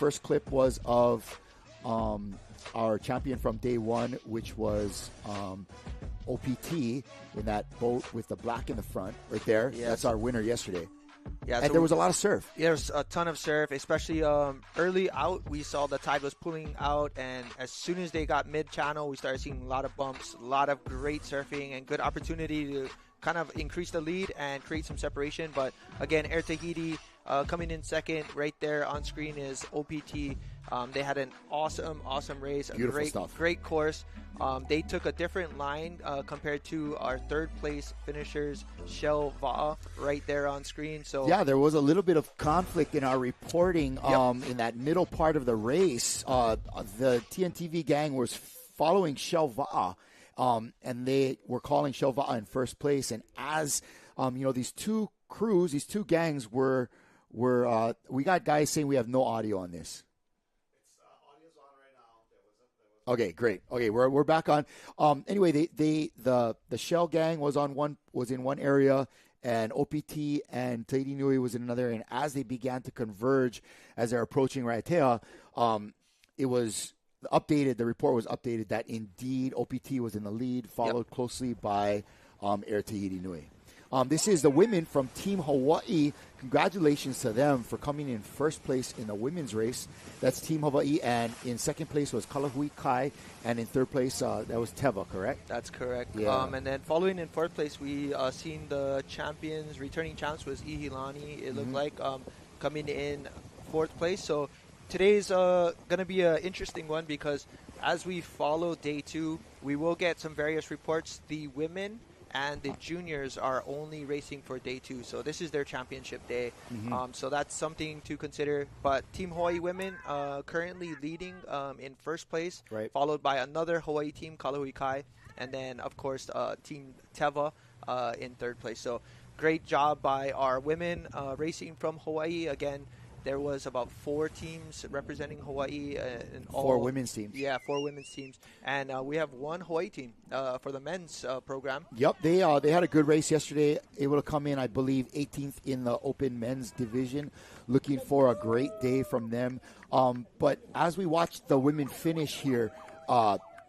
first clip was of our champion from day one, which was OPT in that boat with the black in the front right there. Yes. That's our winner yesterday. Yeah, and there was a lot of surf. There was a ton of surf, especially early out. We saw the tide was pulling out, and as soon as they got mid-channel, we started seeing a lot of bumps, a lot of great surfing, and good opportunity to kind of increase the lead and create some separation. But again, Air Tahiti coming in second. Right there on screen is OPT. They had an awesome race. Beautiful stuff. Great course. They took a different line compared to our third place finishers, Shell Va'a, right there on screen. So yeah, there was a little bit of conflict in our reporting in that middle part of the race. The TNTV gang was following Shell Va'a, and they were calling Shell Va'a in first place. And as these two crews, these two gangs were we got guys saying we have no audio on this. Okay, great. Okay, we're back on. Anyway, the Shell gang was in one area, and OPT and Hawaiki Nui was in another. And as they began to converge, as they're approaching Raiatea, it was updated. The report was updated that indeed OPT was in the lead, followed closely by Air Tahiti Nui. This is the women from Team Hawaii. Congratulations to them for coming in first place in the women's race. That's Team Hawaii, and in second place was Kalahui Kai, and in third place that was Teva, correct? That's correct. Yeah. And then following in fourth place, we seen the champions, returning champs was Ihilani. It looked like coming in fourth place. So today's going to be an interesting one because as we follow day two, we will get some various reports. The women and the juniors are only racing for day two. So this is their championship day. So that's something to consider. But Team Hawaii women currently leading in first place, followed by another Hawaii team, Kalahui Kai, and then, of course, Team Teva in third place. So great job by our women racing from Hawaii. Again, there was about 4 teams representing Hawaii. And 4 women's teams. Yeah, 4 women's teams. And we have 1 Hawaii team for the men's program. Yep, they had a good race yesterday, able to come in, I believe, 18th in the open men's division. Looking for a great day from them. But as we watch the women finish here,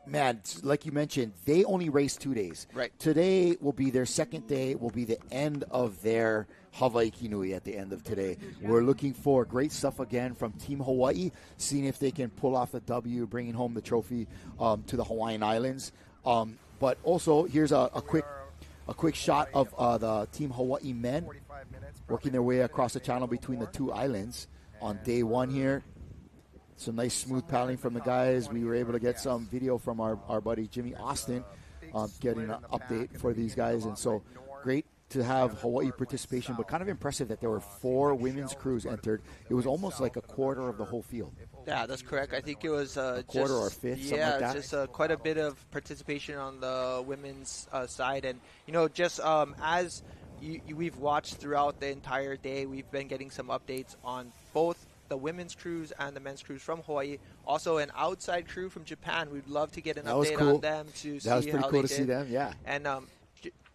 man, like you mentioned, they only race 2 days. Right. Today will be their second day, will be the end of their Hawaiki Nui at the end of today. We're looking for great stuff again from Team Hawaii, seeing if they can pull off the W, bringing home the trophy to the Hawaiian Islands. But also, here's a quick shot of the Team Hawaii men working their way across the channel between the 2 islands on day 1 here. Some nice smooth paddling from the guys. We were able to get some video from our buddy Jimmy Austin getting an update for these guys. And so great to have Hawaii participation, but kind of impressive that there were 4 women's crews entered. It was almost like a quarter of the whole field. Yeah, that's correct. I think it was a quarter or a fifth, something like that. Just quite a bit of participation on the women's side. And, just as we've watched throughout the entire day, we've been getting some updates on both the women's crews and the men's crews from Hawaii. Also, an outside crew from Japan. We'd love to get an update on them to see how they did. That was pretty cool to see them, yeah. And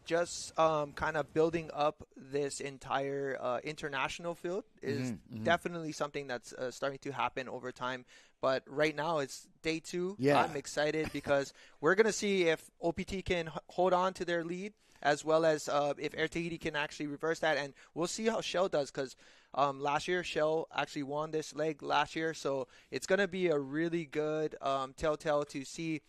just kind of building up this entire international field is definitely something that's starting to happen over time. But right now it's day 2. Yeah. I'm excited because we're going to see if OPT can hold on to their lead, as well as if Air Tahiti can actually reverse that. And we'll see how Shell does because last year Shell actually won this leg last year. So it's going to be a really good telltale to see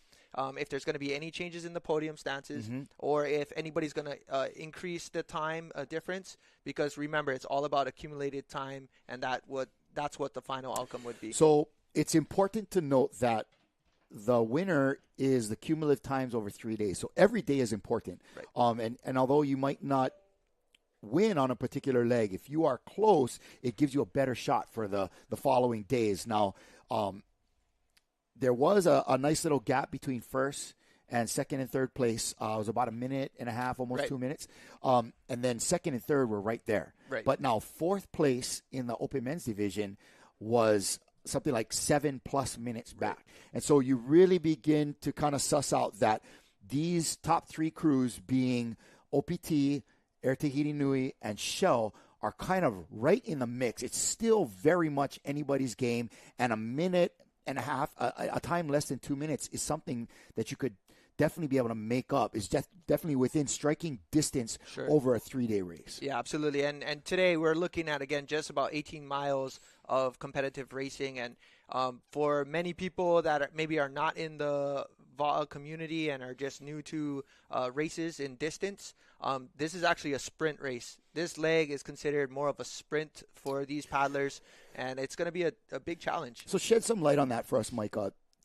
if there's going to be any changes in the podium stances or if anybody's going to increase the time difference, because remember, it's all about accumulated time, and that's what the final outcome would be. So it's important to note that the winner is the cumulative times over 3 days. So every day is important. Right. And although you might not win on a particular leg, if you are close, it gives you a better shot for the following days. Now, there was a nice little gap between first and second and third place. It was about a minute and a half, almost 2 minutes. And then second and third were right there. Right. But now fourth place in the open men's division was something like 7+ minutes back. And so you really begin to kind of suss out that these top 3 crews, being OPT, Air Tahiti Nui, and Shell, are kind of right in the mix. It's still very much anybody's game, and a minute and a half, a time less than 2 minutes, is something that you could definitely be able to make up. Is definitely within striking distance over a 3-day race. Yeah, absolutely. And today we're looking at, again, just about 18 miles of competitive racing. And for many people that maybe are not in the VAA community and are just new to races in distance, this is actually a sprint race. This leg is considered more of a sprint for these paddlers, and it's going to be a big challenge. So shed some light on that for us, Mike.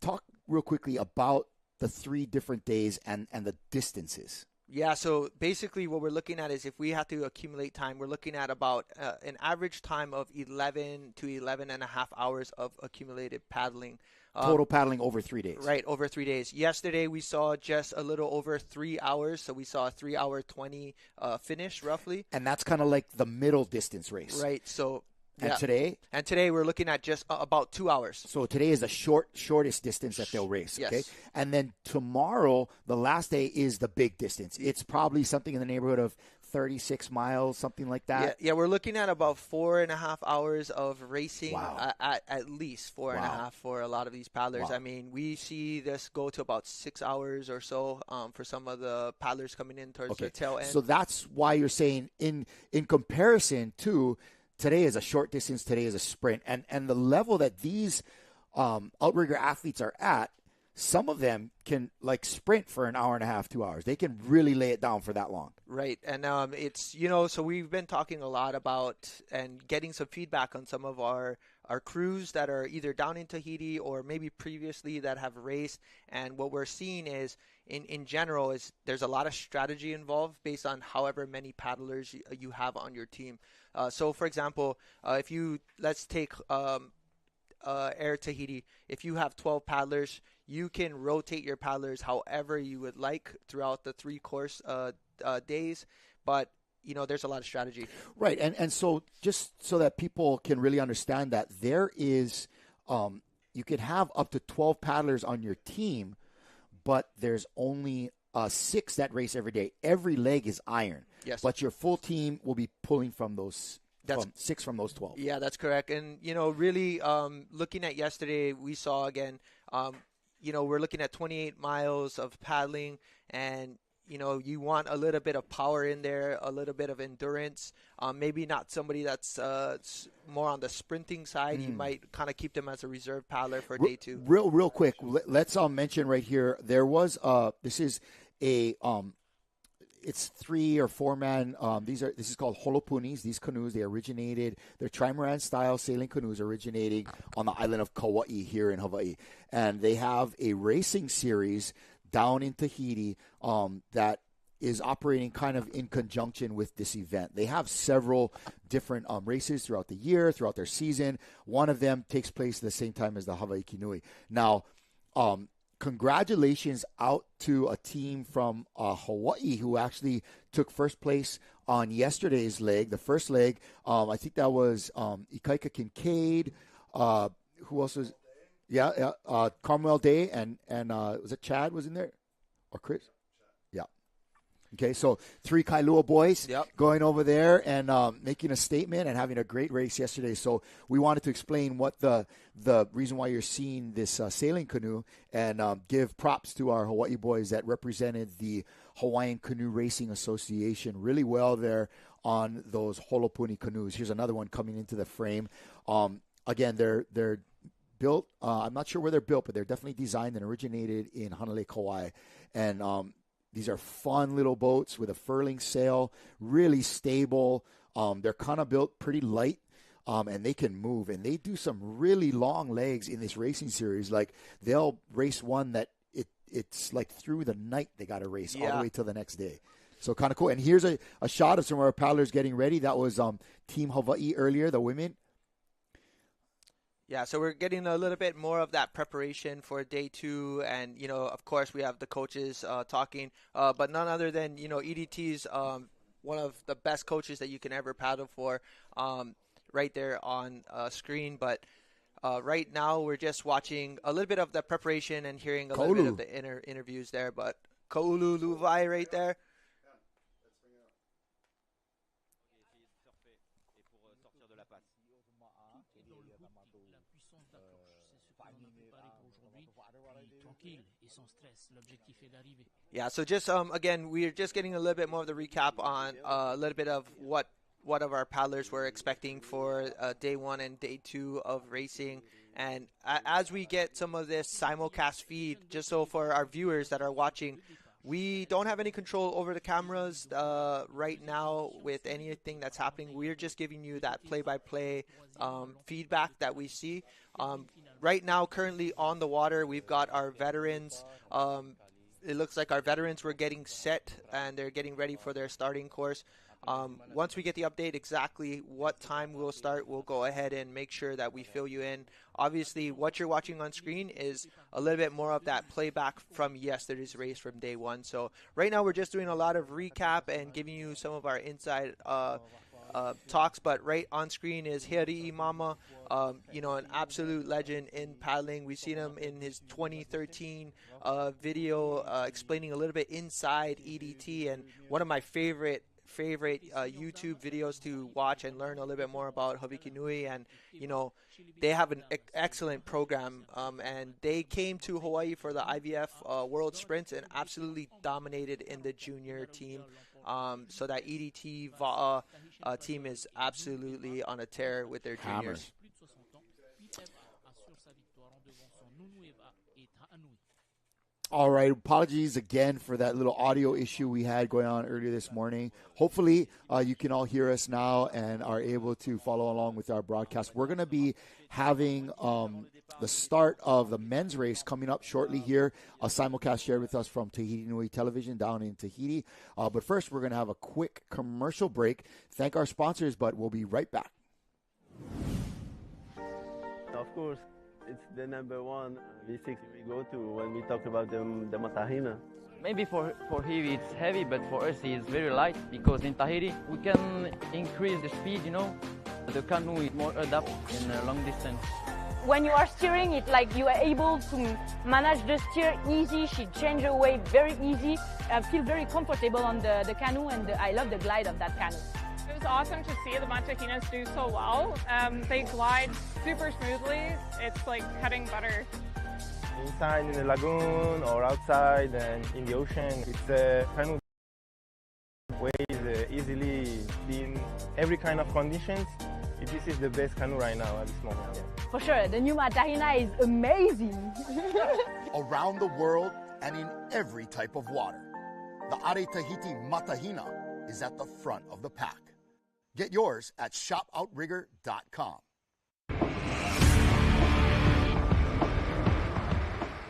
Talk real quickly about the 3 different days and the distances. Yeah, so basically what we're looking at is if we have to accumulate time, we're looking at about an average time of 11 to 11 and a half hours of accumulated paddling. Total paddling over 3 days. Right, over 3 days. Yesterday we saw just a little over 3 hours, so we saw a 3-hour 20 finish roughly. And that's kind of like the middle distance race. Right, so... And yeah. today? And today we're looking at just about 2 hours. So today is the shortest distance that they'll race. Yes. Okay. And then tomorrow, the last day, is the big distance. It's probably something in the neighborhood of 36 miles, something like that. Yeah, we're looking at about 4.5 hours of racing. Wow. At least 4.5 for a lot of these paddlers. Wow. I mean, we see this go to about 6 hours or so for some of the paddlers coming in towards the tail end. So that's why you're saying in comparison to today is a short distance, today is a sprint. And the level that these outrigger athletes are at, some of them can like sprint for an hour and a half, 2 hours. They can really lay it down for that long. Right. And it's, so we've been talking a lot about and getting some feedback on some of our crews that are either down in Tahiti or maybe previously that have raced. And what we're seeing is, in general, is there's a lot of strategy involved based on however many paddlers you have on your team. So, for example, let's take Air Tahiti. If you have 12 paddlers, you can rotate your paddlers however you would like throughout the 3 course days. But, there's a lot of strategy. Right. And so just so that people can really understand that, there is you can have up to 12 paddlers on your team, but there's only 6 that race every day. Every leg is iron. Yes. But your full team will be pulling from those 6 from those 12. Yeah, that's correct. And, really looking at yesterday, we saw again, we're looking at 28 miles of paddling, and, you want a little bit of power in there, a little bit of endurance. Maybe not somebody that's more on the sprinting side. You might kind of keep them as a reserve paddler for day 2. Real quick, let's mention right here, there was this is a it's 3 or 4 man. This is called holopunis. These canoes, they're trimaran style sailing canoes originating on the island of Kauai here in Hawaii, and they have a racing series down in Tahiti that is operating kind of in conjunction with this event. They have several different races throughout the year, throughout their season. One of them takes place at the same time as the Hawaiki Nui. Now, congratulations out to a team from Hawaii who actually took first place on yesterday's leg. The first leg, I think that was Ikaika Kincaid. Who else was? Yeah, Carmel Day and was it Chad was in there? Or Chris? Yeah. Okay, so 3 Kailua boys going over there and making a statement and having a great race yesterday. So we wanted to explain what the reason why you're seeing this sailing canoe and give props to our Hawaii boys that represented the Hawaiian Canoe Racing Association really well there on those holopuni canoes. Here's another one coming into the frame. Again, they're built. I'm not sure where they're built, but they're definitely designed and originated in Hanalei, Kauai. And these are fun little boats with a furling sail, really stable. They're kind of built pretty light, and they can move. And they do some really long legs in this racing series. Like they'll race one that it's like through the night they got to race all the way till the next day. So kind of cool. And here's a shot of some of our paddlers getting ready. That was Team Hawaii earlier, the women. Yeah, so we're getting a little bit more of that preparation for day 2, and of course we have the coaches talking, but none other than EDT's one of the best coaches that you can ever paddle for, right there on screen. But right now we're just watching a little bit of the preparation and hearing a little bit of the interviews there. But Koulu Luvai right there. Yeah, so just again, we're just getting a little bit more of the recap on a little bit of what of our paddlers were expecting for day one and day two of racing. And as we get some of this simulcast feed, just so for our viewers that are watching, we don't have any control over the cameras right now with anything that's happening. We're just giving you that play-by-play feedback that we see. Right now, currently on the water, we've got our veterans. It looks like our veterans were getting set and they're getting ready for their starting course. Once we get the update exactly what time we'll start, we'll go ahead and make sure that we fill you in. Obviously, what you're watching on screen is a little bit more of that playback from yesterday's race from day one. So right now we're just doing a lot of recap and giving you some of our inside talks, but right on screen is Heri Mama, an absolute legend in paddling. We've seen him in his 2013 video explaining a little bit inside EDT, and one of my favorite YouTube videos to watch and learn a little bit more about Hawaiki Nui. And they have an excellent program, and they came to Hawaii for the IVF World Sprints and absolutely dominated in the junior team. So that EDT team is absolutely on a tear with their juniors. All right, apologies again for that little audio issue we had going on earlier this morning. Hopefully, you can all hear us now and are able to follow along with our broadcast. We're going to be having the start of the men's race coming up shortly here. A simulcast shared with us from Tahiti Nui Television down in Tahiti. But first, we're going to have a quick commercial break. Thank our sponsors, but we'll be right back. Of course. It's the number one V6 we go to when we talk about the Matahina. Maybe for him it's heavy, but for us it's very light because in Tahiti we can increase the speed, The canoe is more adapt in a long distance. When you are steering it, like you are able to manage the steer easy, she change her way very easy. I feel very comfortable on the canoe, and I love the glide of that canoe. It was awesome to see the Matahinas do so well. They glide super smoothly. It's like cutting butter. Inside in the lagoon or outside and in the ocean, it's a canoe that weighs easily in every kind of conditions. This is the best canoe right now at this moment. Yeah. For sure, the new Matahina is amazing. Around the world and in every type of water, the Are Tahiti Matahina is at the front of the pack. Get yours at shopoutrigger.com.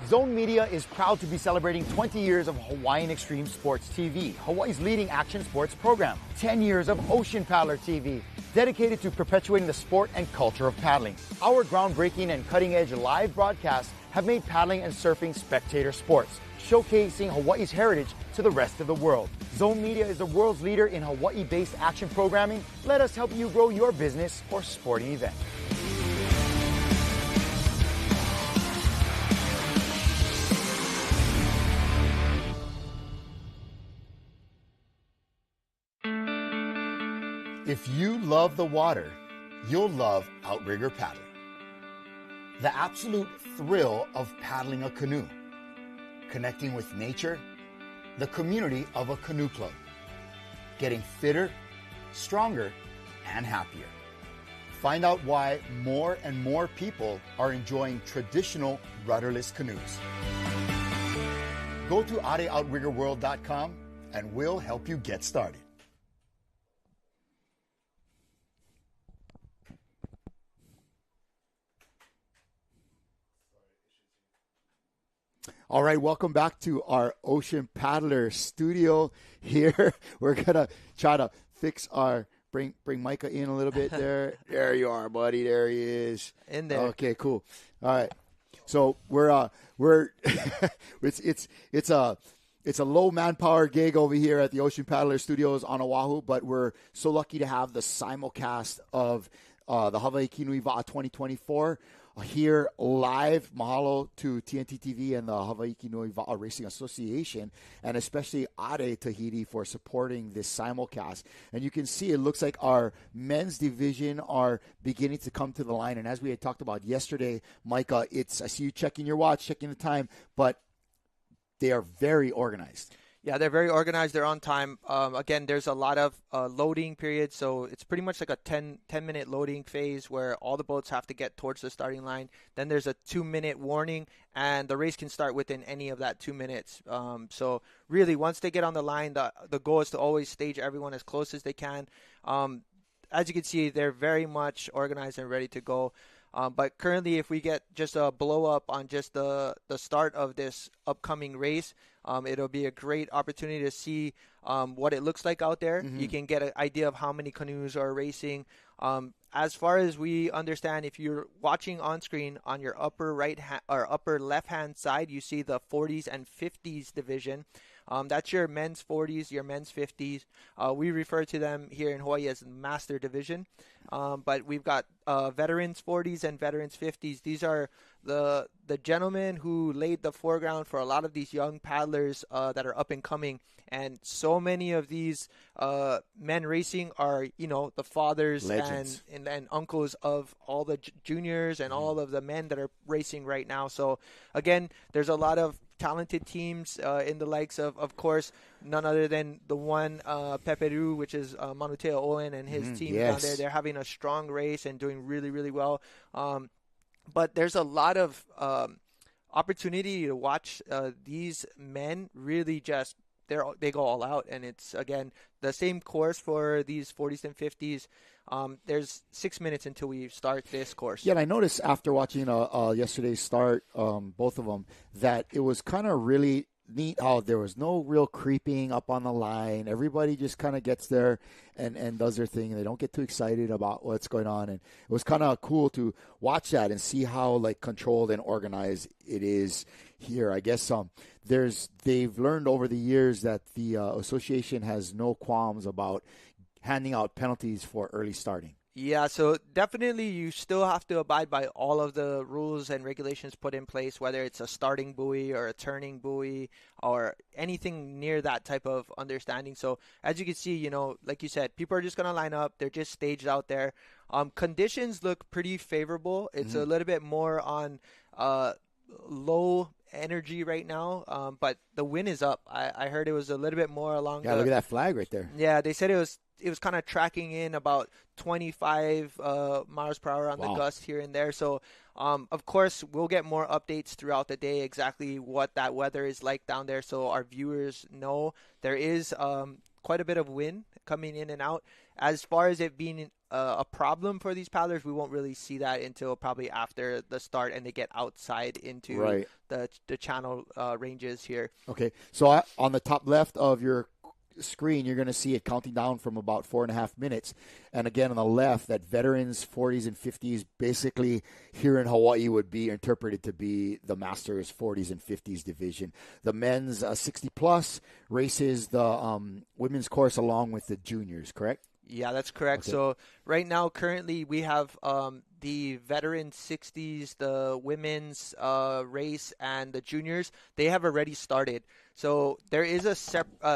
Zone Media is proud to be celebrating 20 years of Hawaiian Extreme Sports TV, Hawaii's leading action sports program. 10 years of Ocean Paddler TV, dedicated to perpetuating the sport and culture of paddling. Our groundbreaking and cutting-edge live broadcasts have made paddling and surfing spectator sports, showcasing Hawaii's heritage to the rest of the world. Zone Media is the world's leader in Hawaii-based action programming. Let us help you grow your business or sporting event. If you love the water, you'll love Outrigger Paddling. The absolute thrill of paddling a canoe, connecting with nature, the community of a canoe club, getting fitter, stronger, and happier. Find out why more and more people are enjoying traditional rudderless canoes. Go to areoutriggerworld.com and we'll help you get started. All right, welcome back to our Ocean Paddler studio here. We're going to try to fix our, bring Micah in a little bit there. There you are, buddy. There he is. In there. Okay, cool. All right. So we're it's a low manpower gig over here at the Ocean Paddler Studios on Oahu, but we're so lucky to have the simulcast of the Hawaiki Nui Va'a 2024. here live. Mahalo to TNT TV and the Hawaiki Nui Racing Association, and especially Are Tahiti for supporting this simulcast. And you can see it looks like our men's division are beginning to come to the line. And as we had talked about yesterday, Micah, I see you checking your watch, checking the time, but they are very organized. Yeah, they're very organized. They're on time. Again, there's a lot of loading periods, so it's pretty much like a 10-minute loading phase where all the boats have to get towards the starting line. Then there's a 2-minute warning, and the race can start within any of that 2 minutes. So really, once they get on the line, the goal is to always stage everyone as close as they can. As you can see, they're very much organized and ready to go. But currently, if we get just a blow up on just the start of this upcoming race, it'll be a great opportunity to see what it looks like out there. You can get an idea of how many canoes are racing. As far as we understand, if you're watching on screen on your upper upper left hand side, you see the 40s and 50s division. That's your men's 40s, your men's 50s. We refer to them here in Hawaii as Master Division. But we've got veterans 40s and veterans 50s. These are the gentlemen who laid the foreground for a lot of these young paddlers that are up and coming. And so many of these men racing are, the fathers and uncles of all the juniors and all of the men that are racing right now. So, again, there's a lot of talented teams in the likes of course, none other than the one Peperu, which is Manuteo Owen and his team down there. They're having a strong race and doing really, really well. But there's a lot of opportunity to watch these men really just they go all out, and it's again the same course for these 40s and 50s. There's 6 minutes until we start this course. Yeah, and I noticed after watching yesterday's start, both of them, that it was kind of really neat how there was no real creeping up on the line. Everybody just kind of gets there and does their thing, and they don't get too excited about what's going on. And it was kind of cool to watch that and see how controlled and organized it is here. I guess they've learned over the years that the association has no qualms about handing out penalties for early starting. Yeah, so definitely you still have to abide by all of the rules and regulations put in place, whether it's a starting buoy or a turning buoy or anything near that type of understanding. So as you can see, like you said, people are just going to line up. They're just staged out there. Conditions look pretty favorable. It's a little bit more on low energy right now, but the wind is up. I heard it was a little bit more along look at that flag right there. Yeah, they said it was kind of tracking in about 25 miles per hour on the gust here and there. So, of course, we'll get more updates throughout the day exactly what that weather is like down there, so our viewers know. There is quite a bit of wind coming in and out. As far as it being a problem for these paddlers, we won't really see that until probably after the start and they get outside into the channel ranges here. Okay, so on the top left of your screen, you're going to see it counting down from about 4.5 minutes. And again, on the left, that veterans 40s and 50s basically here in Hawaii would be interpreted to be the Masters 40s and 50s division. The men's 60 plus races the women's course along with the juniors, correct? Yeah, that's correct. Okay. So right now, currently, we have the veteran 60s, the women's race, and the juniors. They have already started. So there is a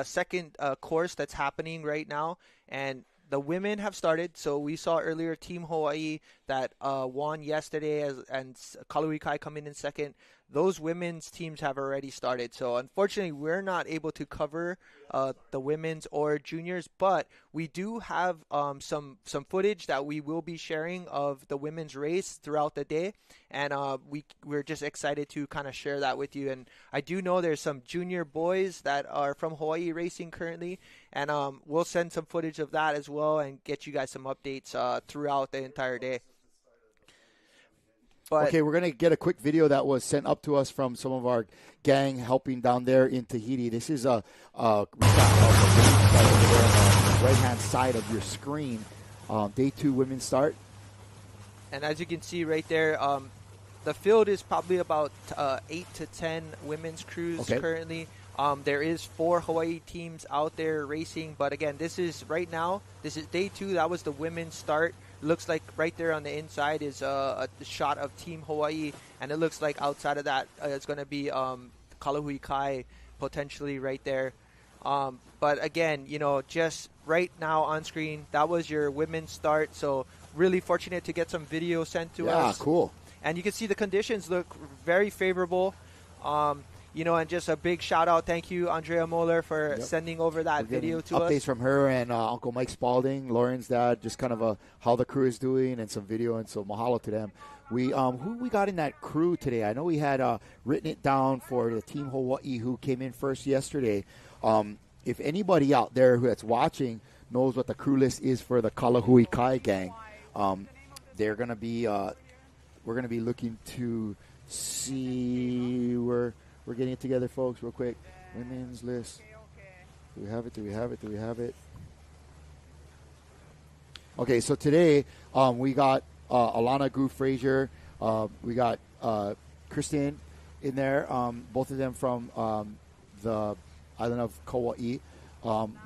second course that's happening right now, and the women have started. So we saw earlier Team Hawaii that won yesterday and Kaluikai coming in second. Those women's teams have already started. So unfortunately, we're not able to cover the women's or juniors, but we do have some footage that we will be sharing of the women's race throughout the day, and we're just excited to kind of share that with you. And I do know there's some junior boys that are from Hawaii racing currently, and we'll send some footage of that as well and get you guys some updates throughout the entire day. Okay, we're going to get a quick video that was sent up to us from some of our gang helping down there in Tahiti. This is a right-hand side of your screen. Day 2 women's start. And as you can see right there, the field is probably about 8 to 10 women's crews currently. There is 4 Hawaii teams out there racing. But again, this is day 2. That was the women's start. looks like right there on the inside is a shot of Team Hawaii, and it looks like outside of that it's going to be Kalahui Kai potentially right there. But again, just right now on screen, that was your women's start. So really fortunate to get some video sent to us. Yeah, cool. And you can see the conditions look very favorable. And just a big shout out, thank you, Andrea Moeller, for sending over that video to us. Updates from her and Uncle Mike Spalding, Lauren's dad, just kind of how the crew is doing and some video, and so mahalo to them. Who we got in that crew today? I know we had written it down for the Team Hawaii who came in first yesterday. If anybody out there that's watching knows what the crew list is for the Kalahui Kai gang, they're gonna be we're gonna be looking to see where. We're getting it together, folks, real quick. Women's list. Do we have it? Okay, so today we got Alana Gu Frazier. We got Kristen in there, both of them from the island of Kauai.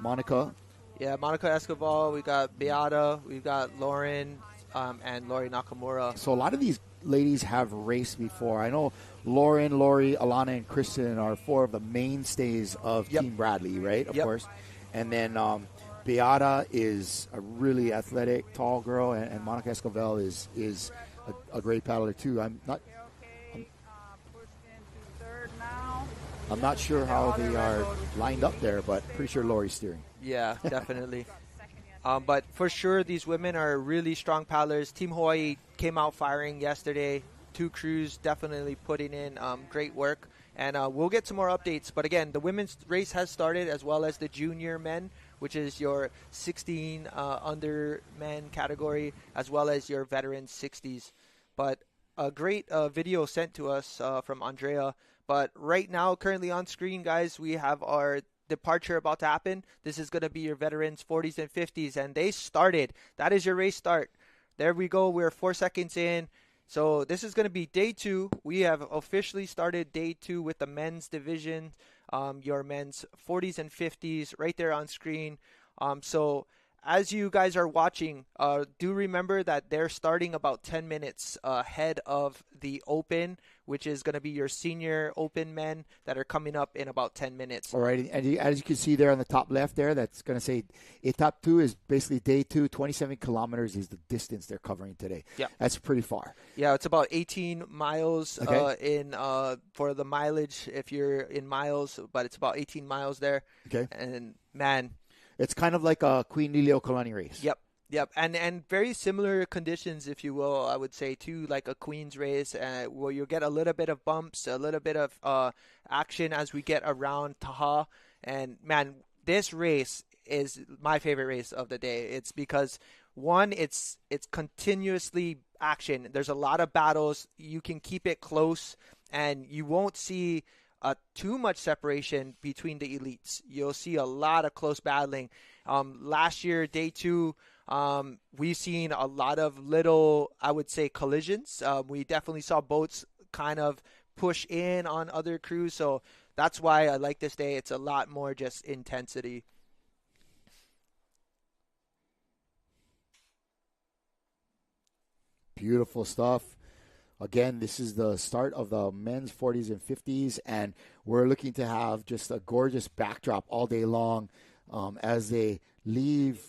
Monica. Yeah, Monica Escobar. We got Beata. We've got Lauren and Lori Nakamura. So a lot of these ladies have raced before. I know Lauren, Lori, Alana, and Kristen are four of the mainstays of Team Bradley, right? Of course. And then Beata is a really athletic, tall girl, and Monica Escobar is a great paddler too. I'm not sure how they are lined up there, but pretty sure Lori's steering. Yeah, definitely. But for sure, these women are really strong paddlers. Team Hawaii came out firing yesterday. Two crews definitely putting in great work. And we'll get some more updates. But again, the women's race has started, as well as the junior men, which is your 16 under men category, as well as your veteran 60s. But a great video sent to us from Andrea. But right now, currently on screen, guys, we have our departure about to happen. This is going to be your veterans 40s and 50s, and they started. That is your race start. There we go. We're 4 seconds in. So this is going to be day 2. We have officially started day 2 with the men's division, your men's 40s and 50s right there on screen. So as you guys are watching, do remember that they're starting about 10 minutes ahead of the Open, which is going to be your senior Open men that are coming up in about 10 minutes. All right. And as you can see there on the top left there, that's going to say Etap 2 is basically day 2. 27 kilometers is the distance they're covering today. Yeah. That's pretty far. Yeah, it's about 18 miles for the mileage if you're in miles, but it's about 18 miles there. Okay. And, man, it's kind of like a Queen Liliuokalani race. Yep. And very similar conditions, if you will, I would say, to like a Queen's race, where you'll get a little bit of bumps, a little bit of action as we get around Taha. And, man, this race is my favorite race of the day. It's because, one, it's continuously action. There's a lot of battles. You can keep it close, and you won't see too much separation between the elites. You'll see a lot of close battling. Last year, day 2, we've seen a lot of little, I would say, collisions. We definitely saw boats kind of push in on other crews. So that's why I like this day. It's a lot more just intensity. Beautiful stuff. Again, this is the start of the men's 40s and 50s, and we're looking to have just a gorgeous backdrop all day long as they leave.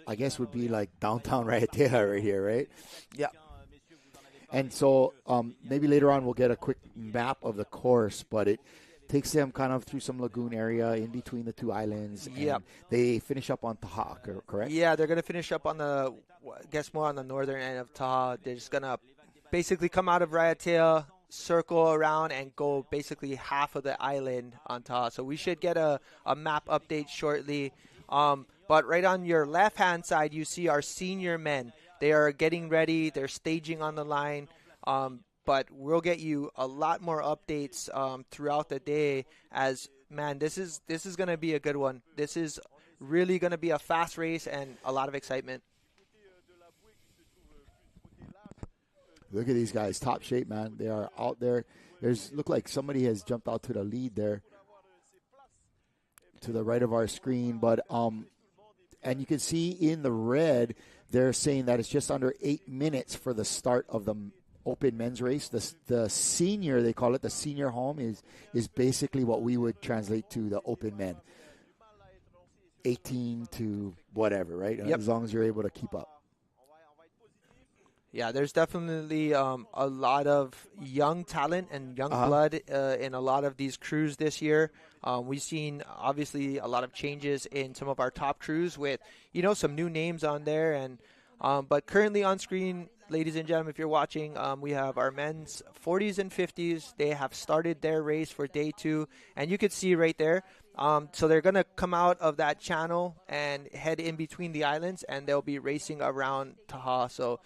I guess would be like downtown Raiatea right here, right? Yeah. And so maybe later on we'll get a quick map of the course, but it takes them kind of through some lagoon area in between the two islands. Yep. They finish up on Taha, correct? Yeah, they're going to finish up on I guess more on the northern end of Taha. They're just going to basically come out of Raiatea, circle around, and go basically half of the island on Taha. So we should get a map update shortly. But right on your left-hand side, you see our senior men. They are getting ready. They're staging on the line. But we'll get you a lot more updates throughout the day as, man, this is going to be a good one. This is really going to be a fast race and a lot of excitement. Look at these guys, top shape, man. They are out there. Look like somebody has jumped out to the lead there, to the right of our screen. But and you can see in the red They're saying that it's just under 8 minutes for the start of the open men's race. The senior, they call it the senior home, is basically what we would translate to the open men. 18 to whatever, right? Yep. As long as you're able to keep up. Yeah, there's definitely a lot of young talent and young blood in a lot of these crews this year. We've seen, obviously, a lot of changes in some of our top crews with, some new names on there. And but currently on screen, ladies and gentlemen, if you're watching, we have our men's 40s and 50s. They have started their race for day 2. And you can see right there, so they're going to come out of that channel and head in between the islands, and they'll be racing around Taha. So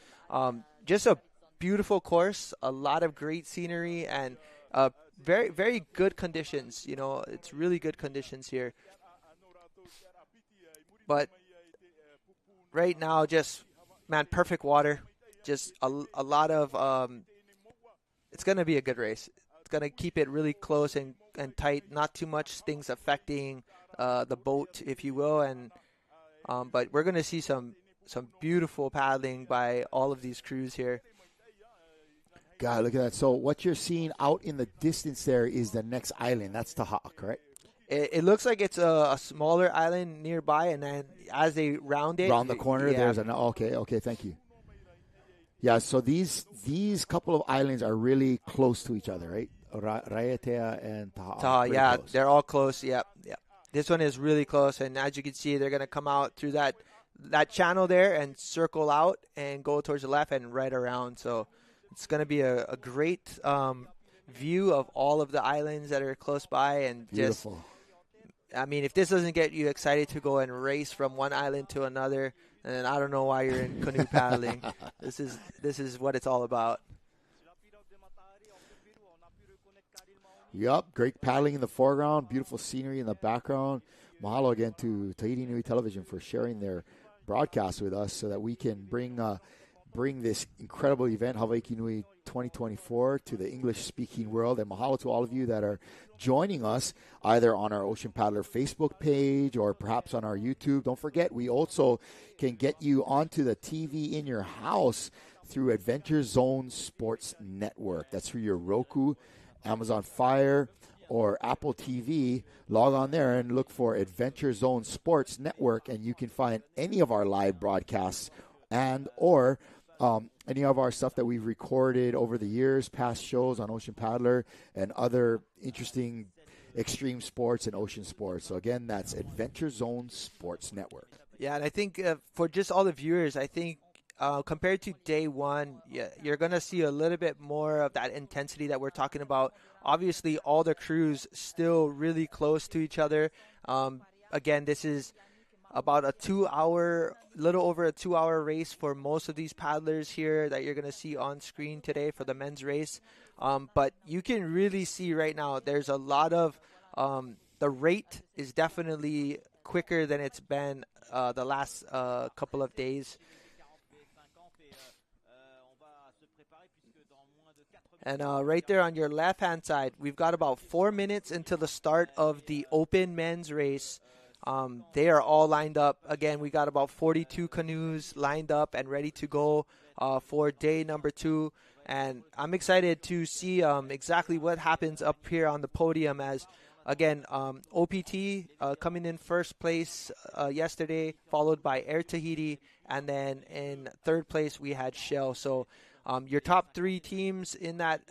just a beautiful course, a lot of great scenery, and very, very good conditions. It's really good conditions here. But right now, just, man, perfect water. Just a lot of it's going to be a good race. It's going to keep it really close and tight, not too much things affecting the boat, if you will. And but we're going to see some beautiful paddling by all of these crews here. God, look at that. So what you're seeing out in the distance there is the next island. That's Taha, correct? It looks like it's a smaller island nearby, and then as they round it, around the corner, there's an okay, thank you. Yeah, so these couple of islands are really close to each other, right? Raiatea and Taha. Taha, yeah, close. they're all close. Yep. This one is really close, and as you can see, they're going to come out through that channel there and circle out and go towards the left and right around. So it's going to be a great view of all of the islands that are close by, and beautiful. Just, I mean, if this doesn't get you excited to go and race from one island to another, then I don't know why you're in canoe paddling. This is what it's all about. Yup, great paddling in the foreground, beautiful scenery in the background. Mahalo again to Tahiti Nui Television for sharing their broadcast with us so that we can bring this incredible event, Hawaiki Nui 2024, to the English-speaking world. And mahalo to all of you that are joining us either on our Ocean Paddler Facebook page or perhaps on our YouTube. Don't forget, we also can get you onto the TV in your house through Adventure Zone Sports Network. That's through your Roku, Amazon Fire, or Apple TV. Log on there and look for Adventure Zone Sports Network, and you can find any of our live broadcasts and or any of our stuff that we've recorded over the years, past shows on Ocean Paddler and other interesting extreme sports and ocean sports. So again, that's Adventure Zone Sports Network. Yeah, and I think for just all the viewers, I think compared to day one, you're going to see a little bit more of that intensity that we're talking about. Obviously, all the crews still really close to each other. Again, this is about little over a 2-hour race for most of these paddlers here that you're going to see on screen today for the men's race. But you can really see right now there's a lot of the rate is definitely quicker than it's been the last couple of days. And right there on your left-hand side, we've got about 4 minutes until the start of the open men's race. They are all lined up. Again, we got about 42 canoes lined up and ready to go for day number 2. And I'm excited to see exactly what happens up here on the podium as, again, OPT coming in first place yesterday, followed by Air Tahiti. And then in third place, we had Shell. So your top 3 teams in that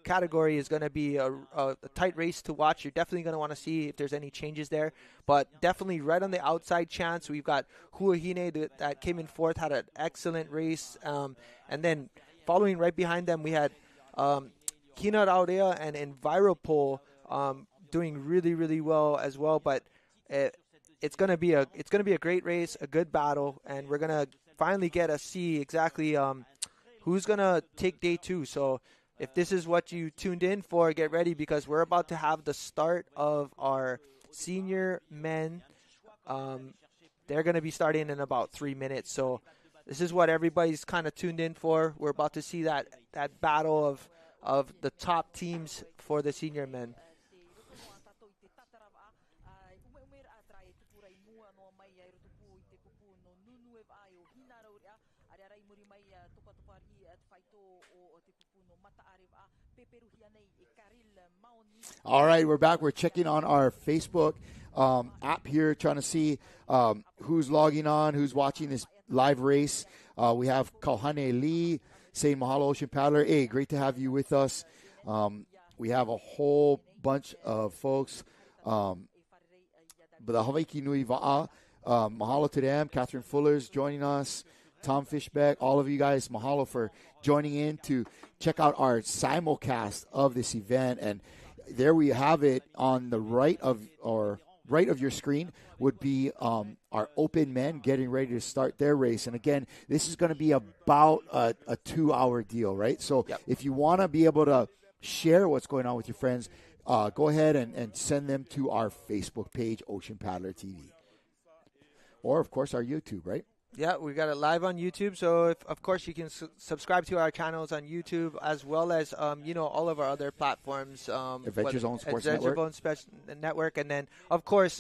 category is going to be a tight race to watch. You're definitely going to want to see if there's any changes there, but definitely right on the outside chance. We've got Huahine that came in fourth, had an excellent race, and then following right behind them we had Kina Raurea and Enviropol doing really, really well as well. But it's going to be a great race, a good battle, and we're going to finally get to see exactly who's going to take day 2. So if this is what you tuned in for, get ready, because we're about to have the start of our senior men. They're going to be starting in about 3 minutes. So this is what everybody's kind of tuned in for. We're about to see that battle of the top teams for the senior men. All right, we're back. We're checking on our Facebook app here, trying to see who's logging on, who's watching this live race. We have Kauhane Lee saying mahalo, Ocean Paddler. Hey, great to have you with us. We have a whole bunch of folks. But the Hawaiki Nui Va'a, mahalo to them. Catherine Fuller's joining us. Tom Fishbeck, all of you guys, mahalo for joining in to check out our simulcast of this event. And there we have it on the right of your screen would be our open men getting ready to start their race. And again, this is going to be about a 2-hour deal, right? So if you want to be able to share what's going on with your friends, go ahead and send them to our Facebook page, Ocean Paddler TV. Or, of course, our YouTube, right? Yeah, we got it live on YouTube. So, of course, you can subscribe to our channels on YouTube as well as, all of our other platforms. Adventure Zone Sports Network. And then, of course,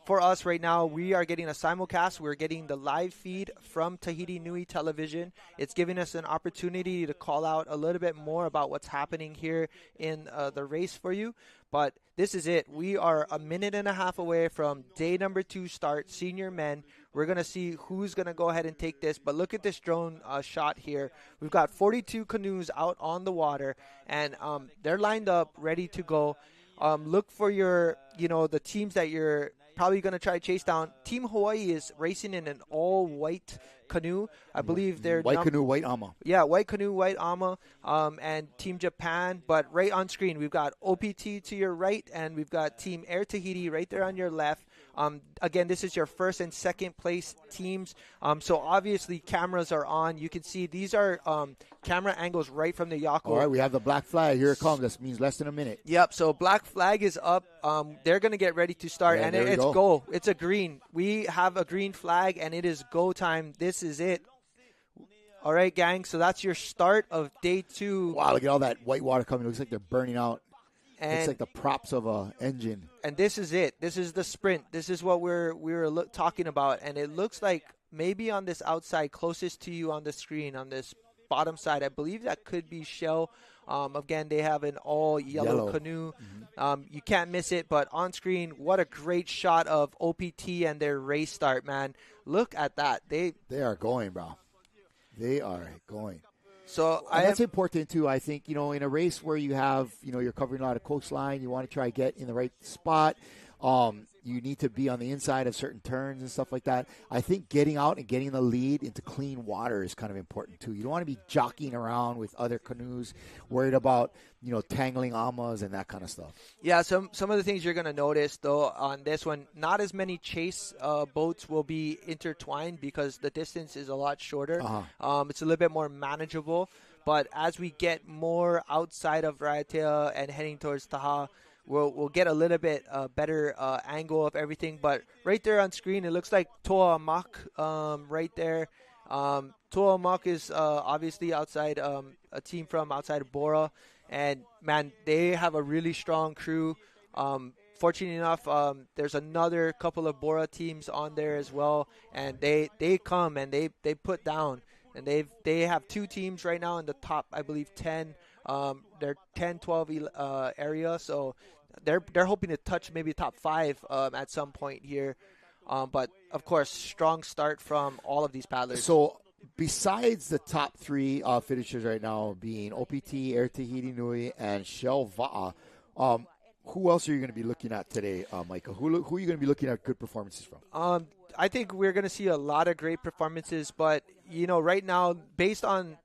for us right now, we are getting a simulcast. We're getting the live feed from Tahiti Nui Television. It's giving us an opportunity to call out a little bit more about what's happening here in the race for you. But this is it. We are a minute and a half away from day number 2 start, senior men. We're going to see who's going to go ahead and take this. But look at this drone shot here. We've got 42 canoes out on the water, and they're lined up, ready to go. Look for the teams that you're probably going to try to chase down. Team Hawaii is racing in an all-white canoe. I believe they're white canoe, white ama. Yeah, white canoe, white ama, and Team Japan. But right on screen, we've got OPT to your right, and we've got Team Air Tahiti right there on your left. Again, this is your first and second place teams. So obviously cameras are on. You can see these are camera angles right from the Yako. All right, we have the black flag. Here it comes. That means less than a minute. Yep, so black flag is up. They're going to get ready to start, and it's go. It's a green. We have a green flag, and it is go time. This is it. All right, gang, so that's your start of day 2. Wow, look at all that white water coming. It looks like they're burning out. And it's like the props of a engine. And this is it. This is the sprint. This is what we were talking about. And it looks like maybe on this outside, closest to you on the screen, on this bottom side, I believe that could be Shell. Again, they have an all yellow canoe. Mm-hmm. You can't miss it. But on screen, what a great shot of OPT and their race start, man. Look at that. They are going, bro. They are going. So that's important too. I think, in a race where you have, you're covering a lot of coastline, you want to try to get in the right spot. You need to be on the inside of certain turns and stuff like that. I think getting out and getting the lead into clean water is kind of important too. You don't want to be jockeying around with other canoes, worried about, tangling amas and that kind of stuff. Yeah, some of the things you're going to notice, though, on this one, not as many chase boats will be intertwined because the distance is a lot shorter. It's a little bit more manageable. But as we get more outside of Raiatea and heading towards Taha, we'll get a little bit better angle of everything. But right there on screen, it looks like Toa Mak right there. Toa Mak is obviously outside a team from outside of Bora. And, man, they have a really strong crew. Fortunately enough, there's another couple of Bora teams on there as well. And they come and they put down. And they have 2 teams right now in the top, I believe, 10. They're 10-12 area, so they're hoping to touch maybe top 5 at some point here. But of course, strong start from all of these paddlers. So besides the top 3 finishers right now being OPT, Air Tahiti Nui, and Shell Va'a, who else are you going to be looking at today, Micah? Who are you going to be looking at good performances from? I think we're going to see a lot of great performances, but right now, based on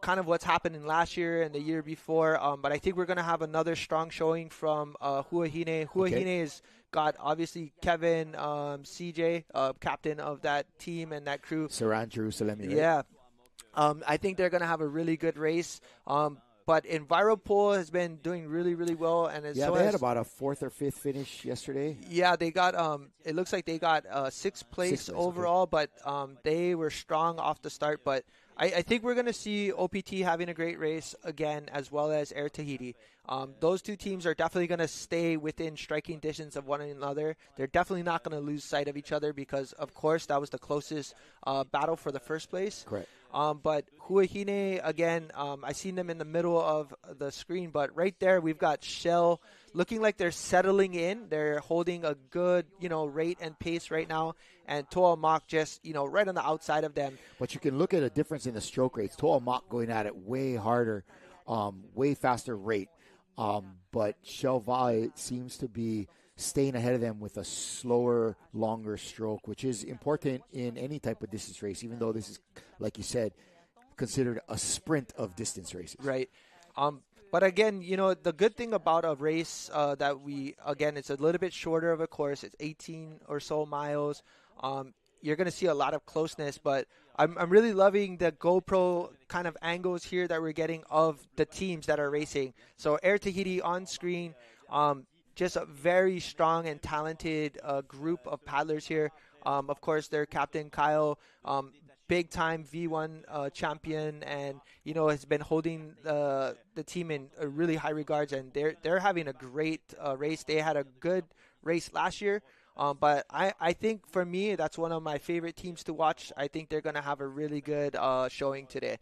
kind of what's happened in last year and the year before, but I think we're going to have another strong showing from Huahine. Huahine has got, obviously, Kevin, CJ, captain of that team and that crew. Saran Jerusalem, right? Yeah. I think they're going to have a really good race. But Enviropool has been doing really, really well. And they had about a 4th or 5th finish yesterday. Yeah, they got, it looks like they got 6th place overall, okay. But they were strong off the start. But I think we're going to see OPT having a great race again, as well as Air Tahiti. Those 2 teams are definitely going to stay within striking distance of one another. They're definitely not going to lose sight of each other because, of course, that was the closest battle for the first place. Correct. But Huahine, again, I seen them in the middle of the screen, but right there we've got Shell looking like they're settling in. They're holding a good, rate and pace right now. And Toa Mach just, right on the outside of them. But you can look at a difference in the stroke rates. Toa Mach going at it way harder, way faster rate. But Shell Vai seems to be staying ahead of them with a slower, longer stroke, which is important in any type of distance race, even though this is, like you said, considered a sprint of distance races. Right. But again, the good thing about a race it's a little bit shorter of a course. It's 18 or so miles. You're going to see a lot of closeness, but I'm really loving the GoPro kind of angles here that we're getting of the teams that are racing. So Air Tahiti on screen, just a very strong and talented group of paddlers here. Of course, their captain, Kyle, big-time V1 champion, and, has been holding the team in really high regards, and they're having a great race. They had a good race last year. But I think for me, that's one of my favorite teams to watch. I think they're going to have a really good showing today.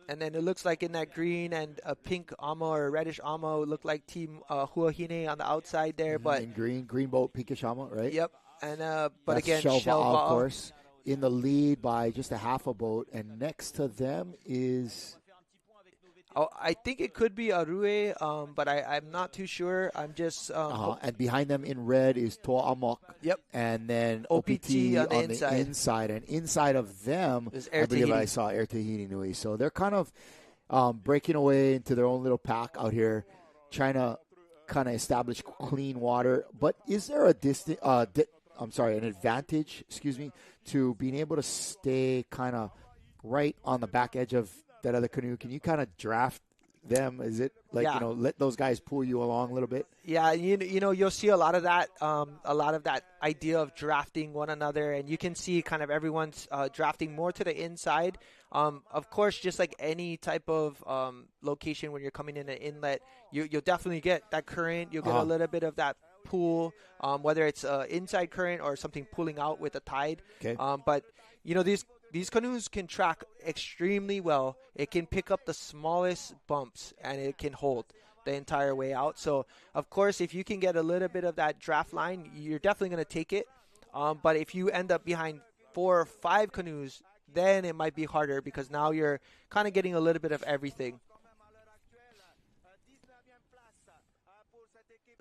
And then it looks like in that green and a pink amo or reddish amo, it looked like Team Huahine on the outside there. But in green boat, pinkish amo, right? Yep. And but that's again, Shell Shell Vai, Vai, of course, in the lead by just a half a boat, and next to them is. Oh, I think it could be Arue, but I'm not too sure. I'm just. And behind them in red is Toa Amok. Yep. And then OPT on the inside. And inside of them, I believe I saw Air Tahiti Nui. So they're kind of breaking away into their own little pack out here, trying to kind of establish clean water. But is there an advantage, to being able to stay kind of right on the back edge of that other canoe? Can you kind of draft them? Is it like, let those guys pull you along a little bit? Yeah, you'll see a lot of that idea of drafting one another, and you can see kind of everyone's drafting more to the inside. Of course, just like any type of location when you're coming in an inlet, you'll definitely get that current. You'll get a little bit of that pull, whether it's inside current or something pulling out with the tide. Okay. But these canoes can track extremely well. It can pick up the smallest bumps, and it can hold the entire way out. So, of course, if you can get a little bit of that draft line, you're definitely going to take it. But if you end up behind 4 or 5 canoes, then it might be harder because now you're kind of getting a little bit of everything.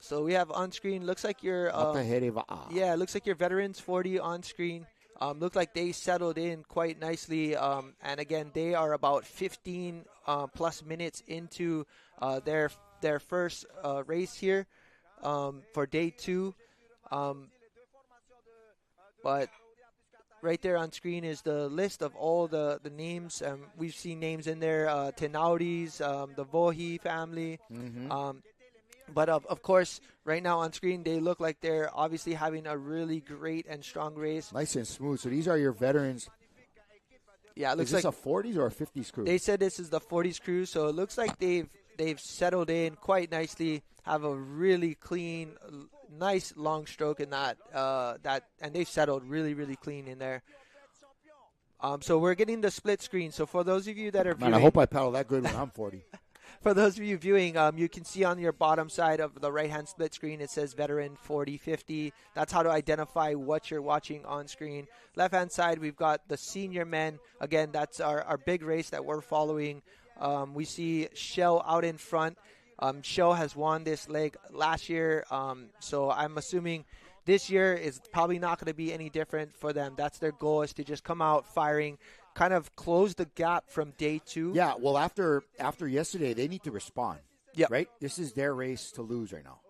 So we have on screen, looks like your looks like your Veterans 40 on screen. Look like they settled in quite nicely. And again, they are about 15 plus minutes into their first race here for day 2. But right there on screen is the list of all the names. We've seen names in there, Tenauris, the Vohi family. Mm-hmm. But of course, right now on screen, they look like they're obviously having a really great and strong race. Nice and smooth. So these are your veterans. Yeah, it looks like a 40s or a 50s crew? They said this is the 40s crew, so it looks like they've settled in quite nicely. Have a really clean, nice long stroke in that, and they've settled really clean in there. So we're getting the split screen. So for those of you that are viewing, I hope I paddle that good when I'm 40. For those of you viewing, you can see on your bottom side of the right-hand split screen, it says Veteran 40-50. That's how to identify what you're watching on screen. Left-hand side, we've got the senior men. Again, that's our big race that we're following. We see Shell out in front. Shell has won this leg last year, so I'm assuming this year is probably not going to be any different for them. That's their goal, is to just come out firing, kind of close the gap from day 2. Yeah, well, after yesterday, they need to respond. Yeah, right. This is their race to lose right now.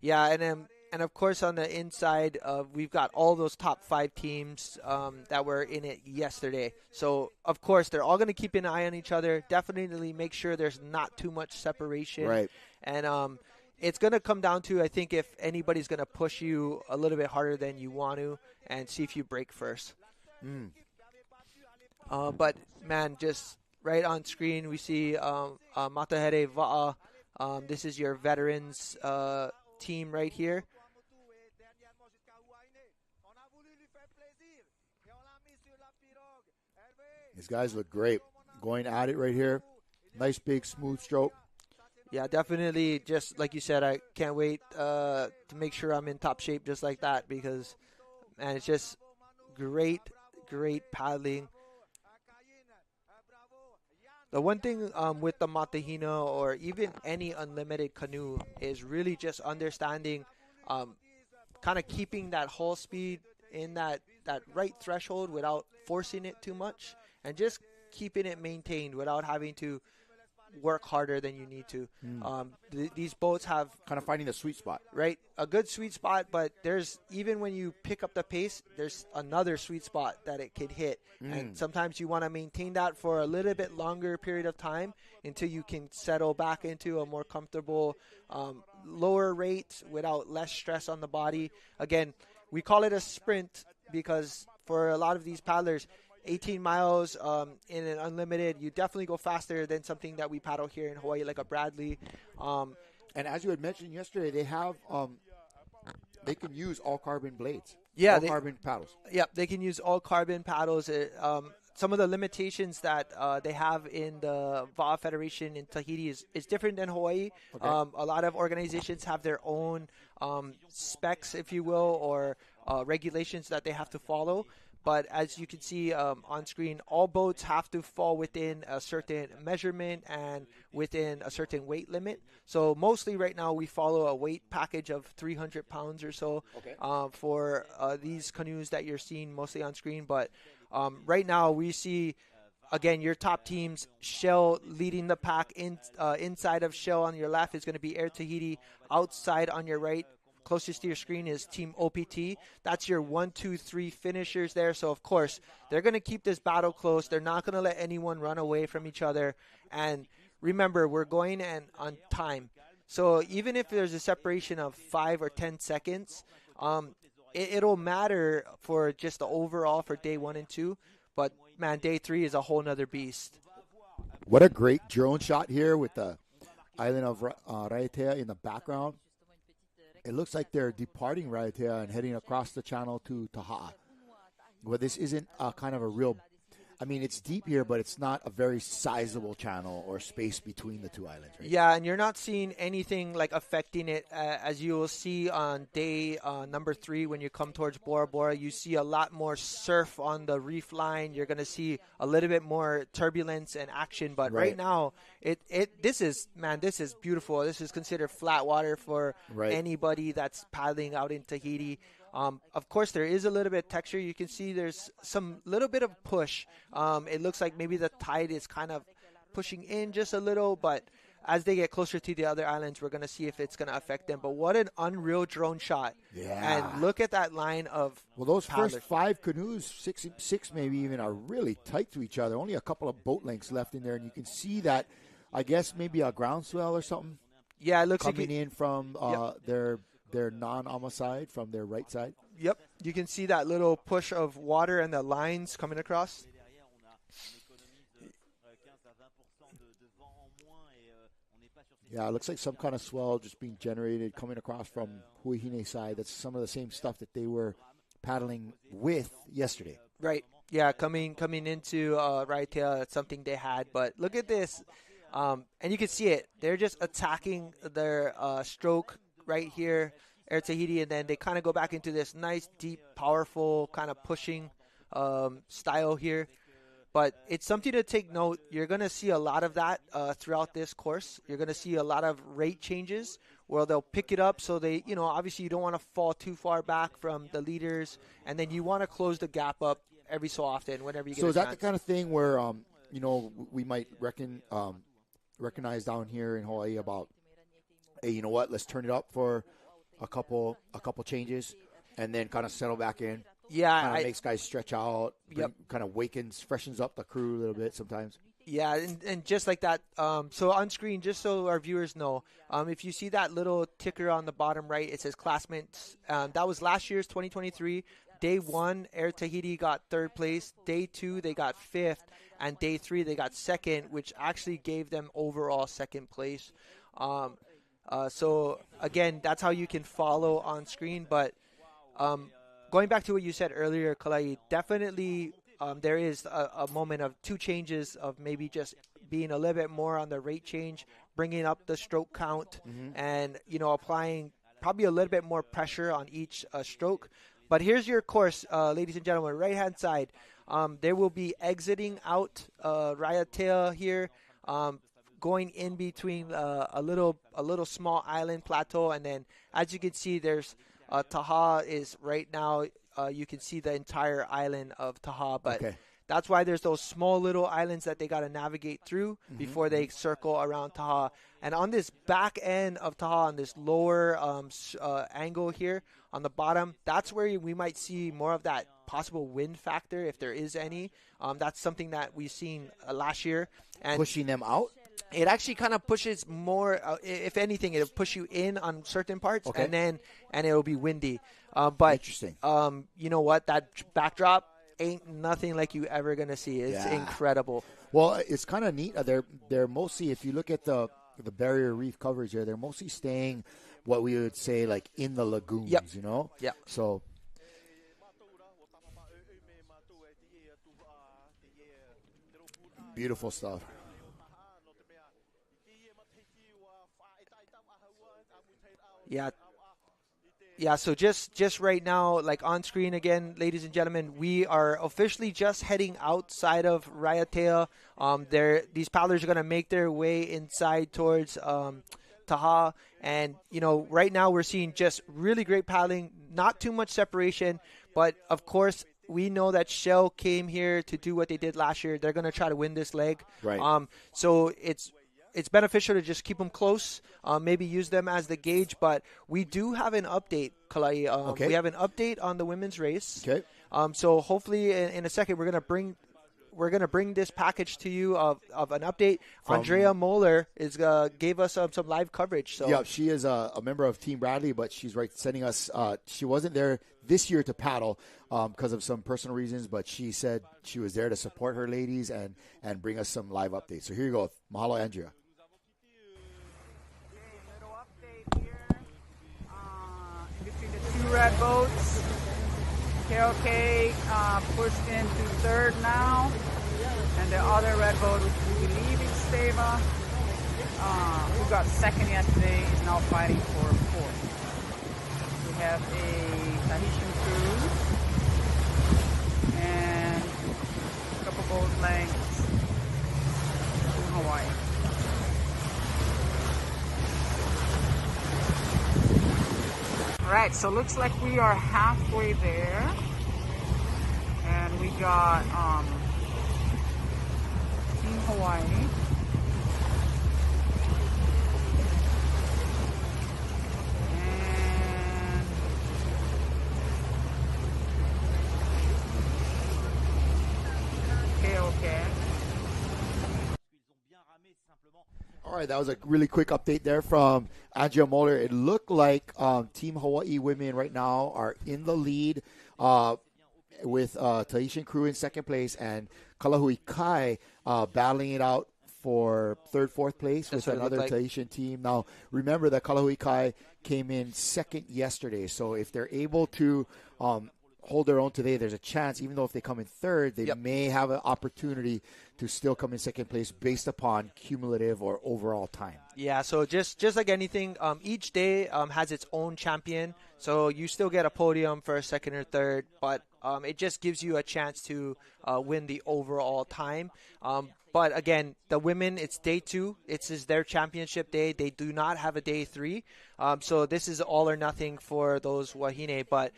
Yeah, and of course on the inside, we've got all those top 5 teams that were in it yesterday. So of course they're all going to keep an eye on each other. Definitely make sure there's not too much separation. Right. And it's going to come down to, I think, if anybody's going to push you a little bit harder than you want to, and see if you break first. But, man, just right on screen, we see Matahere Va'a. This is your veterans team right here. These guys look great. Going at it right here. Nice big smooth stroke. Yeah, definitely. Just like you said, I can't wait to make sure I'm in top shape just like that because, man, it's just great, great paddling. The one thing with the Matahina or even any unlimited canoe is really just understanding, kind of keeping that hull speed in that right threshold without forcing it too much and just keeping it maintained without having to work harder than you need to. These boats have Kind of finding the sweet spot. right a good sweet spot, but there's even when you pick up the pace, there's another sweet spot that it could hit, and sometimes you want to maintain that for a little bit longer period of time until you can settle back into a more comfortable lower rate without less stress on the body. Again, we call it a sprint because for a lot of these paddlers, 18 miles in an unlimited, you definitely go faster than something that we paddle here in Hawaii, like a Bradley. And as you had mentioned yesterday, they have they can use all carbon blades. Yeah, all carbon paddles. Yeah, they can use all carbon paddles. Some of the limitations that they have in the VA Federation in Tahiti is different than Hawaii. Okay. A lot of organizations have their own specs, if you will, or regulations that they have to follow. But as you can see on screen, all boats have to fall within a certain measurement and within a certain weight limit. So mostly right now we follow a weight package of 300 pounds or so for these canoes that you're seeing mostly on screen. But right now we see, again, your top teams, Shell leading the pack. Inside of Shell on your left is going to be Air Tahiti. Outside on your right, closest to your screen, is Team OPT. That's your 1, 2, 3 finishers there. So, of course, they're going to keep this battle close. They're not going to let anyone run away from each other. And remember, we're going on time. So even if there's a separation of 5 or 10 seconds, it'll matter for just the overall for day 1 and 2. But, man, day 3 is a whole nother beast. What a great drone shot here with the island of Raiatea in the background. It looks like they're departing Raiatea and heading across the channel to Taha'a. Well, this isn't kind of a real... I mean, it's deep here, but it's not a very sizable channel or space between the two islands, right? Yeah, and you're not seeing anything like affecting it. As you will see on day number 3 when you come towards Bora Bora, you see a lot more surf on the reef line. You're going to see a little bit more turbulence and action. But right now, this is beautiful. This is considered flat water for anybody that's paddling out in Tahiti. Of course, there is a little bit of texture. You can see there's some little bit of push. It looks like maybe the tide is kind of pushing in just a little, but as they get closer to the other islands, we're going to see if it's going to affect them. But what an unreal drone shot. Yeah. And look at that line of those paddlers. First 5 canoes, six maybe even, are really tight to each other. Only a couple of boat lengths left in there, and you can see that, I guess, maybe a groundswell or something. Yeah, it looks coming in from their non-AMA side, from their right side. Yep, you can see that little push of water and the lines coming across. Yeah, it looks like some kind of swell just being generated coming across from Huahine side. That's some of the same stuff that they were paddling with yesterday. Right. Yeah, coming into Raiatea, that's something they had. But look at this. And you can see it. They're just attacking their stroke right here, Air Tahiti, and then they kind of go back into this nice, deep, powerful kind of pushing style here. But it's something to take note. You're going to see a lot of that throughout this course. You're going to see a lot of rate changes where they'll pick it up. So they, obviously you don't want to fall too far back from the leaders, and then you want to close the gap up every so often whenever you get a chance. So is that the kind of thing where, we might recognize down here in Hawaii about, hey, you know what, let's turn it up for a couple changes and then kind of settle back in? Yeah. Kind of makes guys stretch out, kind of freshens up the crew a little bit sometimes. Yeah, and just like that, so on screen, just so our viewers know, if you see that little ticker on the bottom right, it says classmates. That was last year's 2023. Day 1, Air Tahiti got 3rd place. Day 2, they got 5th. And day 3, they got 2nd, which actually gave them overall 2nd place. So, again, that's how you can follow on screen. But going back to what you said earlier, Kalai, definitely there is a moment of 2 changes of maybe just being a little bit more on the rate change, bringing up the stroke count, and applying probably a little bit more pressure on each stroke. But here's your course, ladies and gentlemen. Right hand side, they will be exiting out Raiatea here, going in between a little small island plateau, and then as you can see, there's Taha is right now. You can see the entire island of Taha, but that's why there's those small little islands that they got to navigate through before they circle around Taha. And on this back end of Taha, on this lower angle here on the bottom, that's where we might see more of that possible wind factor, if there is any. That's something that we've seen last year. And pushing them out? It actually kind of pushes more, if anything, it'll push you in on certain parts, and it'll be windy. But interesting. You know what? That backdrop ain't nothing like you ever gonna see. It's incredible. Well, it's kind of neat. They're mostly, if you look at the barrier reef coverage there, they're mostly staying what we would say like in the lagoons. You know. Yeah. So. Beautiful stuff. Yeah, so just right now, like on screen again, ladies and gentlemen, we are officially just heading outside of Raiatea. These paddlers are going to make their way inside towards Taha. And, right now we're seeing just really great paddling, not too much separation. But, of course, we know that Shell came here to do what they did last year. They're going to try to win this leg. Right. So it's beneficial to just keep them close, maybe use them as the gauge. But we do have an update, Kalai. We have an update on the women's race. Okay. So hopefully in a second we're gonna bring this package to you of an update. Andrea Moeller gave us some live coverage. So yeah, she is a member of Team Bradley, but she's sending us. She wasn't there this year to paddle because of some personal reasons, but she said she was there to support her ladies and bring us some live updates. So here you go, mahalo, Andrea. Little update here. In between the 2 red boats. KOK pushed into 3rd now. And the other red boat, which we believe is Steva, who got 2nd yesterday, is now fighting for 4th. We have a Tahitian cruise and a couple boat lengths in Hawaii. Alright, so looks like we are halfway there. And we got Team Hawaii. And KOK. All right, that was a really quick update there from Andrea Moeller. It looked like Team Hawaii women right now are in the lead with Tahitian crew in 2nd place and Kalahui Kai battling it out for 3rd, 4th place with another Tahitian team. Now, remember that Kalahui Kai came in 2nd yesterday, so if they're able to hold their own today, there's a chance, even though if they come in 3rd, they may have an opportunity to still come in 2nd place based upon cumulative or overall time. Yeah, so just like anything, each day has its own champion, so you still get a podium for 2nd or 3rd, but it just gives you a chance to win the overall time. But again, the women, it's day 2. It's their championship day. They do not have a day 3. So this is all or nothing for those Wahine. But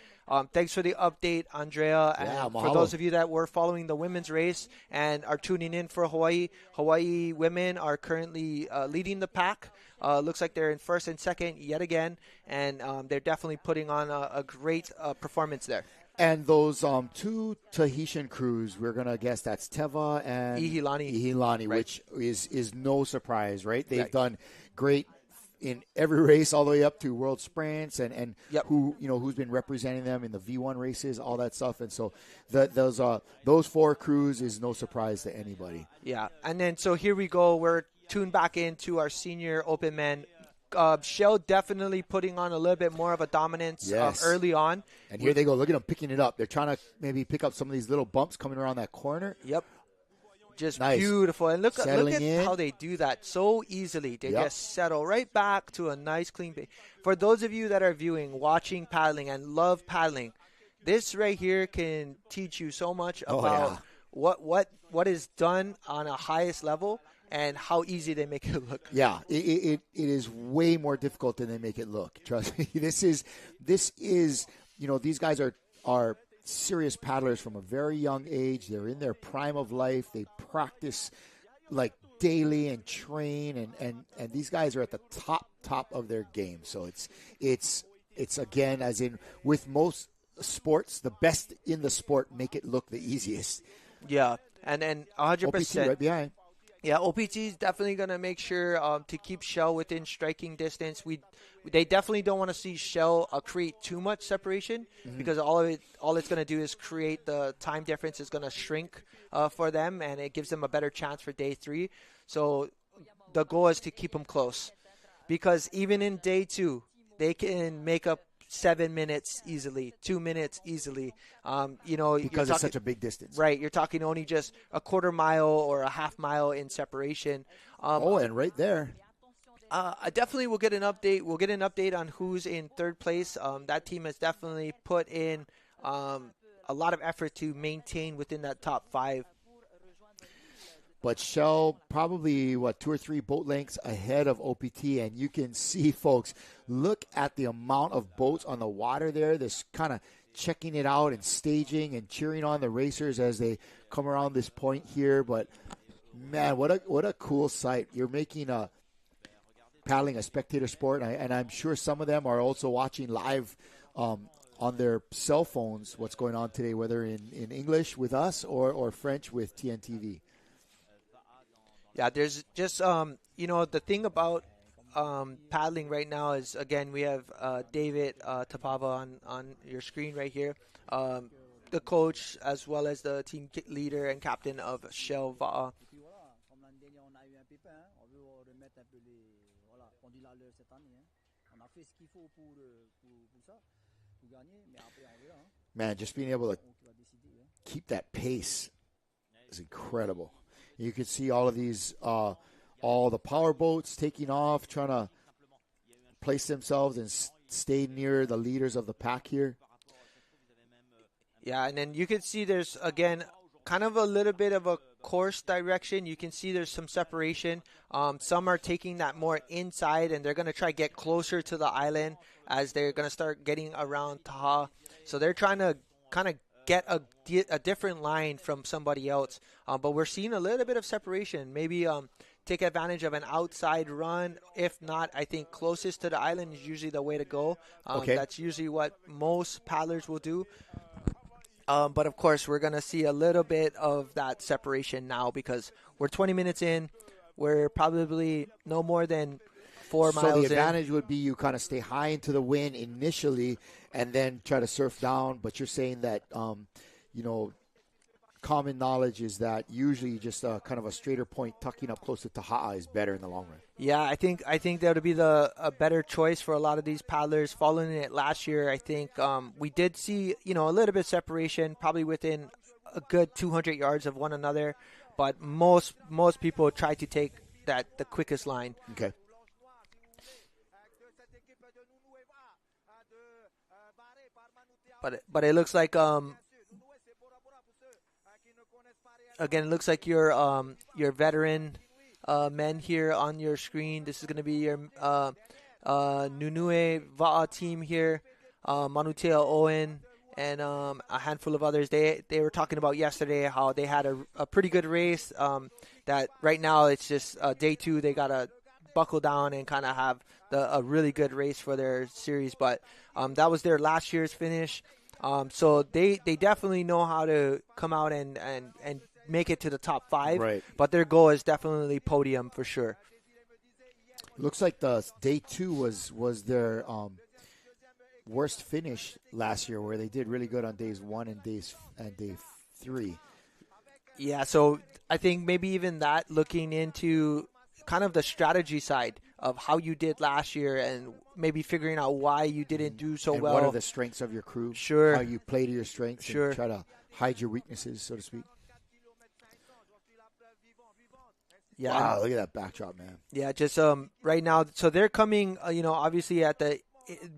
thanks for the update, Andrea. Yeah, and for those of you that were following the women's race and are tuning in for Hawaii women are currently leading the pack. Looks like they're in 1st and 2nd yet again. And they're definitely putting on a great performance there. And those 2 Tahitian crews, we're going to guess that's Teva and Ihilani, right. Which is no surprise, right? They've done great in every race all the way up to World Sprints and who's been representing them in the V1 races, all that stuff. And so those 4 crews is no surprise to anybody. Yeah. And then so here we go. We're tuned back into our senior open men Shell definitely putting on a little bit more of a dominance early on. And here they go. Look at them picking it up. They're trying to maybe pick up some of these little bumps coming around that corner. Yep. Just nice. Beautiful. And look at in. how they do that so easily. They just settle right back to a nice clean base. For those of you that are viewing, watching paddling, and love paddling, this right here can teach you so much about what is done on a highest level and how easy they make it look. Yeah, it is way more difficult than they make it look. Trust me. This is these guys are serious paddlers from a very young age. They're in their prime of life. They practice like daily and train, and these guys are at the top of their game. So it's again, as in with most sports, the best in the sport make it look the easiest. Yeah, and 100%. OPT right behind. Yeah, OPT is definitely going to make sure to keep Shell within striking distance. They definitely don't want to see Shell create too much separation because all it's going to do is create the time difference is going to shrink for them, and it gives them a better chance for day 3. So the goal is to keep them close because even in day 2, they can make up 7 minutes easily, 2 minutes easily. Because it's such a big distance. Right. You're talking only just a quarter mile or a half mile in separation. And right there. I definitely will get an update. We'll get an update on who's in third place. That team has definitely put in a lot of effort to maintain within that top 5. But Shell probably, 2 or 3 boat lengths ahead of OPT. And you can see, folks, look at the amount of boats on the water there. This kind of checking it out and staging and cheering on the racers as they come around this point here. But, man, what a cool sight. You're making paddling a spectator sport. And I'm sure some of them are also watching live on their cell phones what's going on today, whether in English with us or French with TNTV. Yeah, there's just, the thing about paddling right now is, again, we have David Tapava on your screen right here, the coach as well as the team leader and captain of Shell Va'a. Man, just being able to keep that pace is incredible. You can see all of these, all the power boats taking off, trying to place themselves and stay near the leaders of the pack here. Yeah, and then you can see there's, again, kind of a little bit of a course direction. You can see there's some separation. Some are taking that more inside, and they're going to try to get closer to the island as they're going to start getting around Taha. So they're trying to kind of get a different line from somebody else. But we're seeing a little bit of separation. Maybe take advantage of an outside run. If not, I think closest to the island is usually the way to go. That's usually what most paddlers will do. But, of course, we're going to see a little bit of that separation now because we're 20 minutes in. We're probably no more than 4 miles in. So the advantage would be you kind of stay high into the wind initially and then try to surf down. But you're saying that, common knowledge is that usually just kind of a straighter point tucking up close to Taha'a is better in the long run. Yeah, I think that would be a better choice for a lot of these paddlers. Following it last year, I think we did see, a little bit of separation, probably within a good 200 yards of one another. But most people try to take the quickest line. Okay. But it looks like again, it looks like your veteran men here on your screen. This is going to be your Nunue Va'a team here, Manutea Owen, and a handful of others. They were talking about yesterday how they had a pretty good race. That right now it's just day 2. They got to buckle down and kind of have a really good race for their series. But that was their last year's finish. So they definitely know how to come out and make it to the top 5. Right. But their goal is definitely podium for sure. Looks like the day 2 was their worst finish last year, where they did really good on days 1 and day 3. Yeah, so I think maybe even that, looking into kind of the strategy side, of how you did last year and maybe figuring out why you didn't do so and well. what are the strengths of your crew? Sure. How you play to your strengths. Sure. And try to hide your weaknesses, so to speak. Yeah. Wow, look at that backdrop, man. Yeah, just right now. So they're coming, obviously at the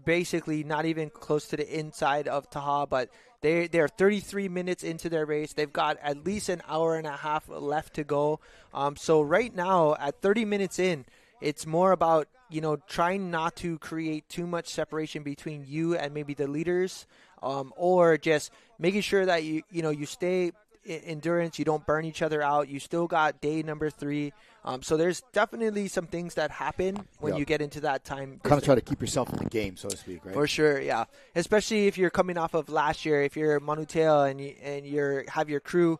basically not even close to the inside of Taha, but they're 33 minutes into their race. They've got at least an hour and a half left to go. So right now, at 30 minutes in, it's more about trying not to create too much separation between you and maybe the leaders, or just making sure that you stay endurance, you don't burn each other out. You still got day number 3. So there's definitely some things that happen when you get into that time. Kind of try to keep yourself in the game, so to speak, right? For sure, yeah. Especially if you're coming off of last year. If you're Manuteo and have your crew,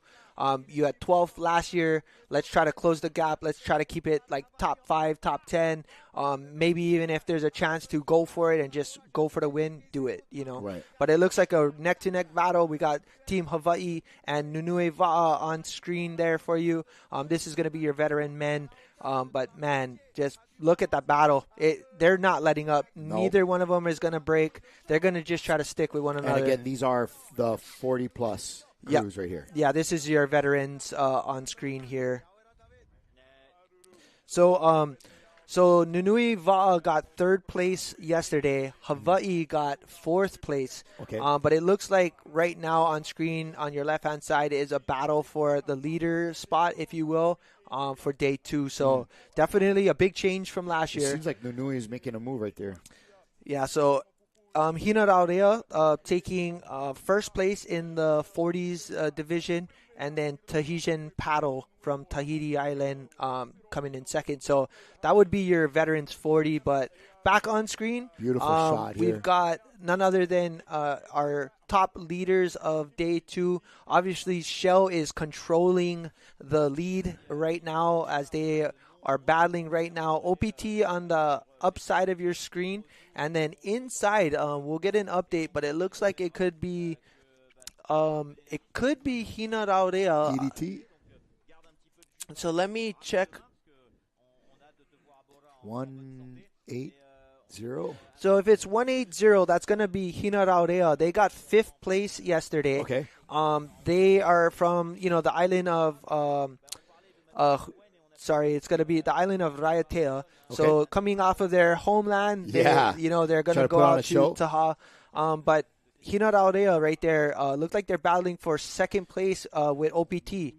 you had 12th last year. Let's try to close the gap. Let's try to keep it like top 5, top 10. Maybe even if there's a chance to go for it and just go for the win, do it, Right. But it looks like a neck-to-neck battle. We got Team Hawaii and Nui Va'a on screen there for you. This is going to be your veteran men. But, man, just look at that battle. They're not letting up. Nope. Neither one of them is going to break. They're going to just try to stick with one another. And, again, these are the 40-plus crews right here. Yeah, this is your veterans on screen here. So Nui Va'a got 3rd place yesterday. Hawaii got 4th place. Okay. But it looks like right now on screen on your left-hand side is a battle for the leader spot, if you will, for day 2. So definitely a big change from last year. It seems like Nunui is making a move right there. Yeah, so Hina Raurea taking 1st place in the 40s division, and then Tahitian Paddle from Tahiti Island coming in 2nd. So that would be your veterans 40. But back on screen, beautiful shot here. We've got none other than our top leaders of day 2. Obviously, Shell is controlling the lead right now as they are battling right now. OPT on the upside of your screen, and then inside, we'll get an update, but it looks like it could be Hina Raurea. DDT. So let me check. 180. So if it's 180, that's going to be Hina Raurea. They got 5th place yesterday. Okay. They are from, the island of, it's going to be the island of Raiatea. Okay. So coming off of their homeland, they're going to go out to Taha. But Hina Raurea right there looked like they're battling for 2nd place with OPT.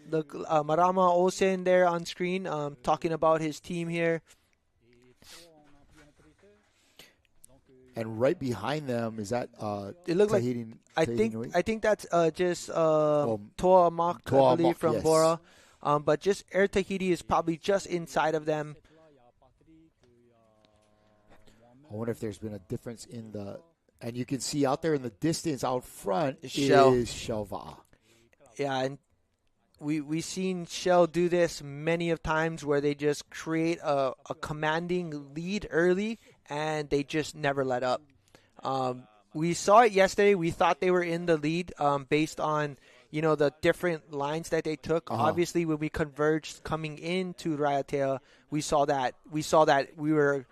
Look, Marama Olsen there on screen talking about his team here. And right behind them is that it looked Tahiti, like Nui? I think that's just Toa Mak, I believe, from Bora. But just Air Tahiti is probably just inside of them. I wonder if there's been a difference in the, and you can see out there in the distance out front is Shell Va'a. Yeah, and we've seen Shell do this many of times where they just create a commanding lead early and they just never let up. We saw it yesterday. We thought they were in the lead based on the different lines that they took. Obviously, when we converged coming into Raiatea, we saw that we were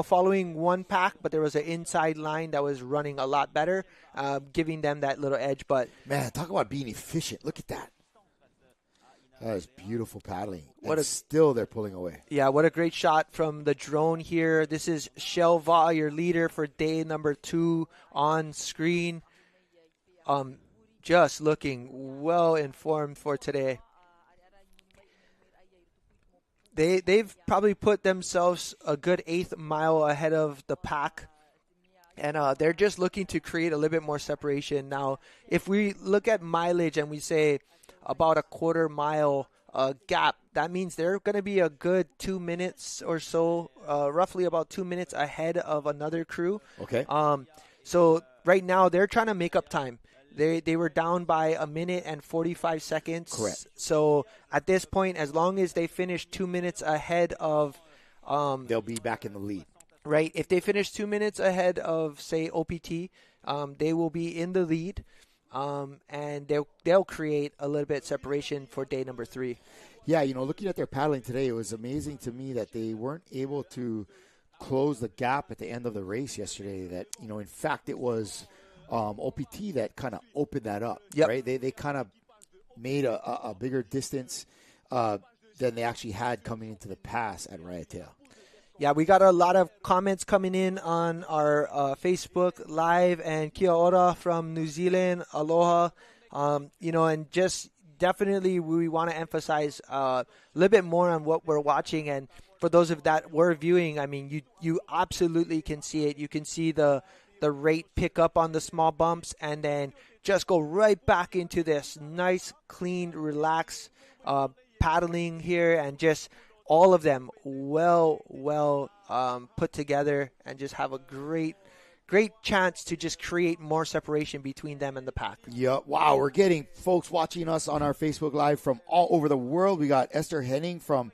following one pack, but there was an inside line that was running a lot better, giving them that little edge. But man, talk about being efficient. Look at that. That is beautiful paddling. Still they're pulling away. Yeah, what a great shot from the drone here. This is Shell Va'a, your leader for day number 2 on screen. Just looking well informed for today. They've probably put themselves a good 1/8 mile ahead of the pack. And they're just looking to create a little bit more separation. Now, if we look at mileage and we say about a 1/4 mile gap, that means they're going to be a good 2 minutes or so, roughly about 2 minutes ahead of another crew. Okay. So right now they're trying to make up time. They were down by 1 minute and 45 seconds. Correct. So at this point, as long as they finish 2 minutes ahead of, they'll be back in the lead. Right. If they finish 2 minutes ahead of, say, OPT, they will be in the lead. And they'll create a little bit separation for day number 3. Yeah, looking at their paddling today, it was amazing to me that they weren't able to close the gap at the end of the race yesterday. That, in fact, it was OPT that kind of opened that up, right? They kind of made a bigger distance than they actually had coming into the pass at Raiatea. Yeah, we got a lot of comments coming in on our Facebook Live, and kia ora from New Zealand, aloha. And just definitely we want to emphasize a little bit more on what we're watching. And for those of that were viewing, I mean, you absolutely can see it. You can see the rate pick up on the small bumps and then just go right back into this nice, clean, relaxed paddling here, and just all of them well put together, and just have a great chance to just create more separation between them and the pack. Yeah, wow, we're getting folks watching us on our Facebook Live from all over the world. We got Esther Henning from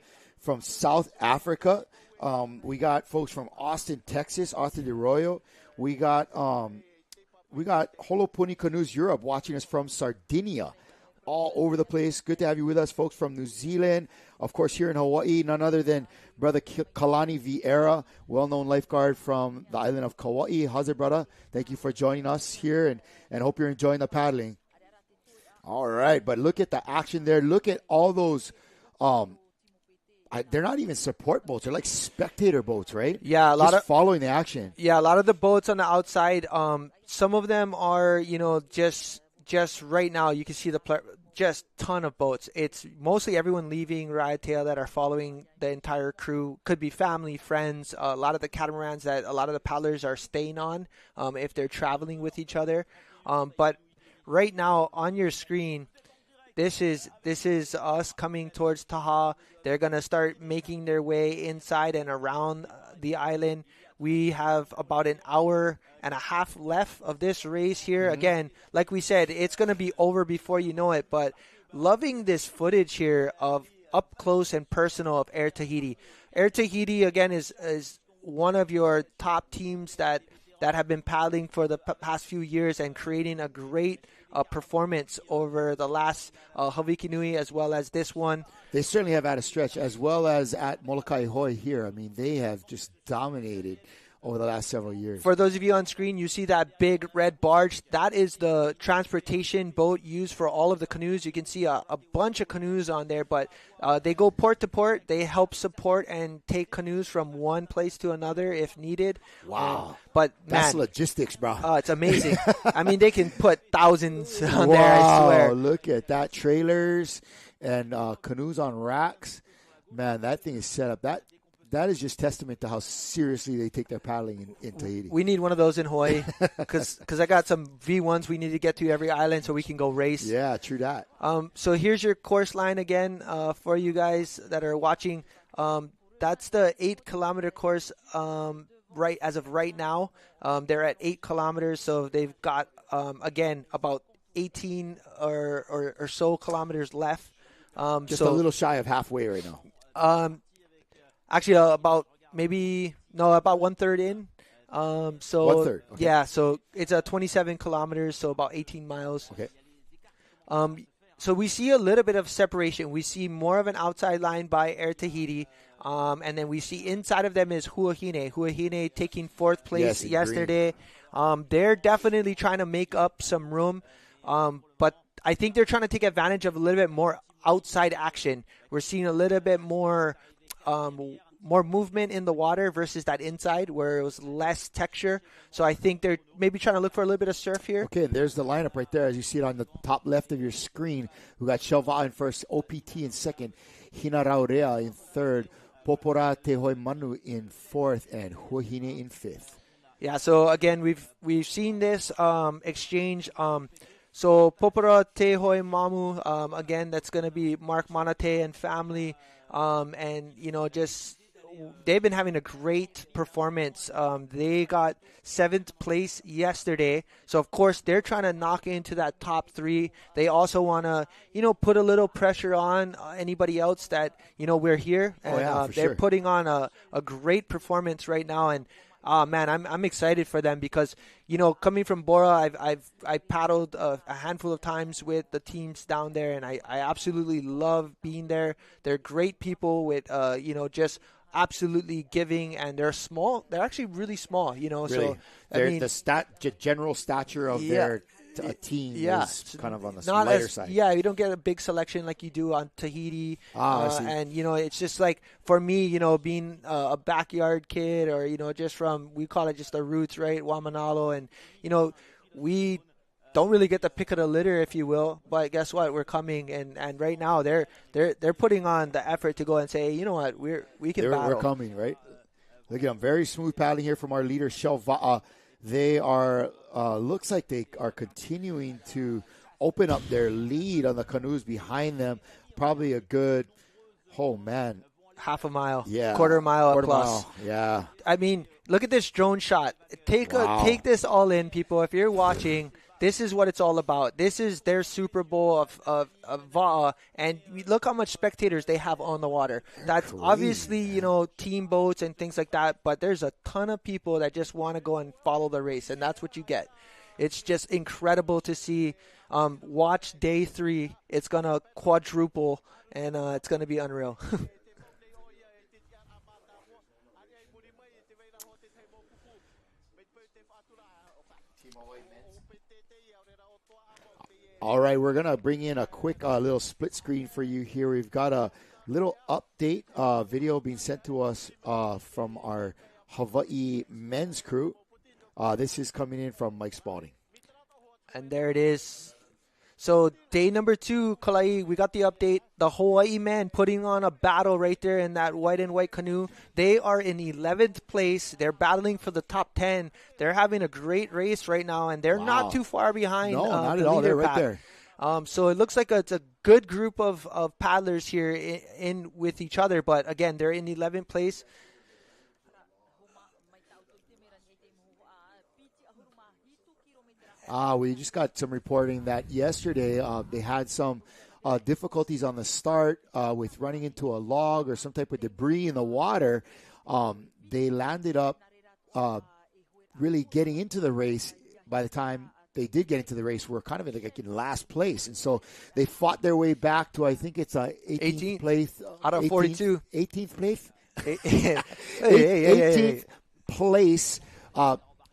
South Africa. We got folks from Austin, Texas, Arthur De Royo. We got Holopuni Canoes Europe watching us from Sardinia. All over the place. Good to have you with us, folks from New Zealand. Of course, here in Hawaii, none other than Brother Kalani Vieira, well-known lifeguard from the island of Kauai. How's it, brother? Thank you for joining us here, and hope you're enjoying the paddling. All right, but look at the action there. Look at all those. They're not even support boats. They're like spectator boats, right? Yeah, a lot of following the action. Yeah, a lot of the boats on the outside. Some of them are, just right now, you can see just ton of boats. It's mostly everyone leaving Raiatea that are following the entire crew. Could be family, friends. A lot of the catamarans that a lot of the paddlers are staying on if they're traveling with each other. But right now on your screen, this is us coming towards Taha. They're gonna start making their way inside and around the island. We have about an hour and a half left of this race here. Mm-hmm. Again, like we said, it's going to be over before you know it, but loving this footage here of up close and personal of Air Tahiti. Air Tahiti, again, is one of your top teams that have been paddling for the past few years and creating a great performance over the last Hawaiki Nui as well as this one. They certainly have had a stretch, as well as at Molokai Hoi here. I mean, they have just dominated over the last several years. For those of you on screen, you see that big red barge. That is the transportation boat used for all of the canoes. You can see a bunch of canoes on there, but they go port to port. They help support and take canoes from one place to another if needed. Wow. But that's man, logistics, bro. It's amazing. I mean, they can put thousands on there, I swear. Look at that. Trailers and canoes on racks. Man, that thing is set up. That is just testament to how seriously they take their paddling in Tahiti. We need one of those in Hawaii because I got some V1s we need to get to every island so we can go race. Yeah, true that. So here's your course line again for you guys that are watching. That's the 8-kilometer course right as of right now. They're at 8 kilometers, so they've got, again, about 18 or so kilometers left. Just a little shy of halfway right now. Actually, about 1/3 in. So 1/3. Okay. Yeah, so it's 27 kilometers, so about 18 miles. Okay. So we see a little bit of separation. We see more of an outside line by Air Tahiti, and then we see inside of them is Huahine. Huahine taking 4th place yesterday. They're definitely trying to make up some room, but I think they're trying to take advantage of a little bit more outside action. We're seeing a little bit more movement in the water versus that inside where it was less texture. So I think they're maybe trying to look for a little bit of surf here. Okay, there's the lineup right there as you see it on the top left of your screen. We got Shelva in first, OPT in second, Hina Raurea in third, Popora Te Hoi Manu in fourth, and Huahine in fifth. Yeah, so again, we've seen this exchange. So Popora Te Hoi Mamu, again, that's going to be Mark Manate and family. And, just they've been having a great performance. They got 7th place yesterday. So, of course, they're trying to knock into that top 3. They also want to, put a little pressure on anybody else that, we're here. And for they're sure. putting on a great performance right now. And Man, I'm excited for them because coming from Bora, I paddled a handful of times with the teams down there, and I absolutely love being there. They're great people with just absolutely giving, and they're small. They're actually really small, Really, So I mean, the general stature of their team is kind of on the lighter side. Yeah, you don't get a big selection like you do on Tahiti. I see. And, it's just like, for me, being a backyard kid or, just from, we call it just the roots, right, Wamanalo. And, we don't really get the pick of the litter, if you will. But guess what? We're coming. And right now they're putting on the effort to go and say, hey, you know what, we can battle. We're coming, right? Look at them. Very smooth paddling here from our leader, Shelva. They are, looks like they are continuing to open up their lead on the canoes behind them. Probably a good, half a mile, yeah, quarter mile quarter plus. Mile, yeah. I mean, look at this drone shot. Take this all in, people. If you're watching, this is what it's all about. This is their Super Bowl of Va'a, and look how much spectators they have on the water. That's crazy. Obviously, team boats and things like that, but there's a ton of people that just want to go and follow the race, and that's what you get. It's just incredible to see. Watch day 3. It's going to quadruple, and it's going to be unreal. All right, we're going to bring in a quick little split screen for you here. We've got a little update video being sent to us from our Hawaii men's crew. This is coming in from Mike Spalding. And there it is. So day number 2, Kalai, we got the update. The Hawaii men putting on a battle right there in that white and white canoe. They are in 11th place. They're battling for the top 10. They're having a great race right now, and they're not too far behind. No, not the at all. They're leader right there. So it looks like it's a good group of paddlers here in with each other. But again, they're in 11th place. We just got some reporting that yesterday they had some difficulties on the start with running into a log or some type of debris in the water. They landed up really getting into the race. By the time they did get into the race, were kind of in last place. And so they fought their way back to, I think it's 18th place. Out of 42. 18th place? Hey. 18th place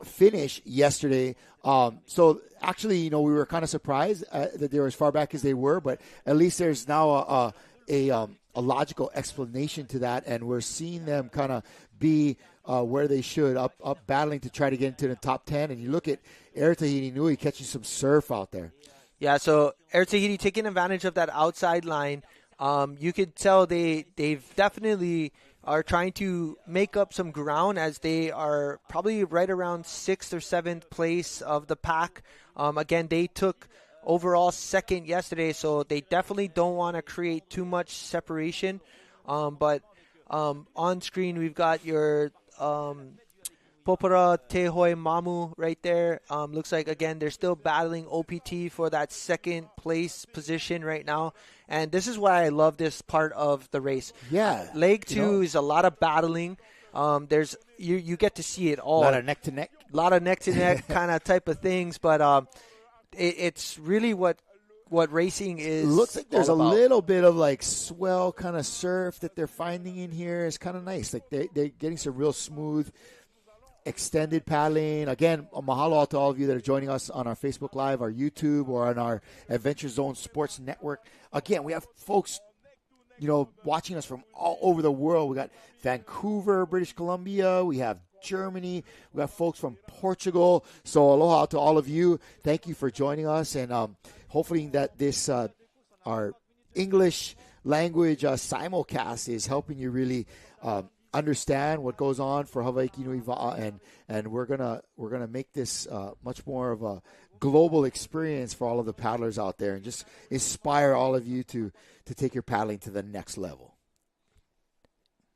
finish yesterday. So actually, we were kind of surprised that they were as far back as they were, but at least there's now a logical explanation to that, and we're seeing them kind of be where they should, up battling to try to get into the top 10. And you look at Air Tahiti Nui catching some surf out there. Yeah, so Air Tahiti taking advantage of that outside line. You could tell they've definitely are trying to make up some ground as they are probably right around 6th or 7th place of the pack. Again, they took overall second yesterday, so they definitely don't want to create too much separation. But on screen, we've got your Popora Tehoi Mamu right there. Looks like, again, they're still battling OPT for that second place position right now. And this is why I love this part of the race. Yeah. Leg 2 is a lot of battling. There's you get to see it all. A lot of neck-to-neck. A lot of neck-to-neck kind of type of things. But it's really what racing is. Looks like there's a about. little bit of swell kind of surf that they're finding in here. It's kind of nice. They're getting some real smooth extended paddling. Again, a mahalo to all of you that are joining us on our Facebook Live, our YouTube, or on our Adventure Zone Sports Network. Again, we have folks, watching us from all over the world. We got Vancouver, British Columbia. We have Germany. We have folks from Portugal. So aloha to all of you. Thank you for joining us, and hopefully that this our English language simulcast is helping you really understand what goes on for Hawaiki Nui Va'a, and we're gonna make this much more of a global experience for all of the paddlers out there, and just inspire all of you to take your paddling to the next level.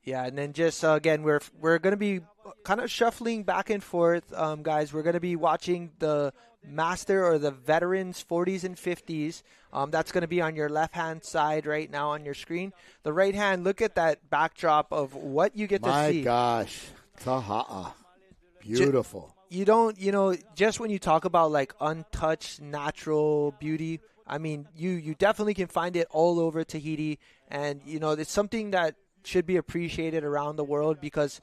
Yeah, and then just again, we're going to be kind of shuffling back and forth, guys. We're going to be watching the Master or the Veterans 40s and 50s. That's going to be on your left-hand side right now on your screen. The right hand, look at that backdrop of what you get to see. My gosh, taha'a. Beautiful. You don't, just when you talk about like untouched natural beauty, I mean, you definitely can find it all over Tahiti, and it's something that should be appreciated around the world because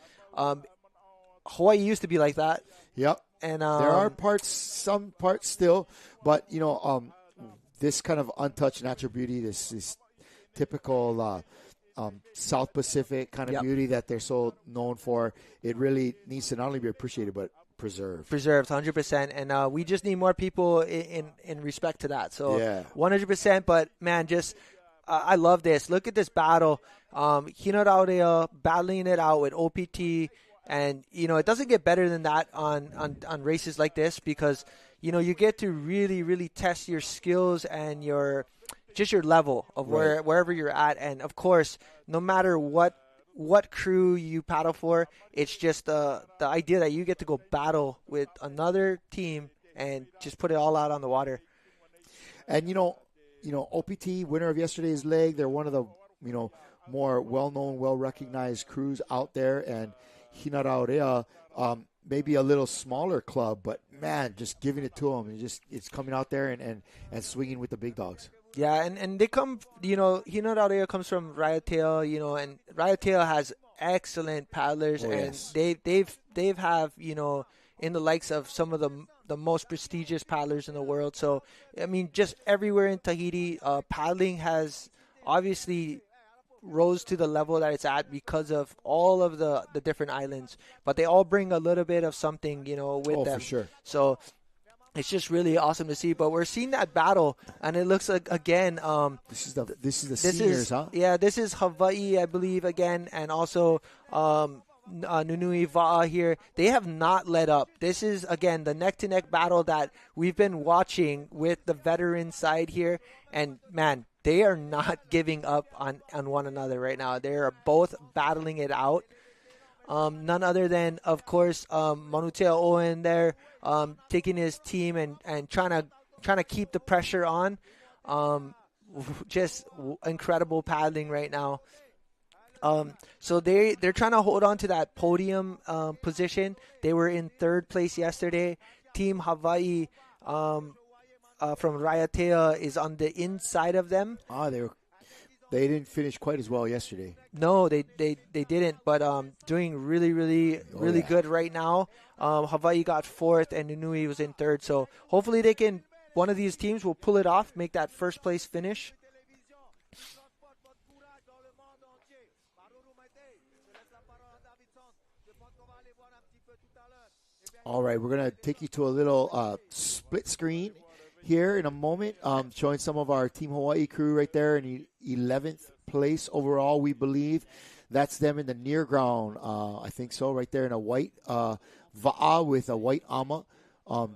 Hawaii used to be like that. Yep. And there are some parts still, but this kind of untouched natural beauty, this is typical South Pacific kind of beauty that they're so known for. It really needs to not only be appreciated but preserved 100%, and we just need more people in respect to that. So yeah. 100%. But man, just I love this. Look at this battle. Hinaraurea battling it out with OPT, and it doesn't get better than that on races like this because you get to really, really test your skills and your level of wherever you're at. And of course, no matter what crew you paddle for, it's just the idea that you get to go battle with another team and just put it all out on the water. And OPT, winner of yesterday's leg, they're one of the more well-known, well-recognized crews out there, and Hinaraurea, maybe a little smaller club, but man, just giving it to them. It's coming out there and swinging with the big dogs. Yeah, and they come, Hinaraurea comes from Raiatea, and Raiatea has excellent paddlers, and they've have, in the likes of some of the most prestigious paddlers in the world. So, I mean, just everywhere in Tahiti, paddling has obviously rose to the level that it's at because of all of the different islands, but they all bring a little bit of something, with them. For sure. So it's just really awesome to see. But we're seeing that battle, and it looks like again. This is the seniors, huh? Yeah, this is Hawaii, I believe, again, and also Nunui Va'a here. They have not let up. This is again the neck-to-neck battle that we've been watching with the veteran side here, and man, they are not giving up on one another right now. They are both battling it out. None other than, of course, Manutea Owen there, taking his team and trying to keep the pressure on. Just incredible paddling right now. So they're trying to hold on to that podium position. They were in third place yesterday. Team Hawaii from Raiatea is on the inside of them. They didn't finish quite as well yesterday. No, they didn't, but doing really good right now. Hawaii got fourth and Nunui was in third. So hopefully one of these teams will pull it off, make that first place finish. All right, we're going to take you to a little split screen here in a moment, showing some of our Team Hawaii crew right there in 11th place overall, we believe. That's them in the near ground, I think so, right there in a white va'a with a white ama,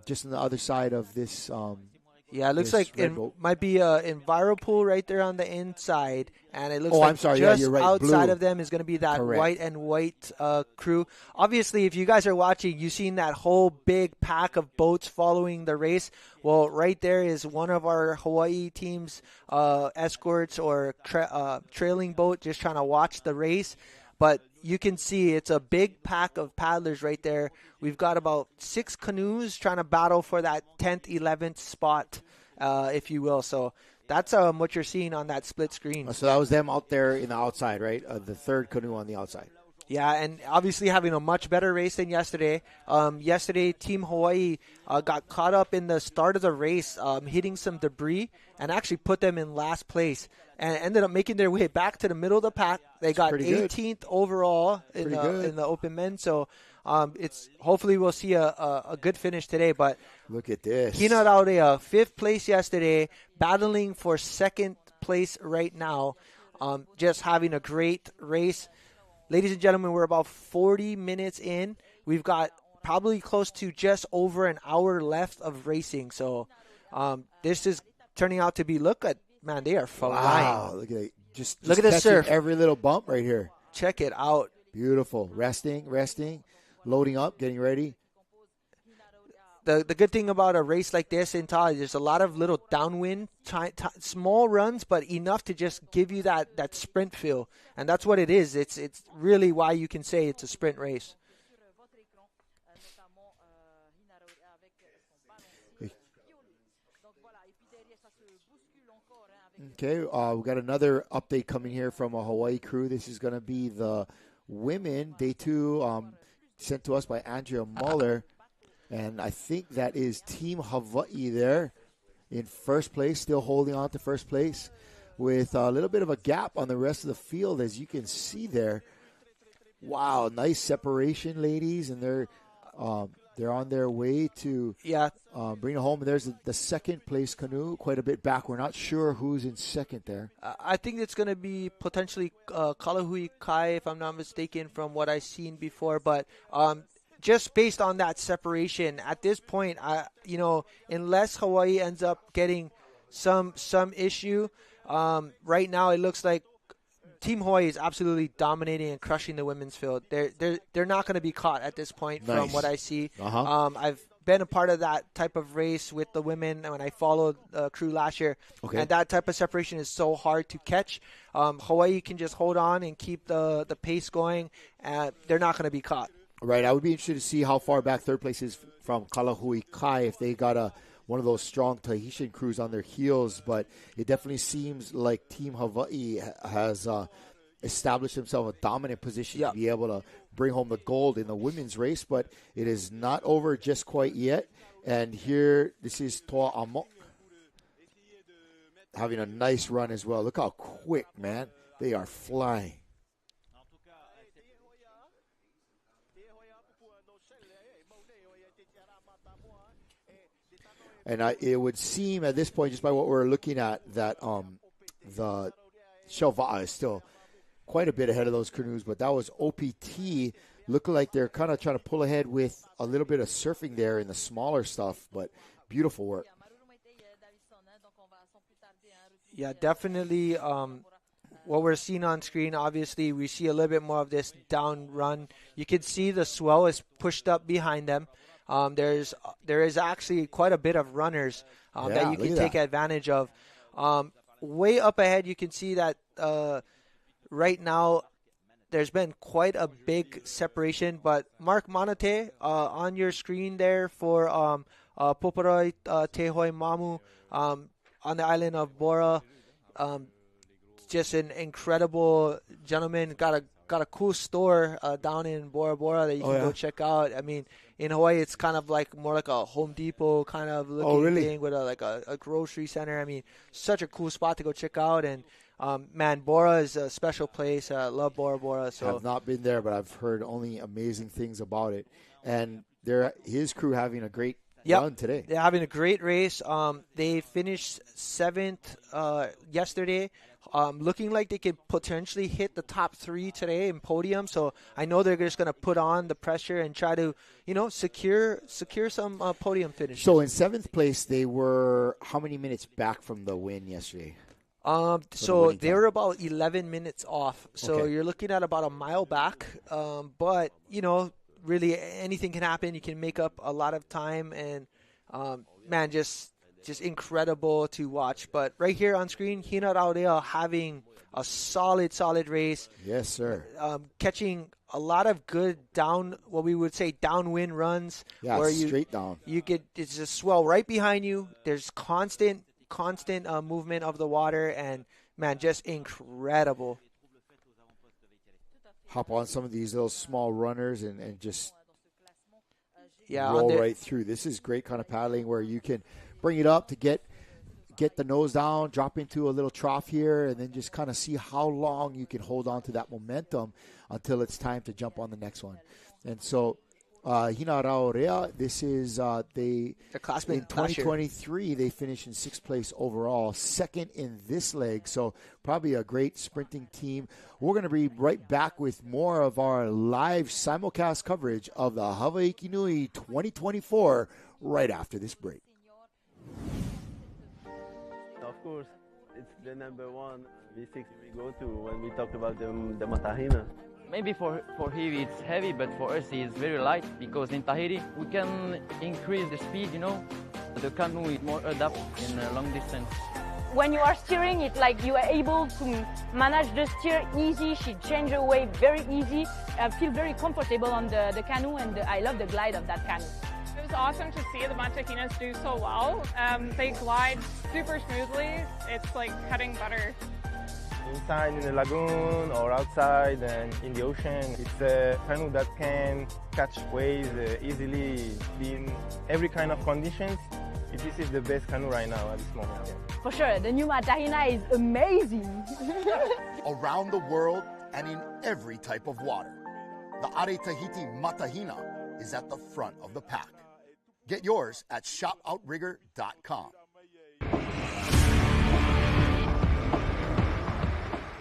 just on the other side of this. Yeah, it looks like it might be an Enviropool right there on the inside, and it looks just you're right. Outside Blue. Of them is going to be that Correct. white and white crew. Obviously, if you guys are watching, you've seen that whole big pack of boats following the race. Well, right there is one of our Hawaii team's escorts or trailing boat just trying to watch the race. But you can see it's a big pack of paddlers right there. We've got about 6 canoes trying to battle for that 10th, 11th spot, if you will. So that's what you're seeing on that split screen. So that was them out there in the outside, right? The third canoe on the outside. Yeah, and obviously having a much better race than yesterday. Yesterday, Team Hawaii got caught up in the start of the race, hitting some debris, and actually put them in last place, and ended up making their way back to the middle of the pack. They got 18th overall in the open men, so it's hopefully we'll see a good finish today. But look at this. Hinaraurea, 5th place yesterday, battling for 2nd place right now, just having a great race. Ladies and gentlemen, we're about 40 minutes in. We've got probably close to just over an hour left of racing. So this is turning out to be, look at, man, they are flying. Wow, look at it. Just look at the surf. Every little bump right here. Check it out. Beautiful. Resting, loading up, getting ready. The good thing about a race like this in Tahi, there's a lot of little downwind, small runs, but enough to just give you that sprint feel. And that's what it is. It's really why you can say it's a sprint race. Okay, we got another update coming here from a Hawaii crew. This is going to be the women, day 2, sent to us by Andrea Muller. And I think that is Team Hawaii there in first place, still holding on to first place with a little bit of a gap on the rest of the field, as you can see there. Wow, nice separation, ladies, and they're on their way to bring it home. And there's the second place canoe, quite a bit back. We're not sure who's in second there. I think it's going to be potentially Kalahui Kai, if I'm not mistaken, from what I've seen before. But just based on that separation, at this point, unless Hawaii ends up getting some issue, right now it looks like Team Hawaii is absolutely dominating and crushing the women's field. They're not going to be caught at this point from what I see. I've been a part of that type of race with the women when I followed the crew last year. Okay. And that type of separation is so hard to catch. Hawaii can just hold on and keep the pace going. They're not going to be caught. Right. I would be interested to see how far back third place is from Kalahui Kai if they got one of those strong Tahitian crews on their heels. But it definitely seems like Team Hawaii has established himself a dominant position to be able to bring home the gold in the women's race. But it is not over just quite yet. And here, this is Toa Amok having a nice run as well. Look how quick, man. They are flying. And it would seem at this point, just by what we're looking at, that the Shelva'a is still quite a bit ahead of those canoes. But that was OPT. Looking like they're kind of trying to pull ahead with a little bit of surfing there in the smaller stuff. But beautiful work. Yeah, definitely. What we're seeing on screen, obviously, we see a little bit more of this down run. You can see the swell is pushed up behind them. There is actually quite a bit of runners that you can take advantage of. Way up ahead, you can see that right now there's been quite a big separation. But Mark Manate, on your screen there for Poporoi Tehoi Mamu on the island of Bora, just an incredible gentleman. Got a cool store down in Bora Bora that you can go check out. I mean, in Hawaii, it's kind of like more like a Home Depot kind of looking thing with a grocery center. I mean, such a cool spot to go check out. And man, Bora is a special place. I love Bora Bora. So I've not been there, but I've heard only amazing things about it. And his crew having a great run today. They're having a great race. They finished 7th yesterday. Looking like they could potentially hit the top 3 today in podium. So I know they're just going to put on the pressure and try to, secure some podium finishes. So in 7th place, they were how many minutes back from the win yesterday? So they were about 11 minutes off. So you're looking at about a mile back. But, really anything can happen. You can make up a lot of time. And, man, just incredible to watch. But right here on screen, Hina Raurea having a solid race. Yes, sir. Catching a lot of good what we would say downwind runs. Yeah, where straight down. It's just swell right behind you. There's constant movement of the water, and man, just incredible. Hop on some of these little small runners and just Yeah, roll right through. This is great kind of paddling where you can bring it up to get the nose down, drop into a little trough here, and then just kind of see how long you can hold on to that momentum until it's time to jump on the next one. And so Hina Raurea, this is they classmate in 2023 they finished in 6th place overall, 2nd in this leg. So probably a great sprinting team. We're going to be right back with more of our live simulcast coverage of the Hawaiki Nui 2024 right after this break. Of course, it's the number 1 V6 we go to when we talk about the Matahina. Maybe for Hiwi it's heavy, but for us it's very light because in Tahiti we can increase the speed, The canoe is more adapt in long distance. When you are steering, it's like you are able to manage the steer easy. She change her way very easy. I feel very comfortable on the canoe, and I love the glide of that canoe. It was awesome to see the Matahinas do so well. They glide super smoothly. It's like cutting butter. Inside in the lagoon or outside and in the ocean, it's a canoe that can catch waves easily in every kind of conditions. This is the best canoe right now at this moment. Yeah. For sure, the new Matahina is amazing. Around the world and in every type of water, the Are Tahiti Matahina is at the front of the pack. Get yours at shopoutrigger.com.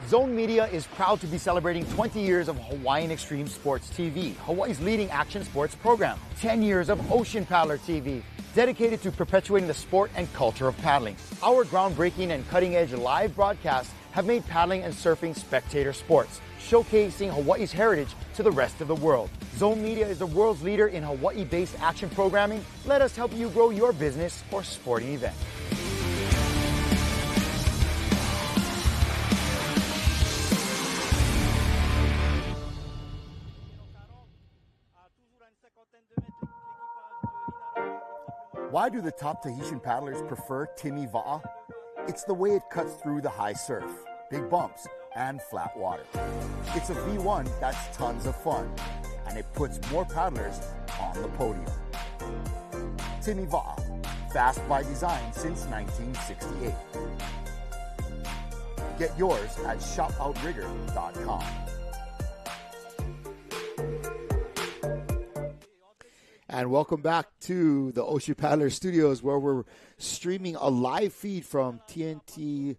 Zone Media is proud to be celebrating 20 years of Hawaiian Extreme Sports TV, Hawaii's leading action sports program. 10 years of Ocean Paddler TV, dedicated to perpetuating the sport and culture of paddling. Our groundbreaking and cutting-edge live broadcasts have made paddling and surfing spectator sports, showcasing Hawaii's heritage to the rest of the world. Zone Media is the world's leader in Hawaii-based action programming. Let us help you grow your business or sporting event. Why do the top Tahitian paddlers prefer Timi Va'a? It's the way it cuts through the high surf, big bumps, and flat water. It's a V1 that's tons of fun, and it puts more paddlers on the podium. Timi Va'a, fast by design since 1968. Get yours at shopoutrigger.com. And welcome back to the Ocean Paddler Studios, where we're streaming a live feed from TNTV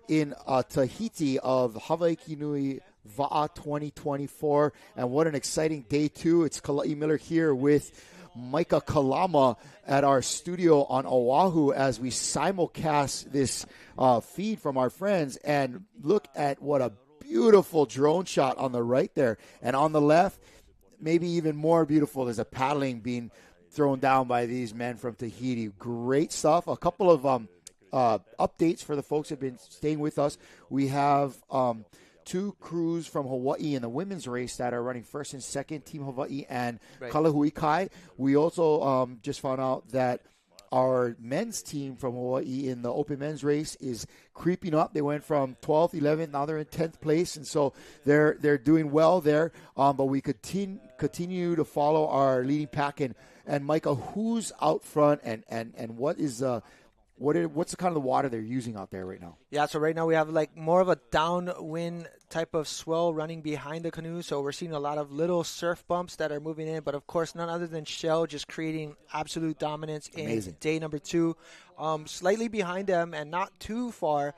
in Tahiti of Hawaiki Nui Va'a 2024. And what an exciting day, too. It's Kala'i Miller here with Micah Kalama at our studio on Oahu as we simulcast this feed from our friends. And look at what a beautiful drone shot on the right there. And on the left, maybe even more beautiful, is a paddling being thrown down by these men from Tahiti. Great stuff. A couple of updates for the folks who have been staying with us. We have two crews from Hawaii in the women's race that are running first and second, Team Hawaii and Kalahuikai. We also just found out that our men's team from Hawaii in the open men's race is creeping up. They went from 12th, 11th, now they're in 10th place, and so they're doing well there. But we continue to follow our leading pack. And Micah, who's out front, and what is what's the kind of the water they're using out there right now? Yeah, so right now we have like more of a downwind type of swell running behind the canoe. So we're seeing a lot of little surf bumps that are moving in, but of course none other than Shell just creating absolute dominance in day number 2. Slightly behind them and not too far,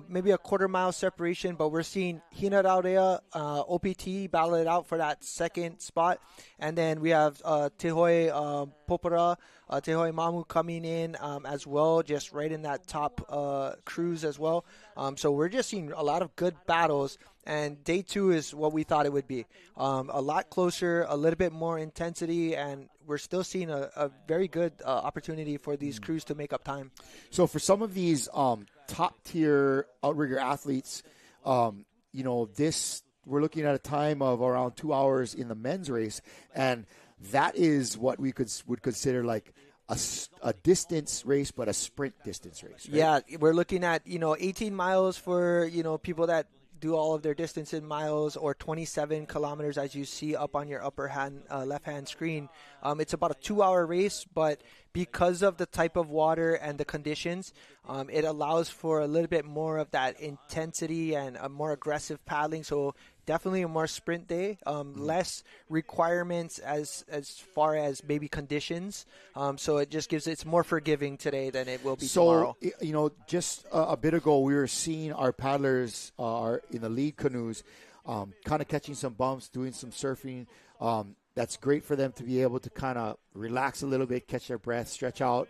maybe a quarter-mile separation, but we're seeing Hina Raurea, OPT battle it out for that second spot. And then we have Tehoi Popora, Tehoi Mamu coming in as well, just right in that top cruise as well. So we're just seeing a lot of good battles. And day 2 is what we thought it would be. A lot closer, a little bit more intensity, and we're still seeing a very good opportunity for these crews to make up time. So for some of these top-tier outrigger athletes, we're looking at a time of around 2 hours in the men's race, and that is what we would consider like a distance race, but a sprint distance race. Right? Yeah, we're looking at 18 miles for people that do all of their distance in miles, or 27 kilometers as you see up on your left hand screen. It's about a 2-hour race, but because of the type of water and the conditions, it allows for a little bit more of that intensity and a more aggressive paddling. So definitely a more sprint day, less requirements as far as maybe conditions. So it just it's more forgiving today than it will be tomorrow. So, just a bit ago, we were seeing our paddlers in the lead canoes kind of catching some bumps, doing some surfing. That's great for them to be able to kind of relax a little bit, catch their breath, stretch out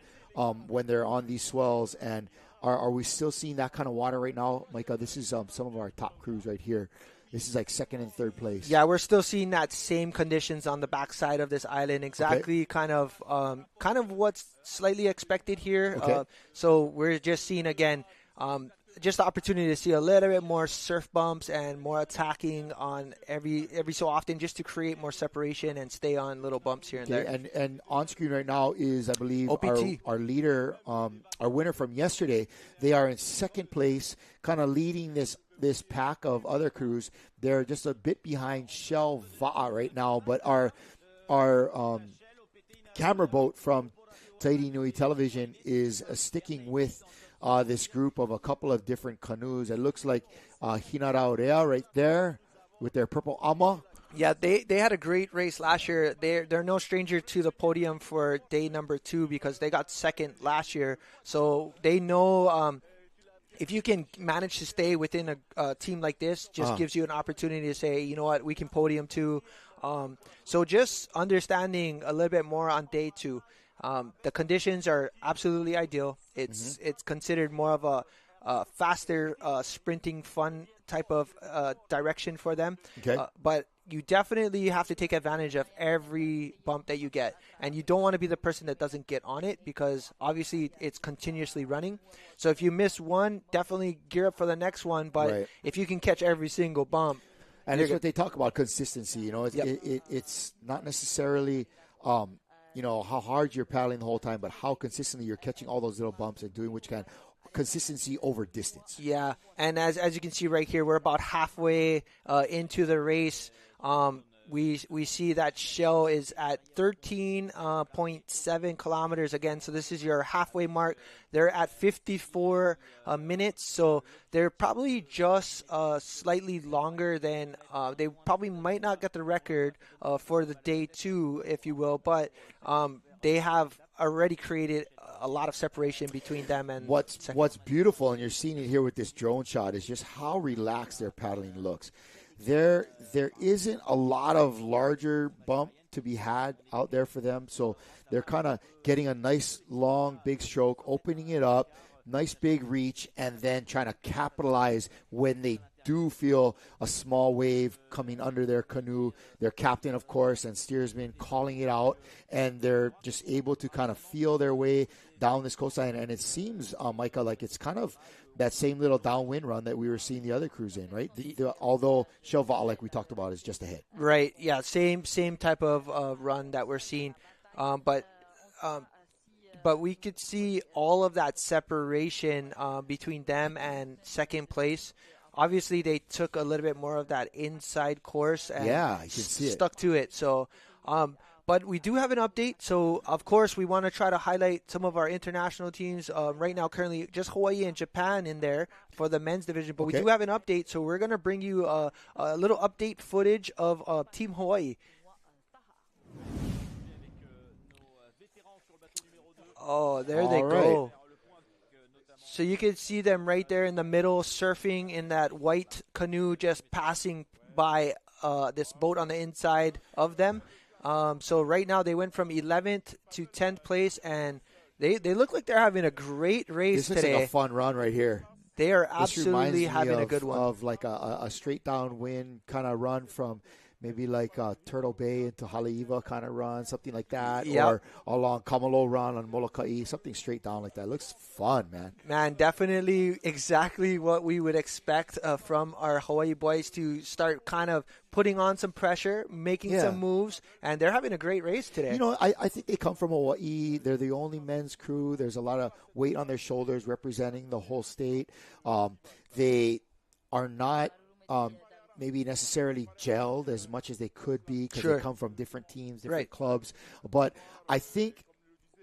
when they're on these swells. And are we still seeing that kind of water right now, Micah? This is some of our top crews right here. This is like second and third place. Yeah, we're still seeing that same conditions on the backside of this island. Exactly, kind of what's slightly expected here. Okay. So we're just seeing again just the opportunity to see a little bit more surf bumps and more attacking on every so often, just to create more separation and stay on little bumps here and there. And on screen right now is, I believe, OPT. our leader, our winner from yesterday. They are in second place, kind of leading this pack of other crews. They're just a bit behind Shell Va'a right now, but our camera boat from Tahiti Nui Television is sticking with this group of a couple of different canoes. It looks like Hinaraurea right there with their purple ama. Yeah, they had a great race last year. They're no stranger to the podium for day number 2 because they got second last year. So they know if you can manage to stay within a team like this, just gives you an opportunity to say, you know what, we can podium too. So just understanding a little bit more on day 2. The conditions are absolutely ideal. It's considered more of a faster sprinting fun type of direction for them. Okay. But you definitely have to take advantage of every bump that you get. And you don't want to be the person that doesn't get on it because obviously it's continuously running. So if you miss one, definitely gear up for the next one. But if you can catch every single bump. And it's what they talk about, consistency. You know, it's not necessarily how hard you're paddling the whole time, but how consistently you're catching all those little bumps and doing what you can. Consistency over distance. Yeah, and as you can see right here, we're about halfway into the race. We see that Shell is at 13.7 kilometers again. So this is your halfway mark. They're at 54 minutes. So they're probably just slightly longer than they probably might not get the record for the day 2, if you will. But they have already created a lot of separation between them and what's beautiful, and you're seeing it here with this drone shot, is just how relaxed their paddling looks. There isn't a lot of larger bump to be had out there for them, so they're kind of getting a nice long big stroke, opening it up, nice big reach, and then trying to capitalize when they do feel a small wave coming under their canoe. Their captain, of course, and steersman calling it out, and they're just able to kind of feel their way down this coastline. And it seems, Micah, like it's kind of that same little downwind run that we were seeing the other crews in, right? Although Shelva, like we talked about, is just ahead. Right, yeah, same type of run that we're seeing. But we could see all of that separation between them and second place. Obviously, they took a little bit more of that inside course and you can see stuck to it. So, but we do have an update. So, of course, we want to try to highlight some of our international teams. Right now, currently, just Hawaii and Japan in there for the men's division. But we do have an update. So we're going to bring you a little update footage of Team Hawaii. Oh, there they go. So you can see them right there in the middle, surfing in that white canoe, just passing by this boat on the inside of them. So right now they went from 11th to 10th place, and they look like they're having a great race today. This looks like a fun run right here. They are absolutely having a good one. Of like a straight downwind kind of run from maybe like Turtle Bay into Haleiwa kind of run, something like that. Yep. Or along Kamalo run on Molokai, something straight down like that. Looks fun, man. Man, definitely exactly what we would expect from our Hawaii boys to start kind of putting on some pressure, making some moves, and they're having a great race today. You know, I think they come from Hawaii. They're the only men's crew. There's a lot of weight on their shoulders representing the whole state. They are not maybe necessarily gelled as much as they could be because they come from different teams, different clubs. But I think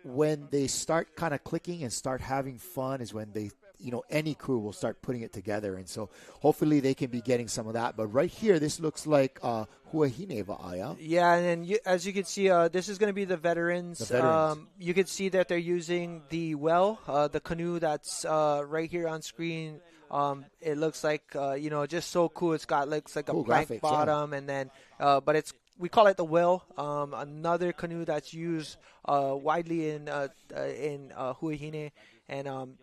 when they start kind of clicking and start having fun is when they, any crew will start putting it together. And so hopefully they can be getting some of that. But right here, this looks like Huahine Va'aya. Yeah, and then as you can see, this is going to be the veterans. You can see that they're using the the canoe that's right here on screen. It looks like, just so cool. It's got looks like cool a plank graphics, bottom, and then, but we call it the well. Another canoe that's used widely in Huahine, and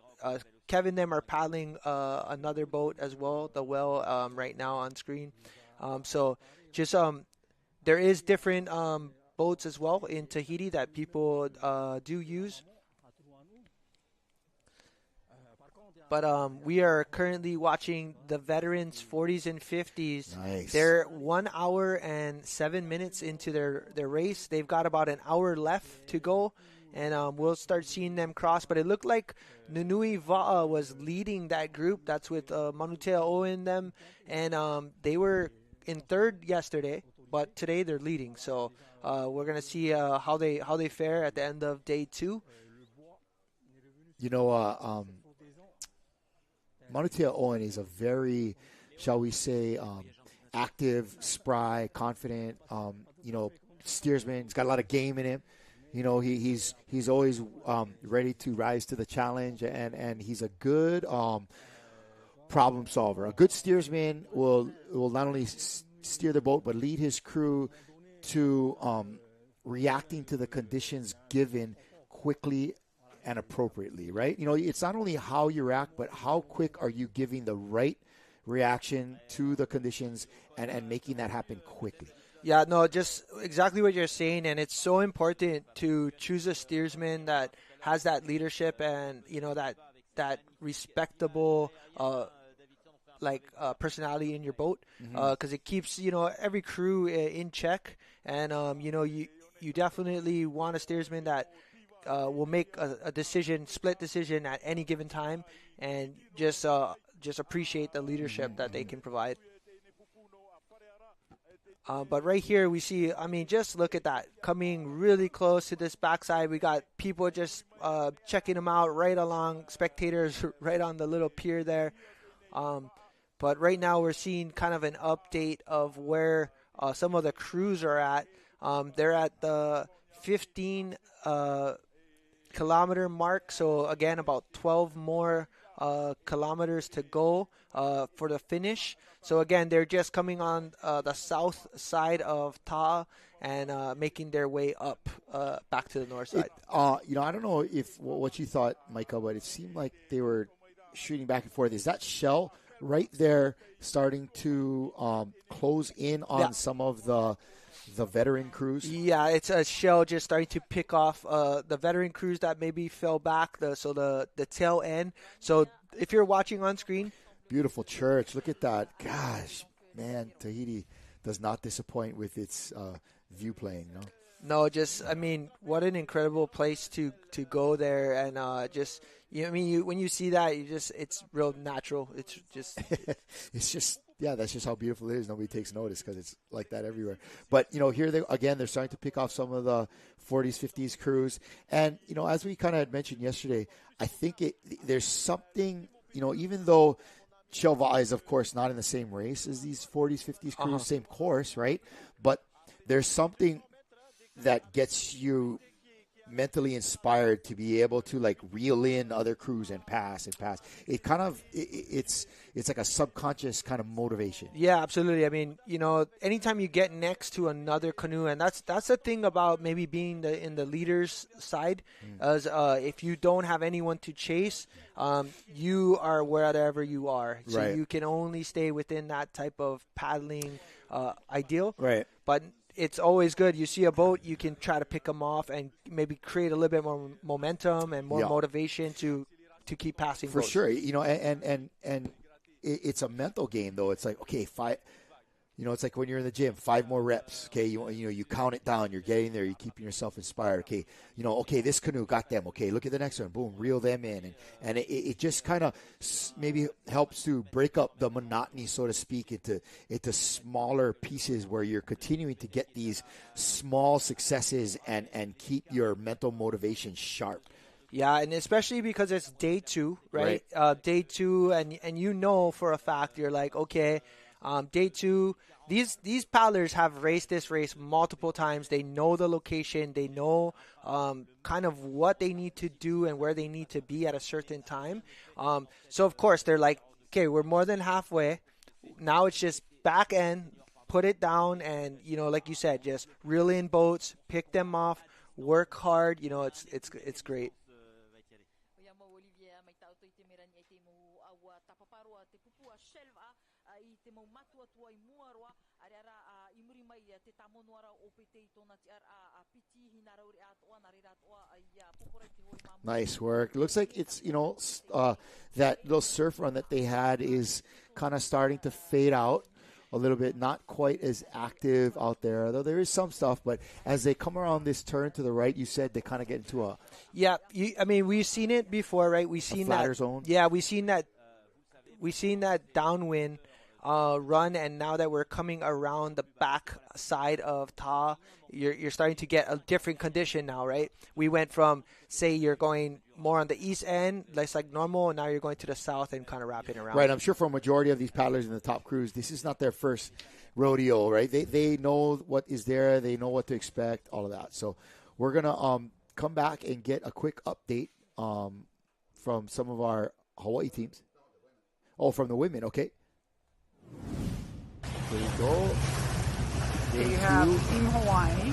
Kevin them are paddling another boat as well, the well right now on screen. So just there is different boats as well in Tahiti that people do use. But we are currently watching the veterans 40s and 50s. Nice. They're 1 hour and 7 minutes into their race. They've got about an hour left to go, and we'll start seeing them cross. But it looked like Nunui Va'a was leading that group. That's with Manutea O in them, and they were in third yesterday, but today they're leading. So we're gonna see how they fare at the end of day 2. You know, Manutea Owen is a very, shall we say, active, spry, confident, steersman. He's got a lot of game in him. You know, he's always ready to rise to the challenge, and he's a good problem solver. A good steersman will not only steer the boat, but lead his crew to reacting to the conditions given quickly and appropriately, right? You know, it's not only how you react, but how quick are you giving the right reaction to the conditions and making that happen quickly. Yeah, no, just exactly what you're saying, and it's so important to choose a steersman that has that leadership and, you know, that respectable personality in your boat, because it keeps, you know, every crew in check, and you know, you definitely want a steersman that will make a decision, split decision at any given time, and just appreciate the leadership that they can provide. But right here we see, I mean, just look at that. Coming really close to this backside, we got people just checking them out right along, spectators right on the little pier there. But right now we're seeing kind of an update of where some of the crews are at. They're at the 15 kilometer mark, so again about 12 more kilometers to go for the finish. So again, they're just coming on the south side of Ta'a and making their way up back to the north side. You know, I don't know if what you thought, Micah, but it seemed like they were shooting back and forth. Is that shell right there starting to close in on some of the veteran crews? Yeah, it's a shell just starting to pick off the veteran crews that maybe fell back, the tail end. So if you're watching on screen. Beautiful church. Look at that. Gosh, man, Tahiti does not disappoint with its view plane, you know? No, just, I mean, what an incredible place to go there, and just, you know, I mean, when you see that, it's real natural. It's just, it's just, yeah, that's just how beautiful it is. Nobody takes notice because it's like that everywhere. But, you know, here they're starting to pick off some of the 40s, 50s crews. And, you know, as we kind of had mentioned yesterday, I think there's something, you know, even though Chilva is, of course, not in the same race as these 40s, 50s crews, same course, right? But there's something that gets you mentally inspired to be able to like reel in other crews and pass. It kind of it's like a subconscious kind of motivation. Yeah, absolutely. I mean, you know, anytime you get next to another canoe, and that's the thing about maybe being in the leader's side, as if you don't have anyone to chase, you are wherever you are, so right. You can only stay within that type of paddling ideal. Right. But it's always good. You see a boat, you can try to pick them off and maybe create a little bit more momentum and more motivation to keep passing. For boats. sure, you know, and it's a mental game though. It's like, okay, you know, it's like when you're in the gym, 5 more reps. Okay, you count it down. You're getting there. You're keeping yourself inspired. Okay, you know, okay, this canoe got them. Okay, look at the next one. Boom, reel them in, and it just kind of maybe helps to break up the monotony, so to speak, into smaller pieces where you're continuing to get these small successes and keep your mental motivation sharp. Yeah, and especially because it's day 2, right? Day 2, and you know for a fact, you're like, okay. Day 2, these paddlers have raced this race multiple times. They know the location. They know kind of what they need to do and where they need to be at a certain time. So, of course, they're like, okay, we're more than halfway. Now it's just back end, put it down, and, you know, like you said, just reel in boats, pick them off, work hard. You know, it's great. Nice work. Looks like it's, that little surf run that they had is kind of starting to fade out a little bit. Not quite as active out there, though there is some stuff. But as they come around this turn to the right, you said they kind of get into a Yeah, we've seen it before, right? We've seen flatter that zone. Yeah, we've seen that downwind run, and now that we're coming around the back side of Ta, you're starting to get a different condition now, right? We went from, say, you're going more on the east end, less like normal, and now you're going to the south and kind of wrapping around. Right, I'm sure for a majority of these paddlers in the top crews, this is not their first rodeo, right? They know what is there, they know what to expect, all of that. So we're gonna come back and get a quick update from some of our Hawaii teams. Oh, from the women, okay. There you go. We have Team Hawaii.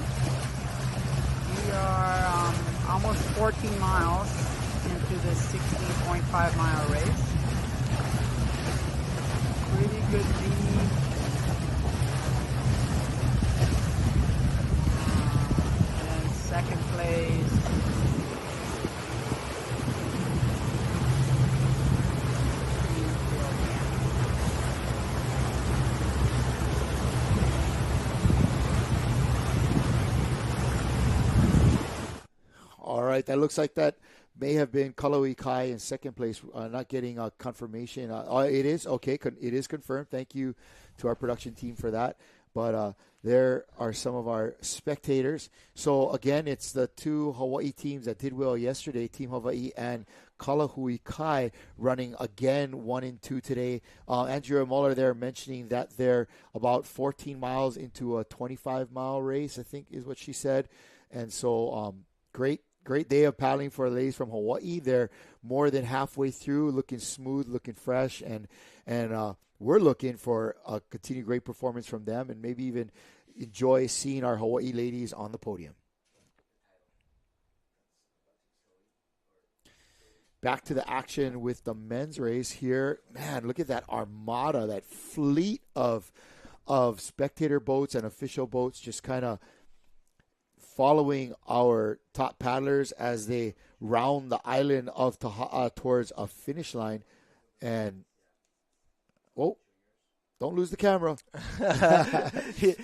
We are almost 14 miles into the 16.5 mile race. Pretty good lead. And second place. All right, that looks like that may have been Kaloi Kai in second place. Not getting a confirmation. It is okay. It is confirmed. Thank you to our production team for that. But there are some of our spectators. So again, it's the two Hawaii teams that did well yesterday, Team Hawaii and Kalahui Kai, running again 1 and 2 today. Andrea Muller there mentioning that they're about 14 miles into a 25-mile race, I think is what she said. And so great day of paddling for the ladies from Hawaii. They're more than halfway through, looking smooth, looking fresh, and we're looking for a continued great performance from them, and maybe even enjoy seeing our Hawaii ladies on the podium. Back to the action with the men's race here. Man, look at that armada, that fleet of spectator boats and official boats just kind of following our top paddlers as they round the island of Taha'a towards a finish line. And, don't lose the camera.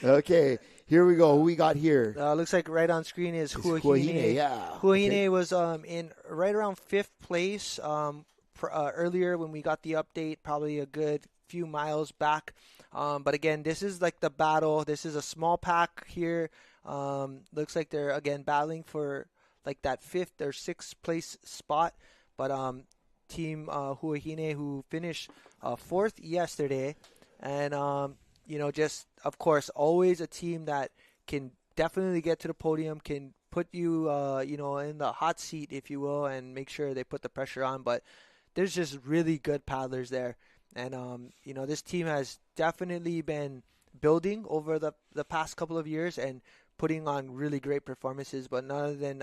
Okay, here we go. Who we got here? Looks like right on screen is Huahine. Huahine, yeah. Huahine was in right around 5th place earlier when we got the update, probably a good few miles back. But again, this is like the battle. This is a small pack here. Looks like they're again battling for like that 5th or 6th place spot. But Team Huahine, who finished 4th yesterday, and just of course always a team that can definitely get to the podium, can put you in the hot seat, if you will, and make sure they put the pressure on. But there's just really good paddlers there, and this team has definitely been building over the past couple of years and putting on really great performances. But none other than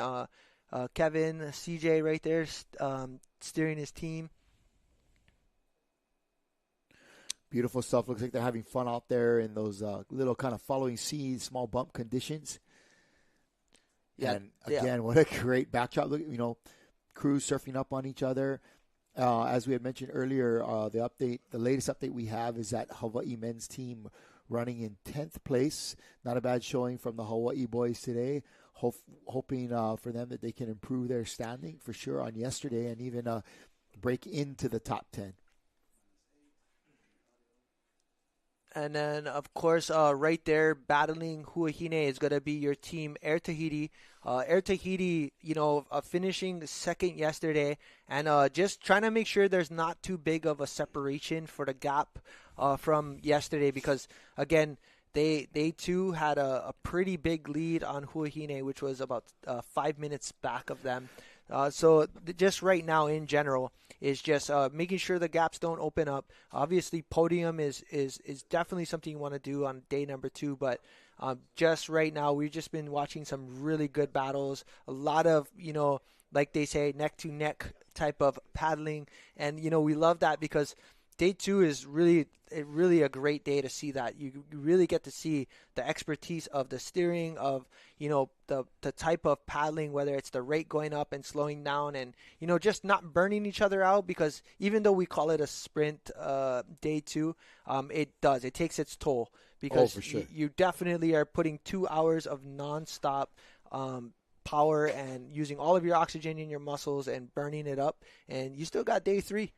Kevin, CJ right there steering his team. Beautiful stuff. Looks like they're having fun out there in those little kind of following seas, small bump conditions. Yeah, and again, what a great backdrop. Look, crews surfing up on each other. As we had mentioned earlier, the latest update we have is that Hawaii men's team running in 10th place. Not a bad showing from the Hawaii boys today. Hoping for them that they can improve their standing for sure on yesterday and even break into the top 10. And then, of course, right there battling Huahine is going to be your team, Air Tahiti. Air Tahiti, finishing 2nd yesterday, and just trying to make sure there's not too big of a separation for the gap from yesterday, because, again, they too had a pretty big lead on Huahine, which was about 5 minutes back of them. So just right now in general is just making sure the gaps don't open up. Obviously, podium is definitely something you want to do on day number 2, but just right now we've just been watching some really good battles. A lot of, like they say, neck to neck type of paddling, and we love that because day 2 is really a great day to see that. You really get to see the expertise of the steering, of the type of paddling, whether it's the rate going up and slowing down, and just not burning each other out, because even though we call it a sprint day 2, it takes its toll, because for sure. you definitely are putting 2 hours of nonstop power and using all of your oxygen in your muscles and burning it up, and you still got day 3.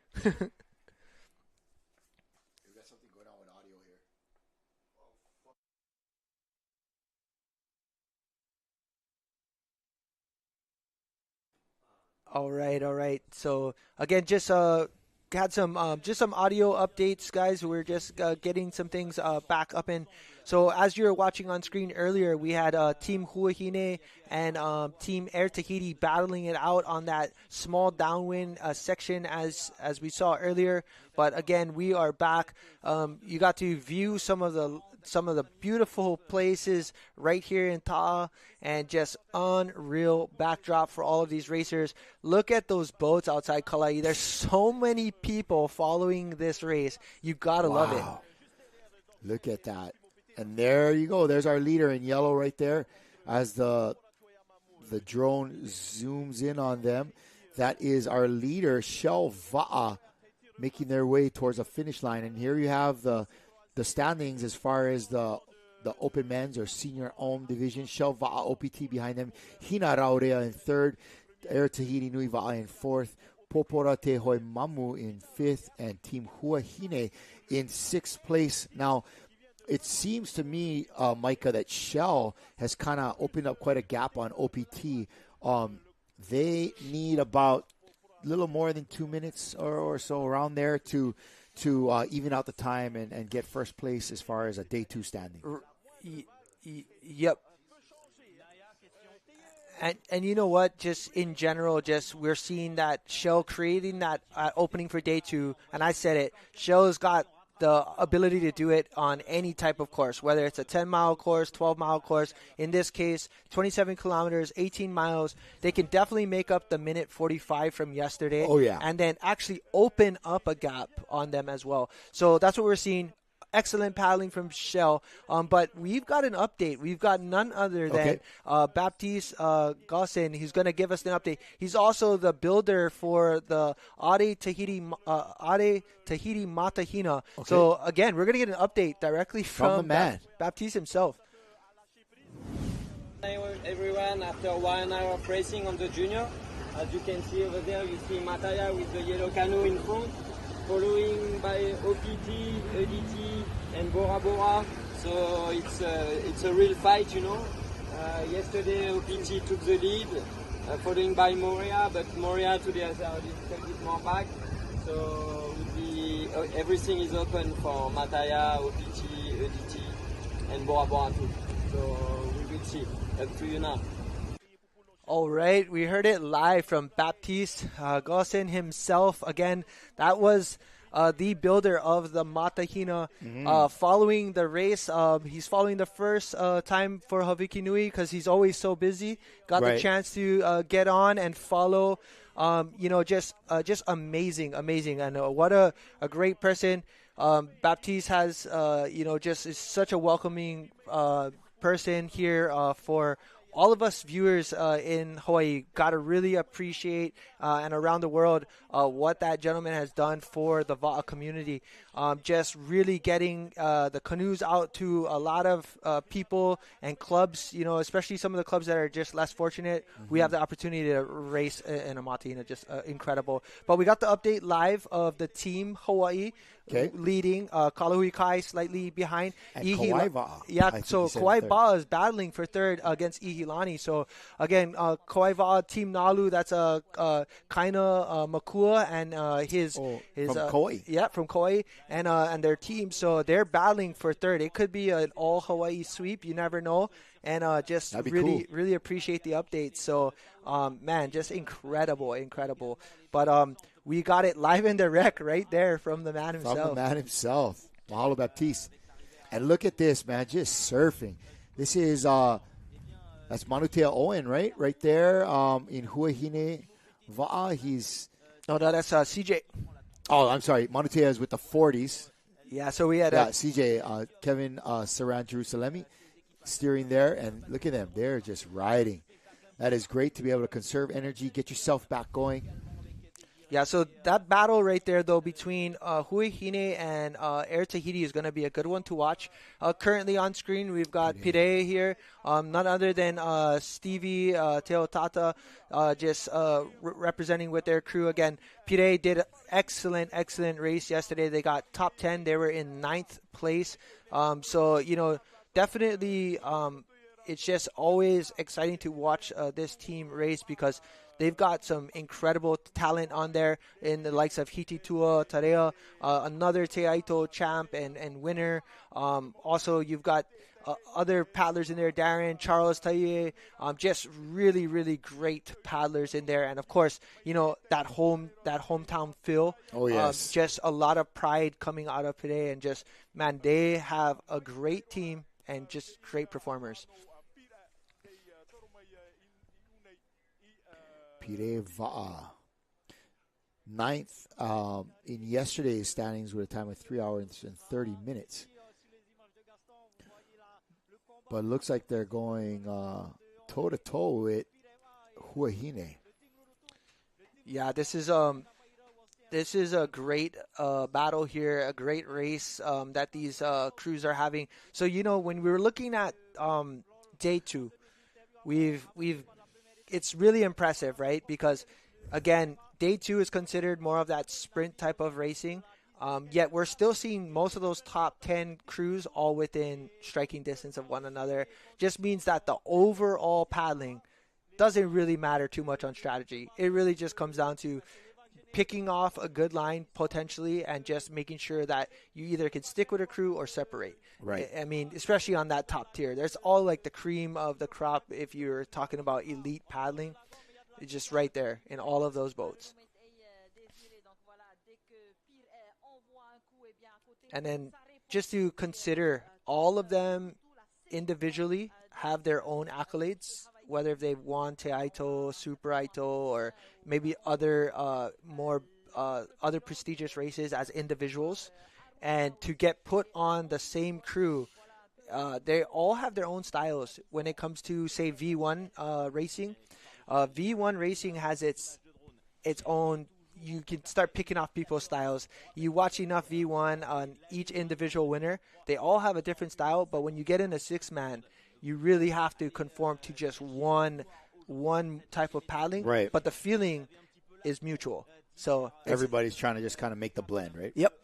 All right. So again, just had some audio updates, guys. We're just getting some things back up in. So as you were watching on screen earlier, we had Team Huahine and Team Air Tahiti battling it out on that small downwind section as we saw earlier. But again, we are back. You got to view some of the beautiful places right here in Ta'a, and just unreal backdrop for all of these racers. Look at those boats outside Kalai. There's so many people following this race. You gotta love it. Look at that. And there you go. There's our leader in yellow right there as the drone zooms in on them. That is our leader, Shell Va'a, making their way towards a finish line. And here you have the standings as far as the open men's or senior Om division. Shell Va'a OPT behind them. Hina Raurea in third. Air Tahiti Nui Va'a in fourth. Popora Te Hoi Mamu in fifth. And Team Huahine in sixth place. Now, it seems to me, Micah, that Shell has kind of opened up quite a gap on OPT. They need about a little more than 2 minutes or so around there to even out the time and get first place as far as a day 2 standing. Yep. And you know what? Just in general, we're seeing that Shell creating that opening for day 2. And I said it. Shell's got the ability to do it on any type of course, whether it's a 10-mile course, 12-mile course. In this case, 27 kilometers, 18 miles. They can definitely make up the minute 45 from yesterday. Oh, yeah. And then actually open up a gap on them as well. So that's what we're seeing. Excellent paddling from Shell. But we've got an update. We've got none other than Baptiste Gossin, who's going to give us an update. He's also the builder for the Ade Tahiti Matahina. Okay. So, again, we're going to get an update directly from the man. Baptiste himself. Hi everyone, after 1 hour of racing on the junior, as you can see over there, you see Mataya with the yellow canoe in front, following by OPT, EDT, and Bora Bora. So it's a real fight, Yesterday OPT took the lead, following by Moria, but Moria today has a little bit more back. So everything is open for Mataya, OPT, EDT, and Bora Bora too. So we will see. Up to you now. All right, we heard it live from Baptiste Gossin himself. Again, that was the builder of the Matahina. Following the race, he's following the first time for Hawaiki Nui because he's always so busy. Got the chance to get on and follow. Just amazing. And what a great person. Baptiste has, just is such a welcoming person here for all of us viewers in Hawaii. Got to really appreciate and around the world what that gentleman has done for the Va'a community. Just really getting the canoes out to a lot of people and clubs, especially some of the clubs that are just less fortunate. We have the opportunity to race in a Matahina, just incredible. But we got the update live of the team Hawaii. Leading, Kalahui Kai slightly behind. And Kauai Va'a. Yeah, so Kauai Va'a is battling for third against Ihilani. So, again, Kauai Va'a, Team Nalu, that's Kaina Makua and his from Kauai. Yeah, from Kauai, and their team. So they're battling for third. It could be an all Hawaii sweep. You never know. And just really appreciate the updates. So, man, just incredible. But we got it live in direct right there from the man himself. Mahalo Baptiste. And look at this, man, just surfing. This is, that's Manutea Owen, right? Right there in Huahine Va'a. No, that's CJ. Oh, I'm sorry. Maunatea is with the 40s. Yeah, so we had CJ, Kevin Saran Jerusalemi steering there, and look at them. They're just riding. That is great to be able to conserve energy, get yourself back going. Yeah, so that battle right there, though, between Huehine and Air Tahiti is going to be a good one to watch. Currently on screen, we've got Pire here, none other than Stevie Teotata, just representing with their crew. Again, Pire did an excellent race yesterday. They got top 10. They were in 9th place. So, definitely it's just always exciting to watch this team race because they've got some incredible talent on there in the likes of Hititua Tarea, another Teaito champ and winner. Also, you've got other paddlers in there, Darren, Charles Taye, just really, really great paddlers in there. And, of course, that hometown feel. Oh, yes. Just a lot of pride coming out of today. And just, man, they have a great team and just great performers. Pire Va'a. 9th in yesterday's standings with a time of 3 hours and 30 minutes. But it looks like they're going toe-to-toe with Huehine. Yeah, this is a great battle here, a great race that these crews are having. So, when we were looking at day 2, it's really impressive, right? Because, again, day 2 is considered more of that sprint type of racing. Yet we're still seeing most of those top 10 crews all within striking distance of one another. Just means that the overall paddling doesn't really matter too much on strategy. It really just comes down to picking off a good line potentially and just making sure that you either can stick with a crew or separate. Right. I mean, especially on that top tier. There's all like the cream of the crop if you're talking about elite paddling. It's just right there in all of those boats. And then just to consider, all of them individually have their own accolades, whether they've won Te Aito, Super Aito, or maybe other other prestigious races as individuals. And to get put on the same crew, they all have their own styles when it comes to, say, V1 racing. V1 racing has its own. You can start picking off people's styles. You watch enough V1 on each individual winner. They all have a different style, but when you get in a 6-man, you really have to conform to just one type of paddling. Right. But the feeling is mutual. So everybody's trying to just kind of make the blend, right? Yep.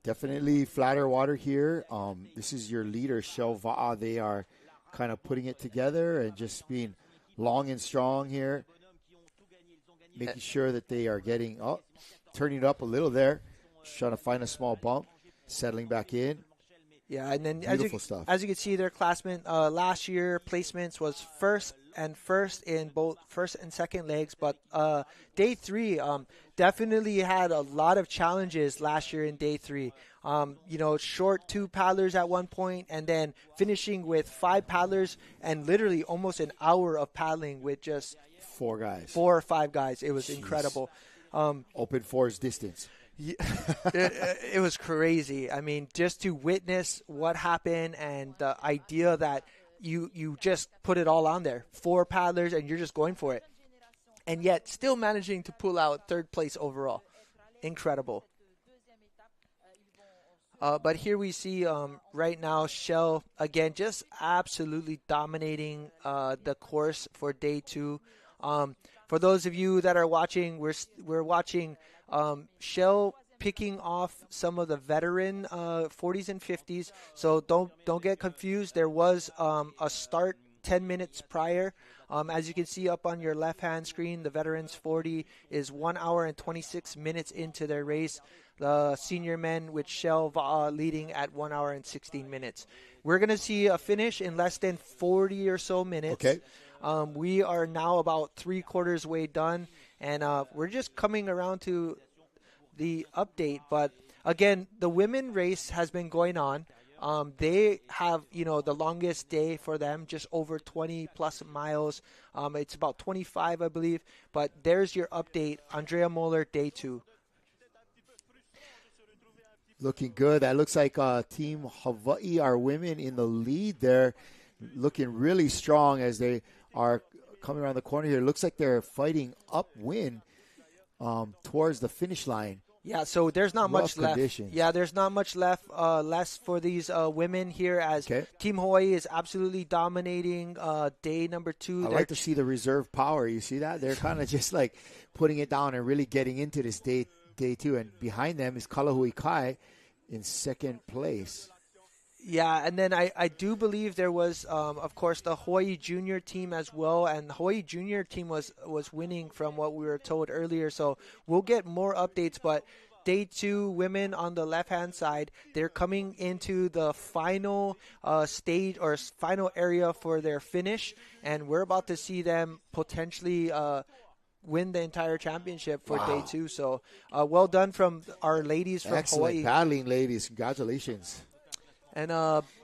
Definitely flatter water here. This is your leader, Shell Va'a. They are kind of putting it together and just being long and strong here. Making sure that they are turning it up a little there. Just trying to find a small bump, settling back in. Yeah, and then beautiful stuff. As you can see, their classmen last year placements was first in both first and second legs, but day 3 definitely had a lot of challenges last year in day 3. Short 2 paddlers at one point, and then finishing with 5 paddlers and literally almost an hour of paddling with just 4 or 5 guys. It was incredible. Open fours distance. It was crazy. I mean, just to witness what happened and the idea that you just put it all on there. 4 paddlers and you're just going for it. And yet still managing to pull out 3rd place overall. Incredible. But here we see right now Shell, again, just absolutely dominating the course for day 2. For those of you that are watching, we're watching Shell picking off some of the veteran 40s and 50s. So don't get confused. There was a start 10 minutes prior. As you can see up on your left-hand screen, the veterans 40 is 1 hour and 26 minutes into their race. The senior men with Shell Va'a leading at 1 hour and 16 minutes. We're going to see a finish in less than 40 or so minutes. Okay. We are now about 3/4 way done, and we're just coming around to the update. But again, the women race has been going on. They have, the longest day for them, just over 20 plus miles. It's about 25, I believe. But there's your update, Andrea Moeller, day 2. Looking good. That looks like Team Hawaii, our women in the lead there, looking really strong as they are coming around the corner here. Looks like they're fighting upwind towards the finish line. Yeah, so there's not much left. Conditions. Yeah, there's not much left for these women here as Team Hawaii is absolutely dominating day number 2. I like to see the reserve power. You see that? They're kind of just like putting it down and really getting into this day 2. And behind them is Kalahui Kai in second place. Yeah, and then I do believe there was, of course, the Hawaii Junior team as well, and the Hawaii Junior team was winning from what we were told earlier. So we'll get more updates, but day 2 women on the left-hand side, they're coming into the final stage or final area for their finish, and we're about to see them potentially win the entire championship for day 2. So well done from our ladies from Excellent Hawaii. paddling, ladies. Congratulations. And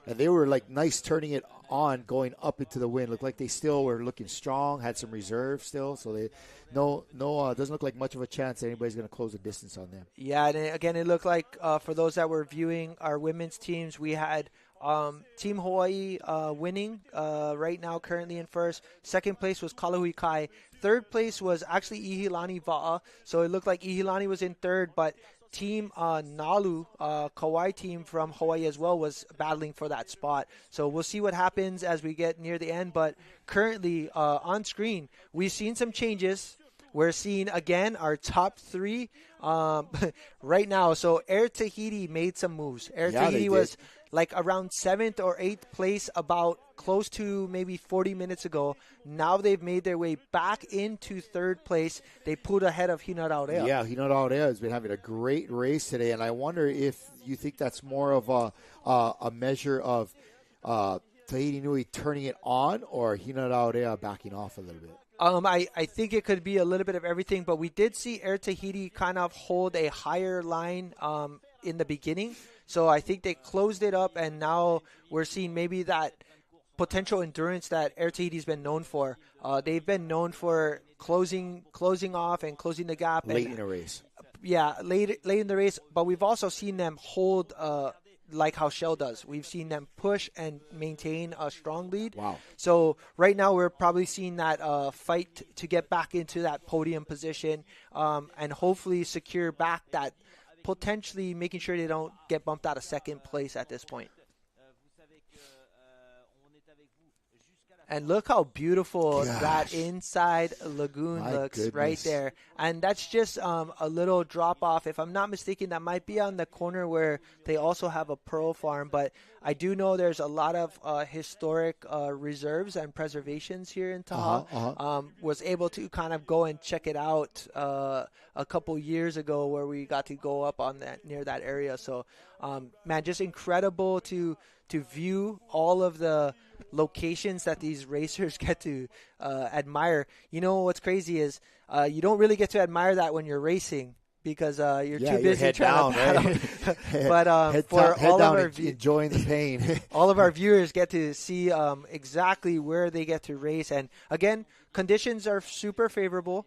they were like nice turning it on, going up into the wind. Looked like they still were looking strong, had some reserve still. So they doesn't look like much of a chance that anybody's going to close the distance on them. Yeah, and again, it looked like for those that were viewing our women's teams, we had Team Hawaii winning right now, currently in first. Second place was Kalahui Kai. Third place was actually Ihilani Va'a. So it looked like Ihilani was in third, but Team Nalu, Kauai team from Hawaii as well, was battling for that spot. So we'll see what happens as we get near the end. But currently on screen, we've seen some changes. We're seeing, again, our top 3 right now. So Air Tahiti made some moves. Air Tahiti was like around 7th or 8th place about close to maybe 40 minutes ago. Now they've made their way back into 3rd place. They pulled ahead of Hinaraurea. Yeah, Hinaraurea has been having a great race today, and I wonder if you think that's more of a measure of Tahiti Nui turning it on or Hinaraurea backing off a little bit. I think it could be a little bit of everything, but we did see Air Tahiti kind of hold a higher line in the beginning. So I think they closed it up, and now we're seeing maybe that potential endurance that Air Tahiti's been known for. They've been known for closing off and closing the gap. Late in the race. Yeah, late in the race. But we've also seen them hold like how Shell does. We've seen them push and maintain a strong lead. Wow. So right now we're probably seeing that fight to get back into that podium position and hopefully secure back that, potentially making sure they don't get bumped out of second place at this point. And look how beautiful that inside lagoon looks right there. And that's just a little drop off. If I'm not mistaken, that might be on the corner where they also have a pearl farm. But I do know there's a lot of historic reserves and preservations here in Taha. Was able to kind of go and check it out a couple years ago where we got to go up on that near that area. So, man, just incredible to view all of the locations that these racers get to admire. You know what's crazy is you don't really get to admire that when you're racing because you're too busy trying to paddle. But for all of our enjoying the pain, all of our viewers get to see exactly where they get to race. And again, conditions are super favorable.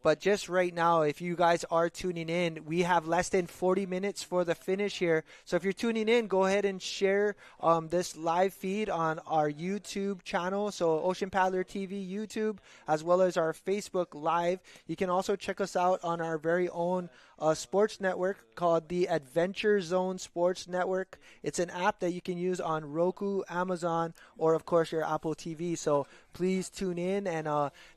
But just right now, if you guys are tuning in, we have less than 40 minutes for the finish here. So if you're tuning in, go ahead and share this live feed on our YouTube channel. So Ocean Paddler TV YouTube, as well as our Facebook Live. You can also check us out on our very own sports network called the Adventure Zone Sports Network. It's an app that you can use on Roku, Amazon, or of course your Apple TV. So please tune in and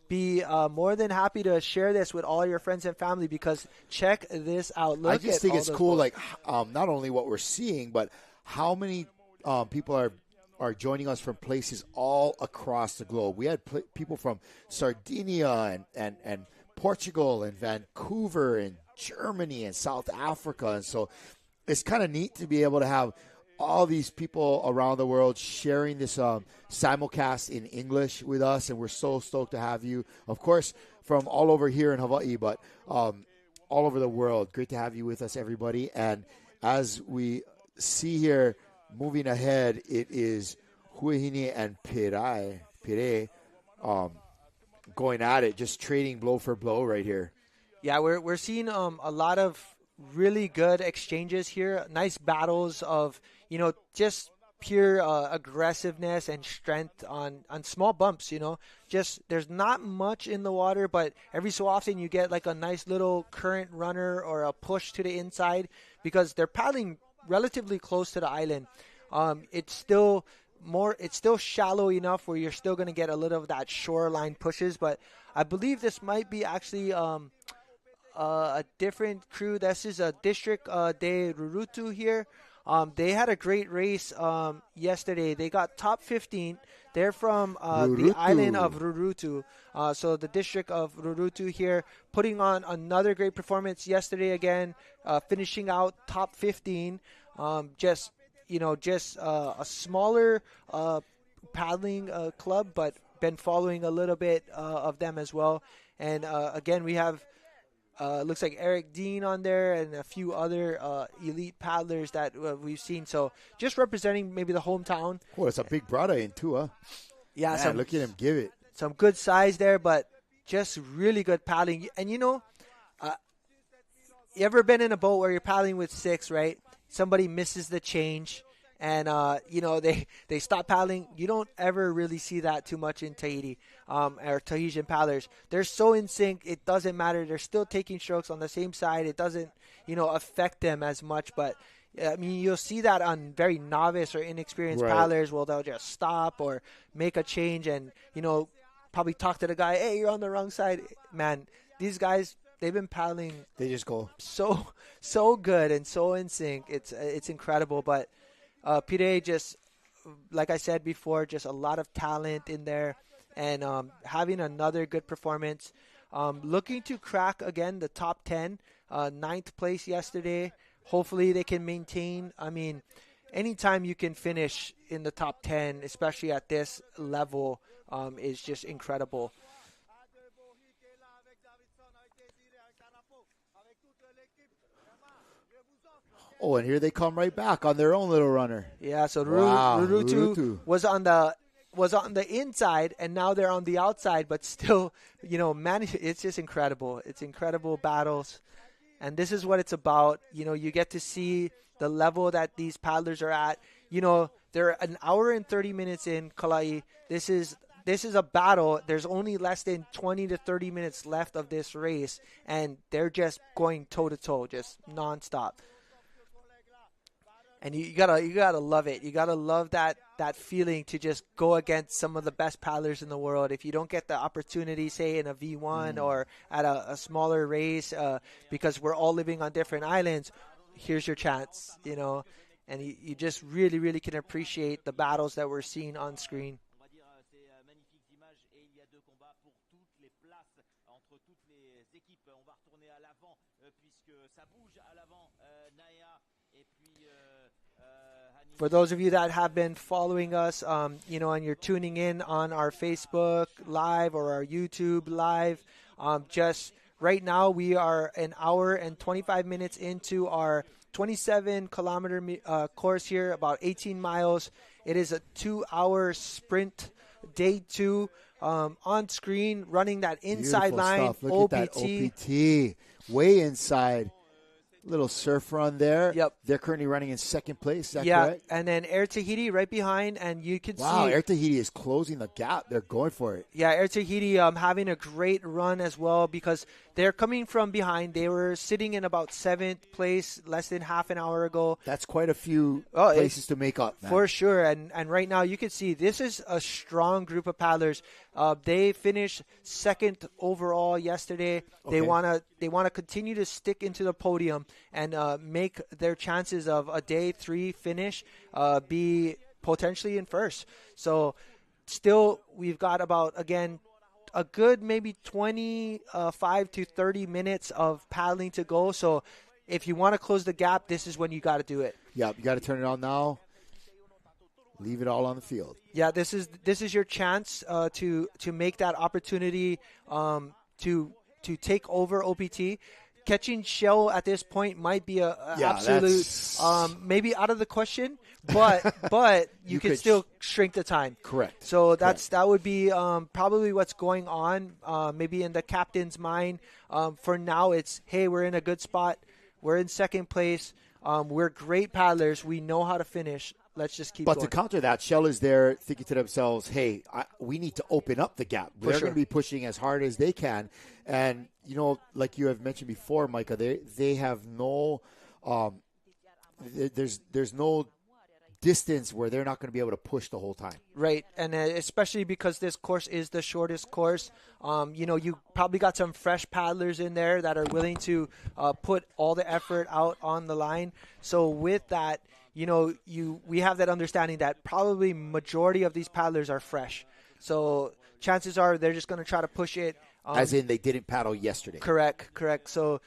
be more than happy to share this with all your friends and family because check this out. I just think it's cool, like not only what we're seeing, but how many people are joining us from places all across the globe. We had people from Sardinia and Portugal and Vancouver and Germany and South Africa. And so it's kind of neat to be able to have all these people around the world sharing this simulcast in English with us, and we're so stoked to have you, of course, from all over here in Hawaii, but all over the world. Great to have you with us, everybody. And as we see here, moving ahead, it is Huahine and Pire going at it, just trading blow for blow right here. Yeah, we're seeing a lot of really good exchanges here. Nice battles of, just pure aggressiveness and strength on small bumps, Just there's not much in the water, but every so often you get like a nice little current runner or a push to the inside because they're paddling relatively close to the island. It's still shallow enough where you're still going to get a little of that shoreline pushes, but I believe this might be actually a different crew. This is a District de Rurutu here. They had a great race yesterday. They got top 15. They're from the island of Rurutu. So the District of Rurutu here putting on another great performance yesterday again, finishing out top 15. Just a smaller paddling club, but been following a little bit of them as well. And again, we have looks like Eric Dean on there and a few other elite paddlers that we've seen. So just representing maybe the hometown. Oh, it's a big brother in too, huh? Yeah, Man, look at him give it. Some good size there, but just really good paddling. And you ever been in a boat where you're paddling with 6, right? Somebody misses the change and they stop paddling. You don't ever really see that too much in Tahiti or Tahitian paddlers. They're so in sync, it doesn't matter. They're still taking strokes on the same side. It doesn't affect them as much, but I mean, you'll see that on very novice or inexperienced paddlers. Well, they'll just stop or make a change and probably talk to the guy, hey, you're on the wrong side. Man, these guys, they've been paddling. They just go so good and so in sync. It's incredible. But Pire, just like I said before, just a lot of talent in there and having another good performance. Looking to crack again the top 10, 9th place yesterday. Hopefully they can maintain. I mean, anytime you can finish in the top 10, especially at this level, is just incredible. Oh, and here they come right back on their own little runner. Yeah, so Rurutu was on the inside, and now they're on the outside, but still, it's just incredible. It's incredible battles, and this is what it's about. You get to see the level that these paddlers are at. They're an hour and 30 minutes in Kalai. This is a battle. There's only less than 20 to 30 minutes left of this race, and they're just going toe-to-toe, just nonstop. And you gotta love it. You gotta love that feeling to just go against some of the best paddlers in the world. If you don't get the opportunity, say in a V1 or at a smaller race, because we're all living on different islands, here's your chance. And you just really, really can appreciate the battles that we're seeing on screen. For those of you that have been following us, and you're tuning in on our Facebook Live or our YouTube Live, just right now we are an hour and 25 minutes into our 27-kilometer course here, about 18 miles. It is a 2-hour sprint, day 2, on screen, running that inside Beautiful line, stuff. Look at that OPT, way inside. Little surf run there. Yep. They're currently running in 2nd place. Is that correct? And then Air Tahiti right behind, and you can see. Wow, Air Tahiti is closing the gap. They're going for it. Yeah, Air Tahiti having a great run as well because they're coming from behind. They were sitting in about 7th place less than half an hour ago. That's quite a few places to make up, man. For sure. And right now you can see this is a strong group of paddlers. They finished 2nd overall yesterday. Okay. They wanna continue to stick into the podium and make their chances of a day 3 finish be potentially in 1st. So still we've got about, again, a good maybe 25 to 30 minutes of paddling to go. So if you want to close the gap, this is when you got to do it. Yeah, you got to turn it on now. Leave it all on the field. Yeah, this is your chance to make that opportunity to take over OPT. Catching shell at this point might be a absolute maybe out of the question, but you can still shrink the time. Correct. So that would be probably what's going on maybe in the captain's mind. For now, it's, hey, we're in a good spot. We're in second place. We're great paddlers. We know how to finish. Let's just keep going. But to counter that, Shell is there thinking to themselves, hey, we need to open up the gap. They're going to be pushing as hard as they can. And, like you have mentioned before, Micah, they have no there's no distance where they're not going to be able to push the whole time. Right, and especially because this course is the shortest course. You probably got some fresh paddlers in there that are willing to put all the effort out on the line. So with that, we have that understanding that probably majority of these paddlers are fresh. So chances are they're just going to try to push it. As in they didn't paddle yesterday. Correct. So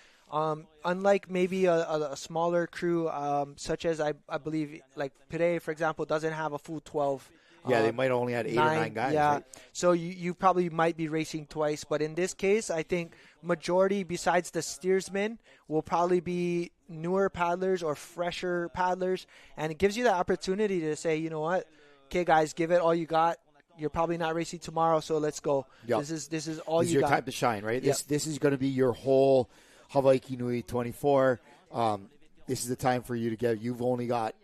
unlike maybe a smaller crew, such as I believe, like today, for example, doesn't have a full 12. Yeah, they might only had 8 or 9 guys. Yeah, right? So you probably might be racing twice. But in this case, I think majority, besides the steersmen, will probably be newer paddlers or fresher paddlers. And it gives you the opportunity to say, you know what, okay, guys, give it all you got. You're probably not racing tomorrow, so let's go. Yep. This is all this is you your got. time to shine, right? Yep. This is going to be your whole Hawaiki Nui 24. This is the time for you to get. You've only got,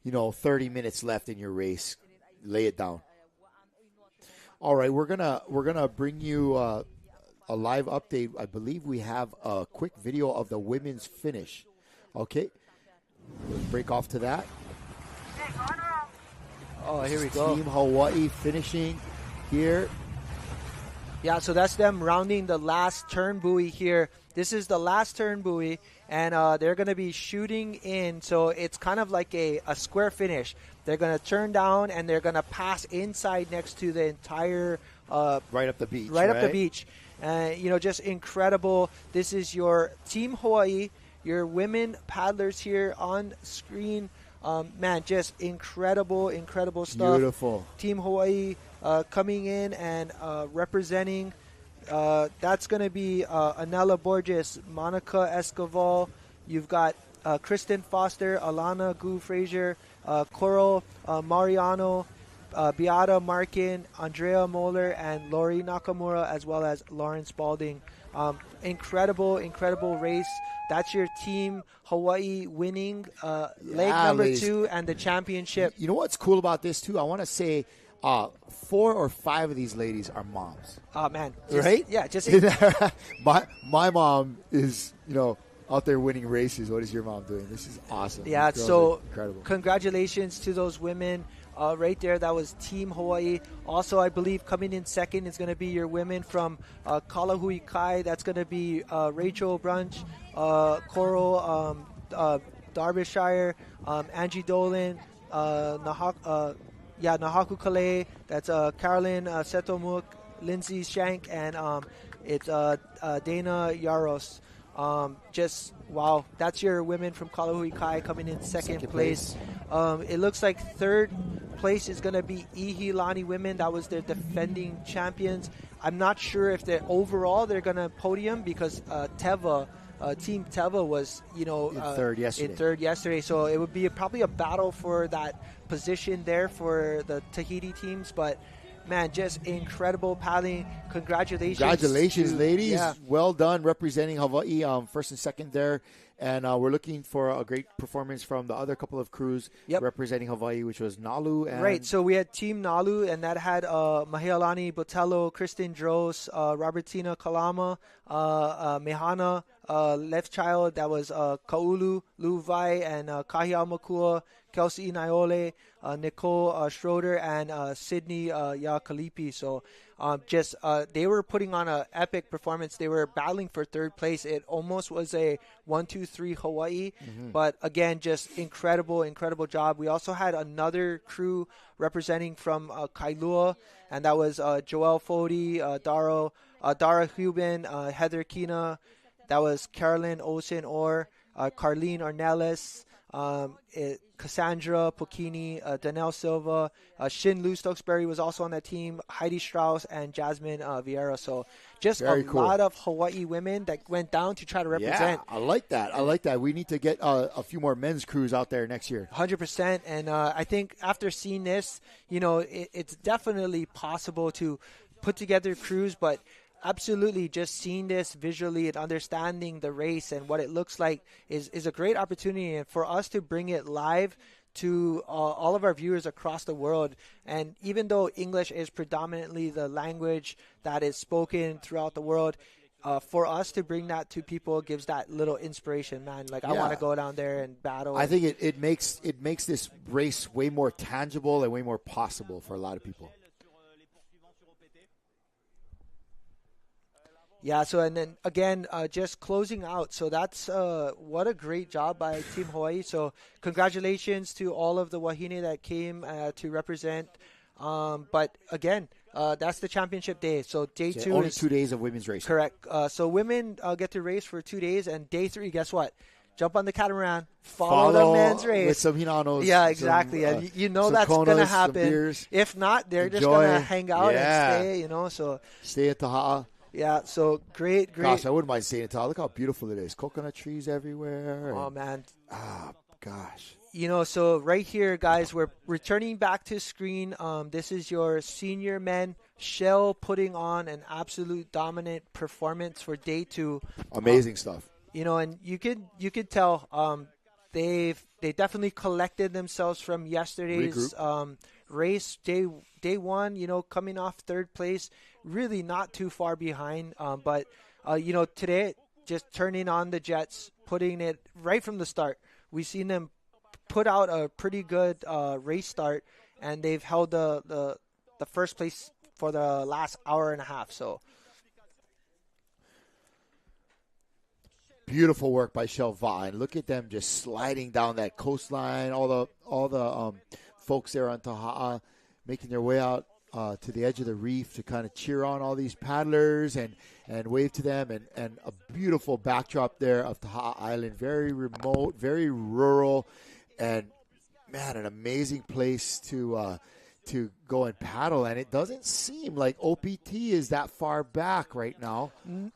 30 minutes left in your race. Lay it down. All right, we're gonna bring you a live update. I believe we have a quick video of the women's finish. Okay, let's break off to that. Oh, here we go. Team Hawaii finishing here. Yeah, so that's them rounding the last turn buoy here. This is the last turn buoy, and they're going to be shooting in. So it's kind of like a square finish. They're going to turn down, and they're going to pass inside next to the entire... right up the beach. Right up the beach. Just incredible. This is your Team Hawaii, your women paddlers here on screen. Just incredible stuff. Beautiful. Team Hawaii coming in and representing. That's going to be Anela Borges, Monica Escoval. You've got Kristen Foster, Alana Gu Frazier, Coral Mariano, Beata Markin, Andrea Moeller, and Lori Nakamura, as well as Lauren Spalding. Incredible race. That's your Team Hawaii winning leg number ladies. 2 and the championship. You know what's cool about this, too? I want to say 4 or 5 of these ladies are moms. Oh, man. Right? Yeah, just... my mom is, out there winning races. What is your mom doing? This is awesome. Yeah, so incredible. Congratulations to those women. Right there, that was Team Hawaii. Also, I believe coming in second is going to be your women from Kalahui Kai. That's going to be Rachel Brunch, Coral Derbyshire, Angie Dolan, Nahaku Kale. That's Carolyn Setomuk, Lindsay Shank, and it's Dana Yaros. Just wow, that's your women from Kalahui Kai coming in second place. It looks like third place is going to be Ihilani women. That was their defending champions. I'm not sure if they're going to podium because Team Teva was in third yesterday. So it would be probably a battle for that position there for the Tahiti teams, but man, just incredible paddling. Congratulations, ladies. Yeah. Well done representing Hawaii, first and second there. And we're looking for a great performance from the other couple of crews representing Hawaii, which was Nalu. Right, so we had Team Nalu, and that had Mahealani Botello, Kristen Dros, Robertina Kalama, Mehana, left child, that was Kaulu, Lu Vai, and Kahia Makua, Kelsey Naiole, Nicole Schroeder, and Sydney Yakalipi. So they were putting on an epic performance. They were battling for third place. It almost was a 1-2-3 Hawaii, but again, just incredible job. We also had another crew representing from Kailua, and that was Joelle Fody, Dara Huben, Heather Kina. That was Carolyn Olsen Orr, Carlene Ornelas, Cassandra Pocchini, Danelle Silva, Shin Lou Stokesbury was also on that team, Heidi Strauss, and Jasmine Vieira. So just lot of Hawaii women that went down to try to represent. Yeah, I like that. We need to get a few more men's crews out there next year. 100%. And I think after seeing this, it's definitely possible to put together crews, but absolutely, just seeing this visually and understanding the race and what it looks like is a great opportunity, and for us to bring it live to all of our viewers across the world. And even though English is predominantly the language that is spoken throughout the world, for us to bring that to people gives that little inspiration, man. Like, I want to go down there and battle. I think it makes this race way more tangible and way more possible for a lot of people. Yeah, so and then again, just closing out. So that's what a great job by Team Hawaii. So congratulations to all of the wahine that came to represent. But again, that's the championship day. So day two only is 2 days of women's racing. Correct. So women get to race for 2 days, and day three, guess what? Jump on the catamaran, follow the men's race with some hinanos. Yeah, exactly. And you know that's going to happen. If not, they're just going to hang out and stay. You know, so stay at Taha'a. Yeah, so great. Gosh, I wouldn't mind staying at Taha'a. Look how beautiful it is. Coconut trees everywhere. Oh, man. Gosh. You know, so right here, guys, we're returning back to screen. This is your senior men. Shell putting on an absolute dominant performance for day two. Amazing stuff. You know, and you could tell they definitely collected themselves from yesterday's race. Day one, you know, coming off third place, really not too far behind. But you know, today, just turning on the jets, putting it right from the start. We've seen them put out a pretty good race start, and they've held the first place for the last hour and a half. So beautiful work by Shelva, and look at them just sliding down that coastline. All the folks there on Taha'a making their way out to the edge of the reef to kind of cheer on all these paddlers and wave to them, and a beautiful backdrop there of Taha'a Island, very remote, very rural, and man, an amazing place to go and paddle. And it doesn't seem like OPT is that far back right now.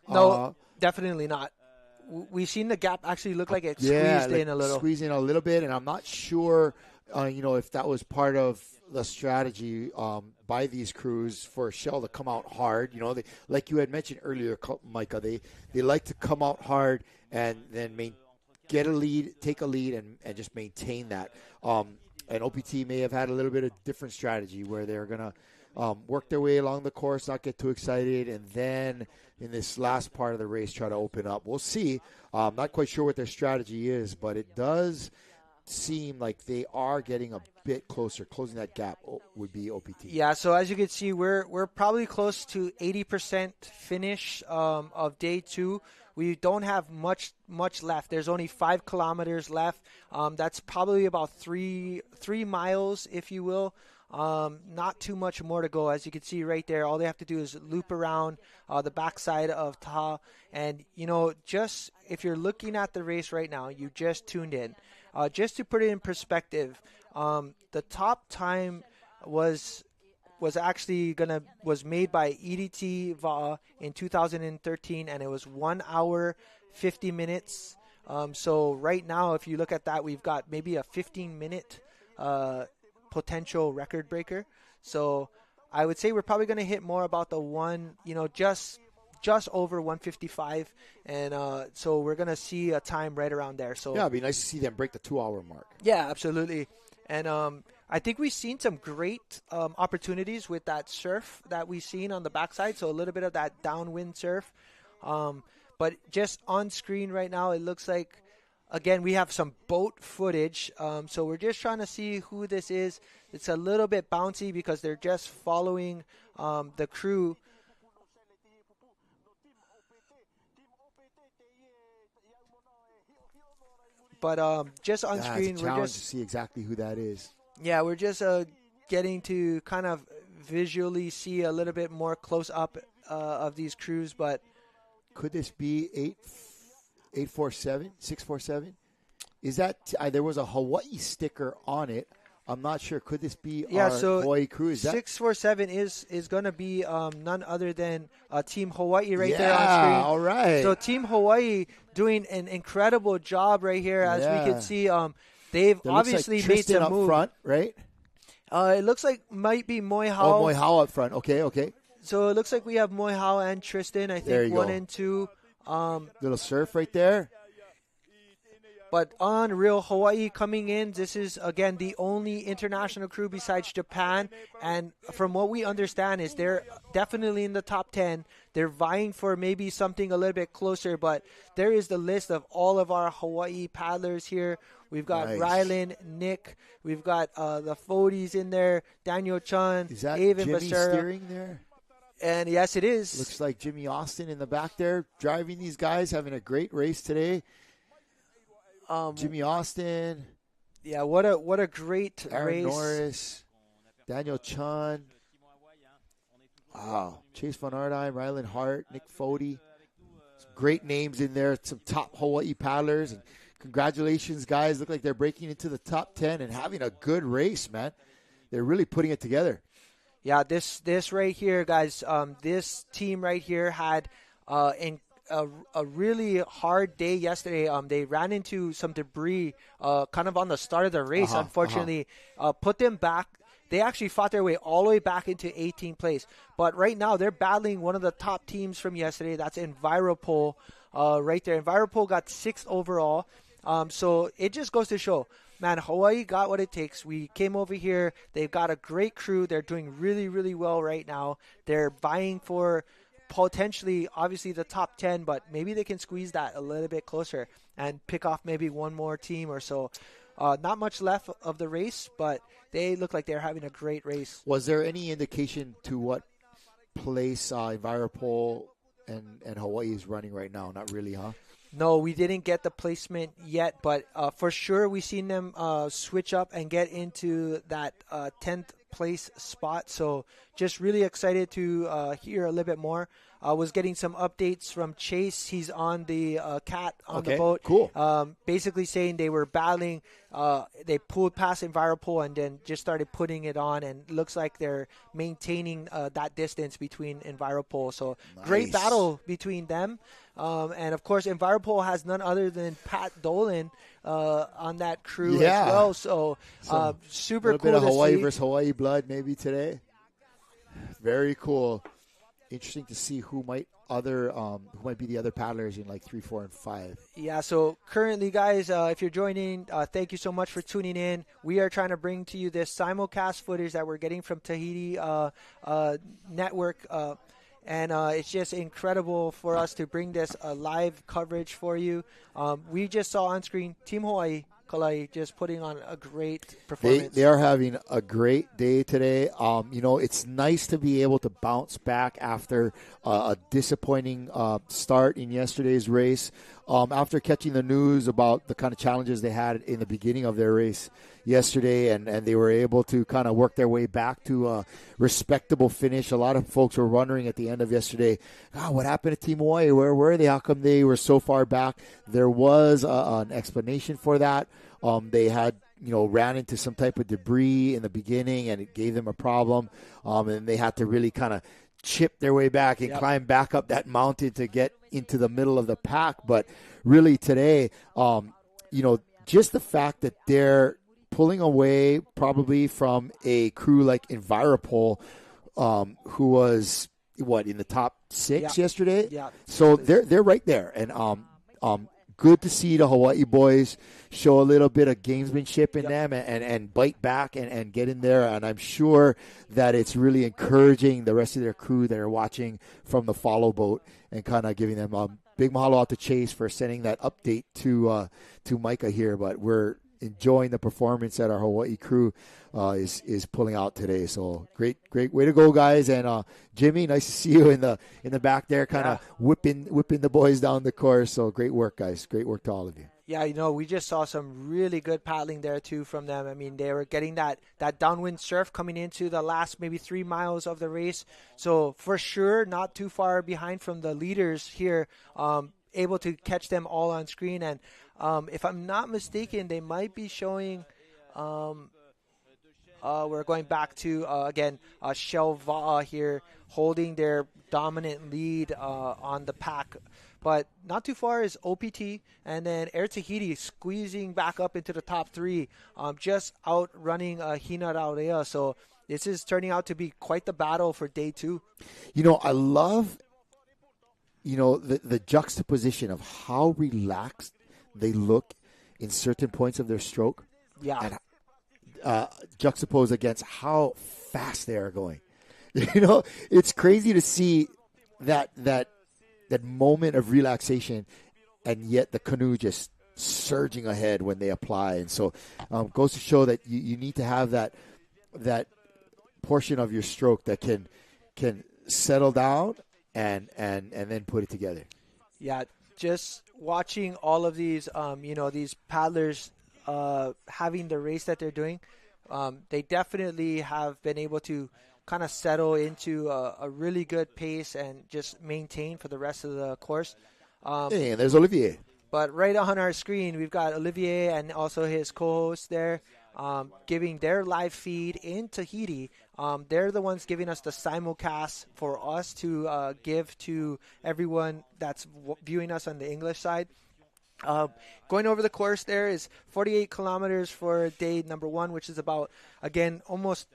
No, definitely not. We've seen the gap actually look like it squeezed in a little. Squeezed in a little bit, and I'm not sure, you know, if that was part of the strategy by these crews for Shell to come out hard. You know, they, like you had mentioned earlier, Micah, they like to come out hard and then get a lead, take a lead, and just maintain that. And OPT may have had a little bit of different strategy where they're going to work their way along the course, not get too excited, and then in this last part of the race try to open up. We'll see. Not quite sure what their strategy is, but it does seem like they are getting a bit closer. Closing that gap would be OPT. Yeah, so as you can see, we're probably close to 80% finish of day two. We don't have much left. There's only 5 kilometers left. That's probably about 3 miles, if you will. Not too much more to go. As you can see right there, all they have to do is loop around the backside of Taha. And, you know, just if you're looking at the race right now, you just tuned in. Just to put it in perspective, the top time was made by EDT Va'a in 2013, and it was 1 hour 50 minutes. So right now, if you look at that, we've got maybe a 15-minute potential record breaker. So I would say we're probably going to hit more about the one, you know, just over 155, and so we're going to see a time right around there. So yeah, it'd be nice to see them break the 2-hour mark. Yeah, absolutely. And I think we've seen some great opportunities with that surf that we've seen on the backside, so a little bit of that downwind surf. But just on screen right now, it looks like, again, we have some boat footage. So we're just trying to see who this is. It's a little bit bouncy because they're just following the crew. But just on screen, it's a challenge to see exactly who that is. Yeah, we're just getting to kind of visually see a little bit more close up of these crews. But could this be 847, 647? Is that there was a Hawaii sticker on it? I'm not sure. Could this be our Hawaii crew? Is 647 is going to be none other than Team Hawaii right there on screen. Yeah, all right. So Team Hawaii doing an incredible job right here, as we can see. They've obviously made some up move. Front, right? It looks like might be Moi Hao. Oh, Moi Hao up front. Okay. So it looks like we have Moihao and Tristan. I There think you 1 go. and 2. Little surf right there. But unreal, Hawaii coming in. This is, again, the only international crew besides Japan. And from what we understand is they're definitely in the top 10. They're vying for maybe something a little bit closer. But there is the list of all of our Hawaii paddlers here. We've got Nice. Rylan, Nick. We've got the Fodies in there. Daniel Chun. Is that Avon Jimmy Becerra. steering there? And yes, it is. Looks like Jimmy Austin in the back there driving these guys, having a great race today. Jimmy Austin, Yeah, what a great Aaron race. Norris, Daniel Chun. Wow. Chase Van Ardheim, Rylan Hart, Nick Fody. Some great names in there. Some top Hawaii paddlers. And congratulations, guys. Look like they're breaking into the top 10 and having a good race, man. They're really putting it together. Yeah, this right here, guys. This team right here had a really hard day yesterday. They ran into some debris kind of on the start of the race. Unfortunately, put them back. They actually fought their way all the way back into 18th place. But right now, they're battling one of the top teams from yesterday. That's Enviropol right there. Enviropol got 6th overall. So it just goes to show, man, Hawaii got what it takes. We came over here. They've got a great crew. They're doing really, really well right now. They're vying for potentially, obviously, the top 10, but maybe they can squeeze that a little bit closer and pick off maybe one more team or so. Not much left of the race, but they look like they're having a great race. Was there any indication to what place Enviropol and Hawaii is running right now? Not really, huh? No, we didn't get the placement yet, but for sure we've seen them switch up and get into that 10th place spot. So just really excited to hear a little bit more. I was getting some updates from Chase. He's on the cat on the boat. Cool. Basically saying they were battling. They pulled past Enviropol and then just started putting it on. And it looks like they're maintaining that distance between Enviropol. So great battle between them. And, of course, Enviropol has none other than Pat Dolan on that crew as well. So super cool bit of to Hawaii see. versus Hawaii blood maybe today. Very cool. Interesting to see who might be the other paddlers in like 3, 4, and 5. Yeah, so currently, guys, if you're joining, thank you so much for tuning in. We are trying to bring to you this simulcast footage that we're getting from Tahiti Network. And it's just incredible for us to bring this live coverage for you. We just saw on screen Team Hawaii, Kalai, just putting on a great performance. They are having a great day today. It's nice to be able to bounce back after a disappointing start in yesterday's race. After catching the news about the kind of challenges they had in the beginning of their race yesterday, and they were able to kind of work their way back to a respectable finish. A lot of folks were wondering at the end of yesterday, what happened to Team Hawaii? Where were they? How come they were so far back? There was an explanation for that. They had ran into some type of debris in the beginning, and it gave them a problem. And they had to really kind of chip their way back and climb back up that mountain to get into the middle of the pack. But really today, just the fact that they're pulling away probably from a crew like Enviropol, who was in the top 6 yesterday. Yeah. So they're right there, and good to see the Hawaii boys show a little bit of gamesmanship in them and bite back and get in there. And I'm sure that it's really encouraging the rest of their crew that are watching from the follow boat and kind of giving them a big mahalo out to Chase for sending that update to Micah here. But we're enjoying the performance that our Hawaii crew is pulling out today. So great way to go, guys. And Jimmy, nice to see you in the back there, kind of whipping the boys down the course. So great work, guys. Great work to all of you. Yeah, we just saw some really good paddling there too from them. I mean, they were getting that downwind surf coming into the last maybe 3 miles of the race. So for sure, not too far behind from the leaders here, able to catch them all on screen. And if I'm not mistaken, they might be showing. We're going back to again Shell Va'a here holding their dominant lead on the pack. But not too far is OPT, and then Air Tahiti squeezing back up into the top 3, just outrunning Hina Raurea. So this is turning out to be quite the battle for day 2. I love, the juxtaposition of how relaxed they look in certain points of their stroke. Yeah. And juxtaposed against how fast they are going. It's crazy to see that moment of relaxation, and yet the canoe just surging ahead when they apply. And so goes to show that you need to have that portion of your stroke that can settle down and then put it together. Yeah, just watching all of these, these paddlers having the race that they're doing, they definitely have been able to kind of settle into a really good pace and just maintain for the rest of the course. Hey, and there's Olivier. But right on our screen, we've got Olivier and also his co-host there giving their live feed in Tahiti. They're the ones giving us the simulcast for us to give to everyone that's viewing us on the English side. Going over the course there is 48 kilometers for day number 1, which is about, again, almost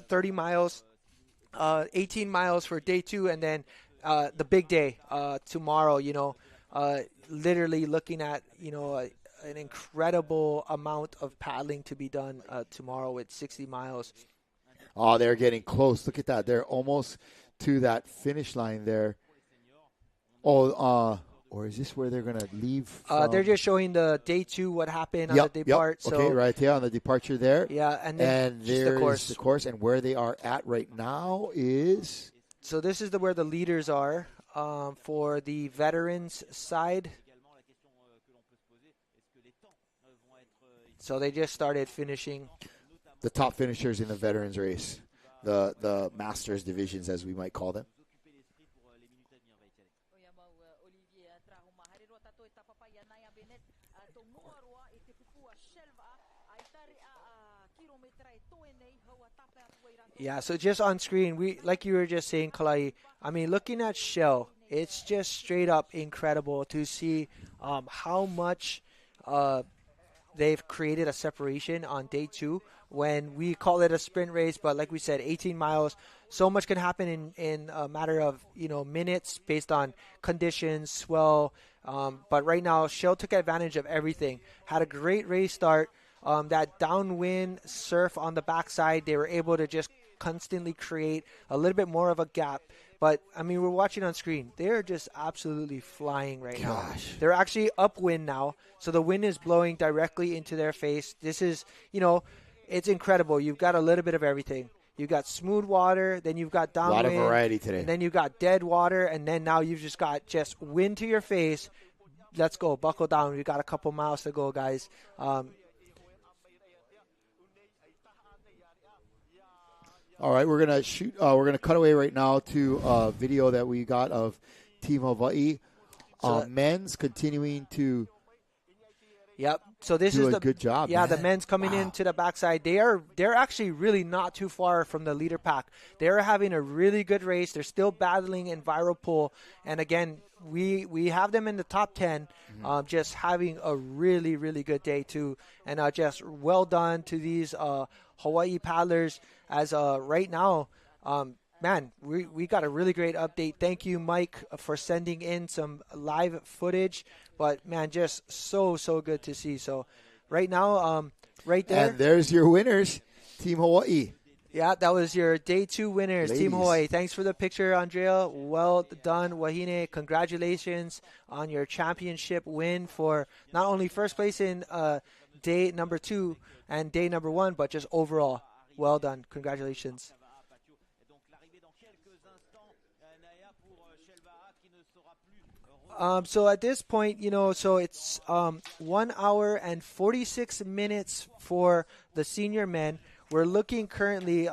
30 miles, 18 miles for day 2, and then the big day tomorrow, literally looking at, an incredible amount of paddling to be done tomorrow with 60 miles. Oh, they're getting close. Look at that. They're almost to that finish line there. Oh, or is this where they're going to leave from? They're just showing the day 2, what happened on the depart. Yep. Okay, right here on the departure there. Yeah, and then there's the course. And where they are at right now is... So this is where the leaders are for the veterans side. So they just started finishing. The top finishers in the veterans race, the masters divisions, as we might call them. Yeah, so just on screen, like you were just saying, Kalai, I mean, looking at Shell, it's just straight up incredible to see how much they've created a separation on day 2 when we call it a sprint race. But like we said, 18 miles, so much can happen in a matter of minutes based on conditions, swell. But right now, Shell took advantage of everything. Had a great race start. That downwind surf on the backside, they were able to just constantly create a little bit more of a gap. But, I mean, we're watching on screen. They're just absolutely flying right now. They're actually upwind now, so the wind is blowing directly into their face. This is, it's incredible. You've got a little bit of everything. You've got smooth water, then you've got downwind. A lot of variety today. And then you've got dead water, and then now you've just got wind to your face. Let's go. Buckle down. We've got a couple miles to go, guys. All right, we're gonna shoot. We're gonna cut away right now to a video that we got of Team Hawaii. Men's continuing to. Yep. So this do is a good job. Yeah, man. the men's coming into the backside. They're actually really not too far from the leader pack. They're having a really good race. They're still battling in viral pool, and again, we have them in the top 10. Just having a really really good day too, and just well done to these Hawaii paddlers. As right now, man, we got a really great update. Thank you, Mike, for sending in some live footage. But, man, just so good to see. So, right now, right there. And there's your winners, Team Hawaii. Yeah, that was your day 2 winners, Ladies. Team Hawaii. Thanks for the picture, Andrea. Well done, Wahine. Congratulations on your championship win for not only first place in day number 2 and day number 1, but just overall. Well done. Congratulations. So at this point, so it's 1 hour and 46 minutes for the senior men. We're looking currently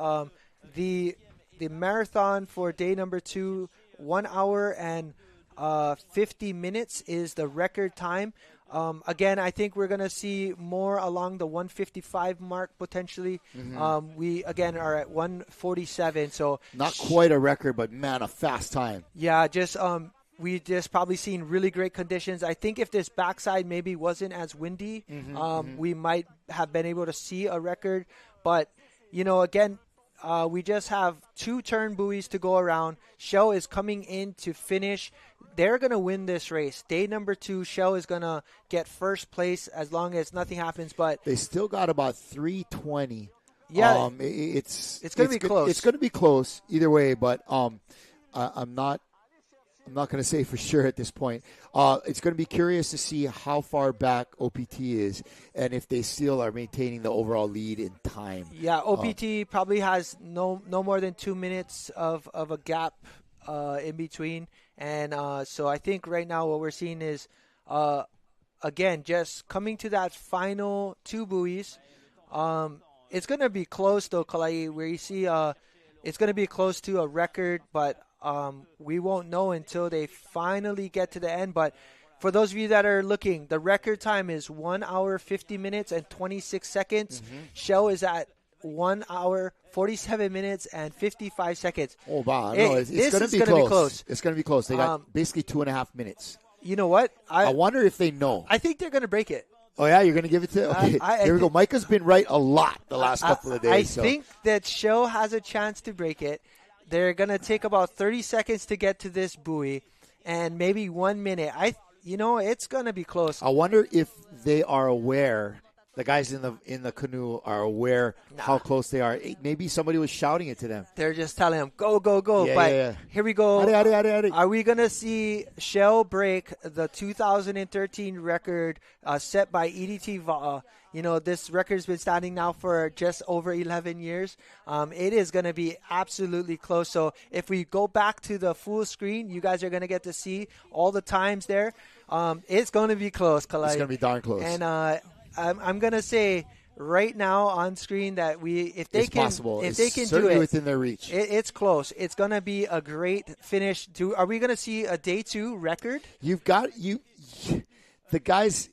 the marathon for day number 2, 1 hour and 50 minutes is the record time. Again, I think we're going to see more along the 155 mark potentially. We, again, are at 147. So not quite a record, but, man, a fast time. Yeah, we just probably seen really great conditions. I think if this backside maybe wasn't as windy, we might have been able to see a record. But, again, we just have 2 turn buoys to go around. Shell is coming in to finish. They're going to win this race. Day number 2, Shell is going to get first place as long as nothing happens. But they still got about 320. Yeah, it's going to be close. It's going to be close either way, but I'm not going to say for sure at this point. It's going to be curious to see how far back OPT is and if they still are maintaining the overall lead in time. Yeah, OPT probably has no more than 2 minutes of a gap in between. And so I think right now what we're seeing is, again, just coming to that final 2 buoys. It's going to be close, though, Kalai, where you see it's going to be close to a record, but we won't know until they finally get to the end. But for those of you that are looking, the record time is 1 hour, 50 minutes, and 26 seconds. Mm-hmm. Shell is at 1 hour, 47 minutes, and 55 seconds. Oh, wow. No, it's going to be close. It's going to be close. They got basically 2.5 minutes. You know what? I wonder if they know. I think they're going to break it. Oh, yeah? You're going to give it to okay. Here we go. Micah's been right a lot the last couple of days. I think that Shell has a chance to break it. They're going to take about 30 seconds to get to this buoy and maybe 1 minute. It's going to be close. I wonder if they are aware, the guys in the canoe are aware how close they are. Maybe somebody was shouting it to them. They're just telling them, go, go, go. Yeah, but yeah. Here we go. Are Are we going to see Shell break the 2013 record set by EDT Va'a? This record's been standing now for just over 11 years. It is going to be absolutely close. So if we go back to the full screen, you guys are going to get to see all the times there. It's going to be close, Kalai. It's going to be darn close. And I'm going to say right now on screen that if they can do it, within their reach. It's close. It's going to be a great finish. Are we going to see a day 2 record? The guys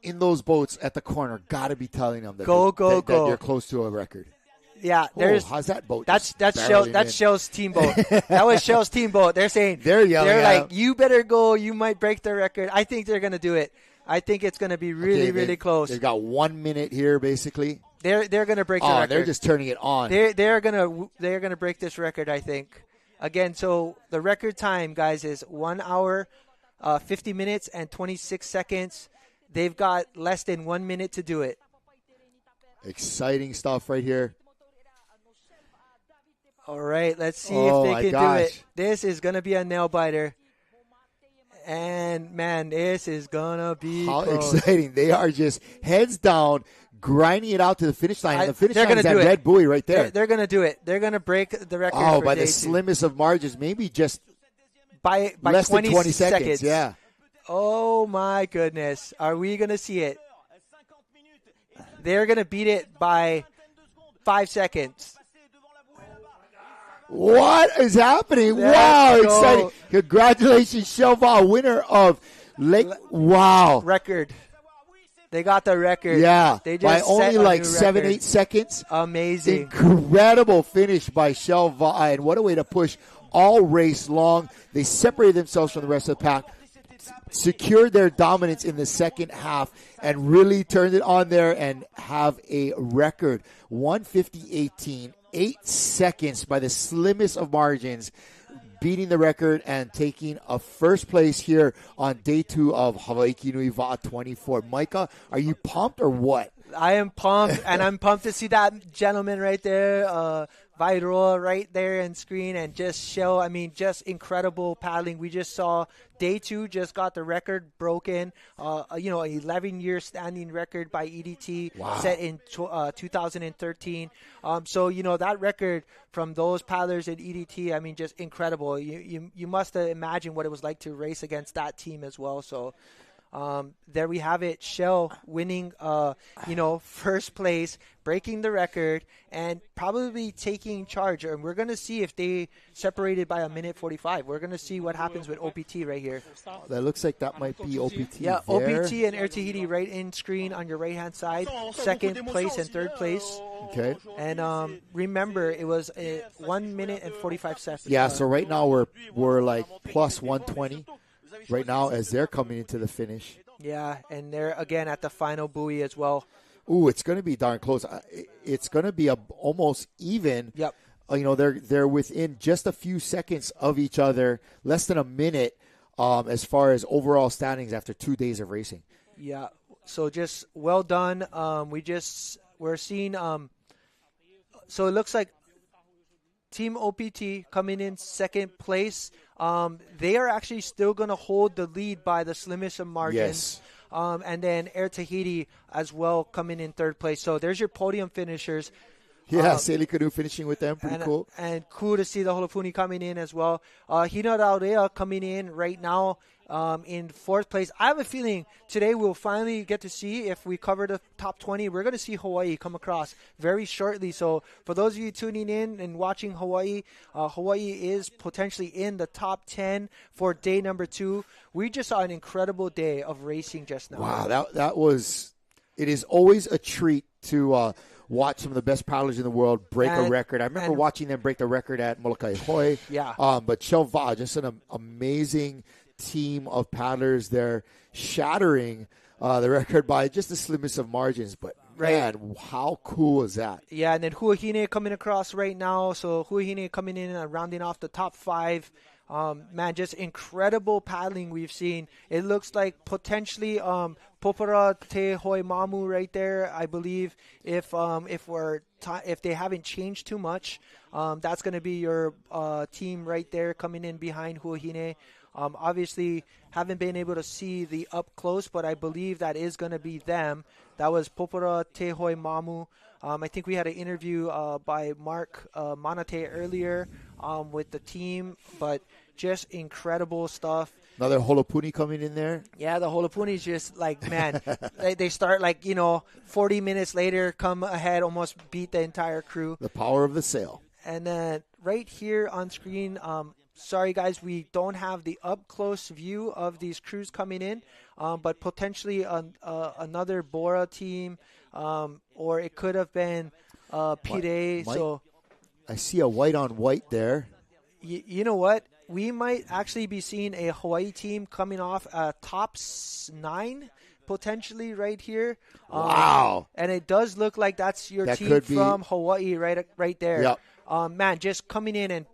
in those boats at the corner got to be telling them that that they're close to a record. Yeah, how's that boat? That's Shell's team boat. That was Shell's team boat. They're saying they're yelling. They're like, you better go. You might break the record. I think they're going to do it. I think it's going to be really close. They've got 1 minute here, basically. They're going to break the record. They're just turning it on. They're going to break this record, I think. Again, so the record time, guys, is 1 hour, 50 minutes, and 26 seconds. They've got less than 1 minute to do it. Exciting stuff right here. All right, let's see if they can do it. This is going to be a nail biter. And, man, this is going to be close. Exciting. They are just heads down, grinding it out to the finish line. And the finish line is that red buoy right there. They're going to do it. They're going to break the record for by day the 2. slimmest of margins, maybe just by less 20 than 20 seconds. Yeah. Oh, my goodness. Are we going to see it? They're going to beat it by 5 seconds. What is happening? Wow, exciting. Congratulations, Shelva, winner of record. They got the record. Yeah, they just by only like 7-8 seconds. Amazing. Incredible finish by Shelva, and what a way to push all race long. They separated themselves from the rest of the pack, secured their dominance in the second half, and really turned it on there and have a record. 150.18, 8 seconds by the slimmest of margins, beating the record and taking a first place here on day 2 of Hawaiki Nui Va'a 24. Micah, are you pumped or what? I am pumped, and I'm pumped to see that gentleman right there, Vairoa right there on screen, and just just incredible paddling. We just saw day 2 just got the record broken, 11-year standing record by EDT set in 2013. So, that record from those paddlers in EDT, just incredible. You must imagine what it was like to race against that team as well. So, there we have it. Shell winning, first place, breaking the record, and probably taking charge. And we're going to see if they separated by 1:45. We're going to see what happens with OPT right here. That looks like that might be OPT. Yeah, there. OPT and Air Tahiti right in screen on your right-hand side. Second place and third place. Okay. And remember, it was 1 minute and 45 seconds. Yeah, so right now we're like plus 120. Right now, as they're coming into the finish. Yeah, and they're again at the final buoy as well. Ooh, it's going to be darn close. It's going to be almost even. Yep. They're within just a few seconds of each other, less than a minute, as far as overall standings after 2 days of racing. Yeah. So just well done. We're seeing. So it looks like Team OPT coming in second place. They are actually still going to hold the lead by the slimmest of margins. Yes. And then Air Tahiti as well coming in third place. So there's your podium finishers. Yeah, Sailing Canoe finishing with them. Pretty cool. And cool to see the Holopuni coming in as well. Hina Raurea coming in right now in fourth place. I have a feeling today we'll finally get to see, if we cover the top 20, we're going to see Hawaii come across very shortly. So for those of you tuning in and watching Hawaii, Hawaii is potentially in the top 10 for day number 2. We just saw an incredible day of racing just now. Wow, that was – it is always a treat to watch some of the best paddlers in the world break a record. I remember watching them break the record at Molokai Hoi. Yeah. But Chelva, just an amazing team of paddlers. They're shattering the record by just the slimmest of margins. But, man, how cool is that? Yeah, and then Huahine coming across right now. So Huahine coming in and rounding off the top 5. Man, just incredible paddling we've seen. It looks like potentially Popora Te Hoi Mamu right there. I believe if they haven't changed too much, that's going to be your team right there coming in behind Huahine. Obviously, haven't been able to see the up close, but I believe that is going to be them. That was Popora Te Hoi Mamu. I think we had an interview by Mark Manate earlier with the team, but just incredible stuff. Another Holopuni coming in there. Yeah, the Holopuni's just like, man, they start 40 minutes later, come ahead, almost beat the entire crew. The power of the sail. And then right here on screen, sorry guys, we don't have the up-close view of these crews coming in, but potentially another Bora team, or it could have been Pire. So I see a white on white there. You know what? We might actually be seeing a Hawaii team coming off top 9 potentially right here. Wow. And it does look like that's your team from Hawaii right there. Yep. Man, just coming in and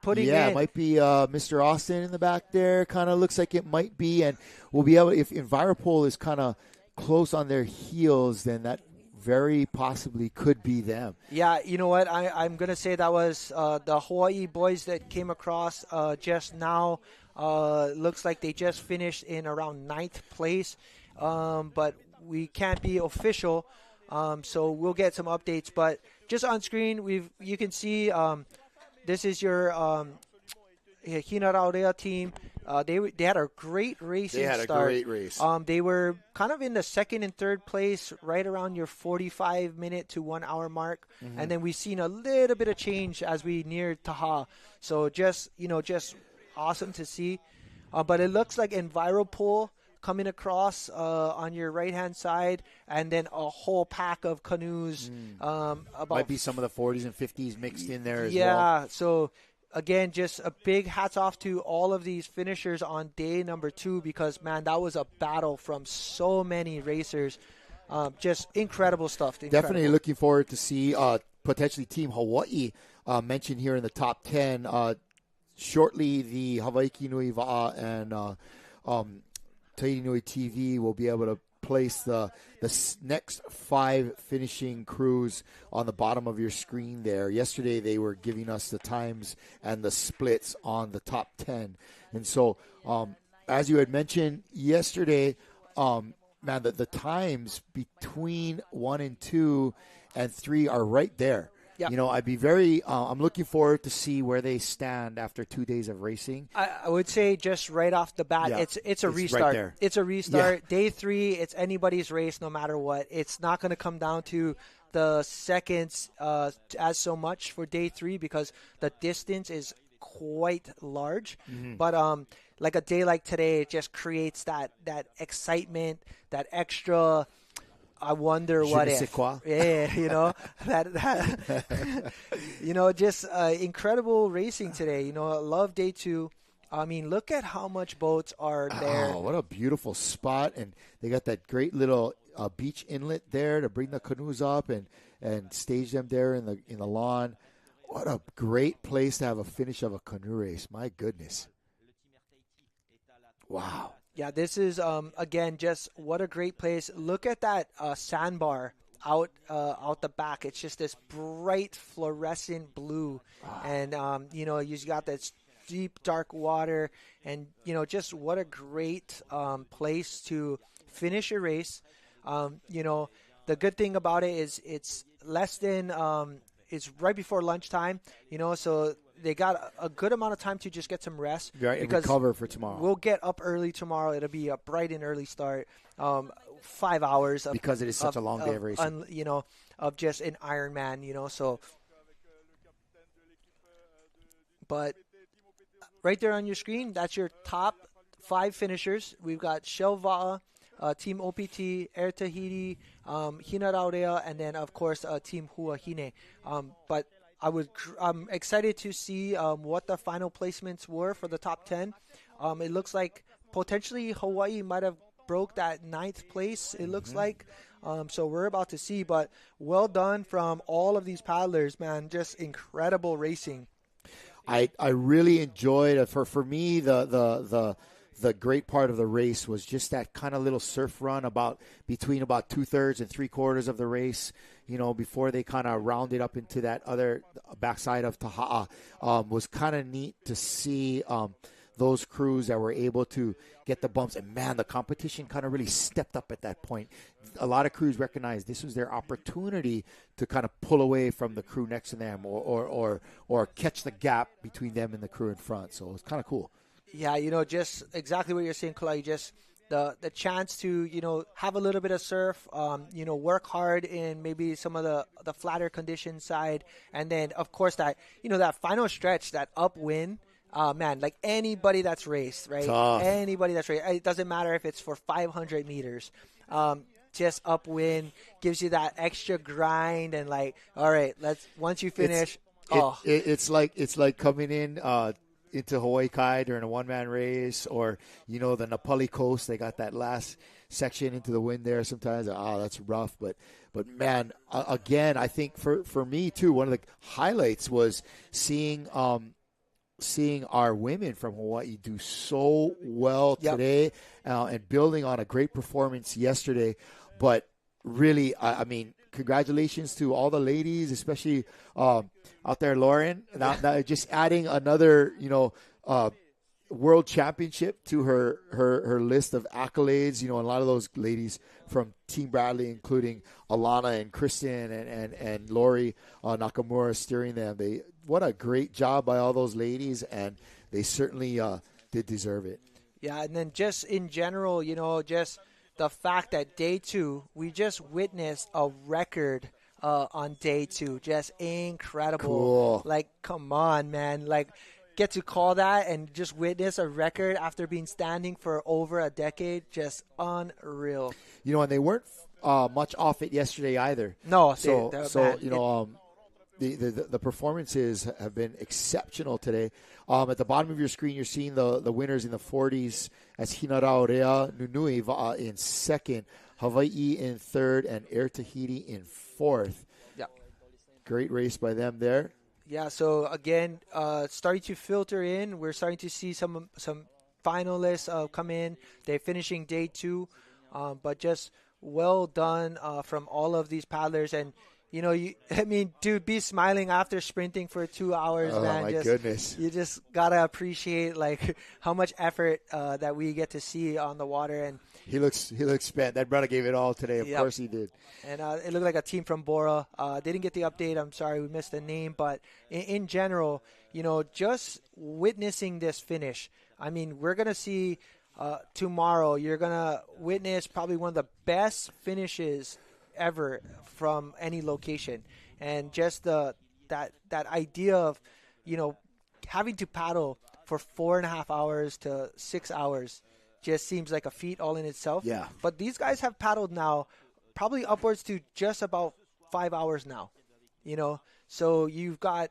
putting in. Yeah, it might be Mr. Austin in the back there. Kind of looks like it might be. And we'll be able, if Enviropol is kind of close on their heels, then that very possibly could be them. Yeah, you know what? I'm going to say that was the Hawaii boys that came across just now. Looks like they just finished in around 9th place. But we can't be official, so we'll get some updates. But just on screen, you can see this is your Hina Raurea team. They had a great racing start. They had a great race. They were kind of in the 2nd and 3rd place, right around your 45-minute to 1 hour mark. Mm-hmm. And then we've seen a little bit of change as we neared Taha. So just awesome to see. But it looks like Enviropol coming across on your right-hand side, and then a whole pack of canoes. Might be some of the 40s and 50s mixed in there as well. Yeah, so again, just a big hats off to all of these finishers on day number 2, because, man, that was a battle from so many racers. Just incredible stuff. Definitely looking forward to see potentially Team Hawaii mentioned here in the top 10. Shortly, the Hawaiki Nui Va'a and Tahiti Nui TV will be able to place the next 5 finishing crews on the bottom of your screen there. Yesterday, they were giving us the times and the splits on the top 10. And so, as you had mentioned yesterday, man, the times between 1 and 2 and 3 are right there. Yep. I'd be I'm looking forward to see where they stand after 2 days of racing. I would say just right off the bat, it's a restart. Right there. It's a restart. Yeah. Day 3, it's anybody's race no matter what. It's not going to come down to the seconds as so much for day 3, because the distance is quite large. Mm-hmm. But like a day like today, it just creates that excitement, that extra. I wonder what if. Yeah, that just incredible racing today. I love day 2. I mean, look at how much boats are there. Oh, what a beautiful spot. And they got that great little beach inlet there to bring the canoes up and stage them there in the lawn. What a great place to have a finish of a canoe race. My goodness. Wow. Yeah, this is, again, just what a great place. Look at that sandbar out the back. It's just this bright fluorescent blue. And, you got that deep, dark water. And, just what a great place to finish a race. The good thing about it is it's less than it's right before lunchtime, so they got a good amount of time to just get some rest. Right, and recover for tomorrow. We'll get up early tomorrow. It'll be a bright and early start. 5 hours. Because it is such a long day of racing. Of just an Ironman, so. But right there on your screen, that's your top 5 finishers. We've got Shelva, Team OPT, Air Tahiti, Hina Raurea, and then, of course, Team Huahine. But I'm excited to see what the final placements were for the top 10. It looks like potentially Hawaii might have broke that 9th place, it looks like. So we're about to see. But well done from all of these paddlers, man. Just incredible racing. I really enjoyed it. For me, the great part of the race was just that kind of little surf run between about 2/3 and 3/4 of the race, before they kind of rounded up into that other backside of Taha'a. Was kind of neat to see those crews that were able to get the bumps. And, man, the competition kind of really stepped up at that point. A lot of crews recognized this was their opportunity to kind of pull away from the crew next to them or catch the gap between them and the crew in front. So it was kind of cool. Yeah, just exactly what you're saying, Kalai. Just the chance to, have a little bit of surf, work hard in maybe some of the flatter condition side. And then, of course, that, that final stretch, that upwind, man, like anybody that's raced, right? Tough. Anybody that's raced, it doesn't matter if it's for 500 meters. Just upwind gives you that extra grind and all right, once you finish. It's like coming in into Hawaii Kai during a one-man race, or the Napali Coast. They got that last section into the wind there sometimes. That's rough, but man, again, I think for me too, one of the highlights was seeing our women from Hawaii do so well today, and building on a great performance yesterday. But really, I mean, congratulations to all the ladies, especially out there, Lauren. Now just adding another, world championship to her list of accolades. A lot of those ladies from Team Bradley, including Alana and Kristen and Lori Nakamura steering them. What a great job by all those ladies, and they certainly did deserve it. Yeah, and then just in general, just the fact that day 2, we just witnessed a record on day 2. Just incredible. Cool. Come on, man. Get to call that and just witness a record after being standing for over a decade. Just unreal. And they weren't much off it yesterday either. No. The performances have been exceptional today. At the bottom of your screen, you're seeing the winners in the 40s as Hinaraurea Nunui in 2nd, Hawaii in 3rd, and Air Tahiti in 4th. Yeah. Great race by them there. Yeah, so again, starting to filter in. We're starting to see some finalists come in. They're finishing day 2, but just well done from all of these paddlers. And dude, be smiling after sprinting for 2 hours, man. Oh, my goodness. You just got to appreciate, how much effort that we get to see on the water. And he looks spent. That brother gave it all today. Of course he did. And it looked like a team from Bora. They didn't get the update. I'm sorry, we missed the name. But in general, just witnessing this finish, I mean, we're going to see tomorrow, you're going to witness probably one of the best finishes ever from any location. And just that idea of having to paddle for 4.5 hours to 6 hours just seems like a feat all in itself. Yeah. But these guys have paddled now probably upwards to just about 5 hours now. So you've got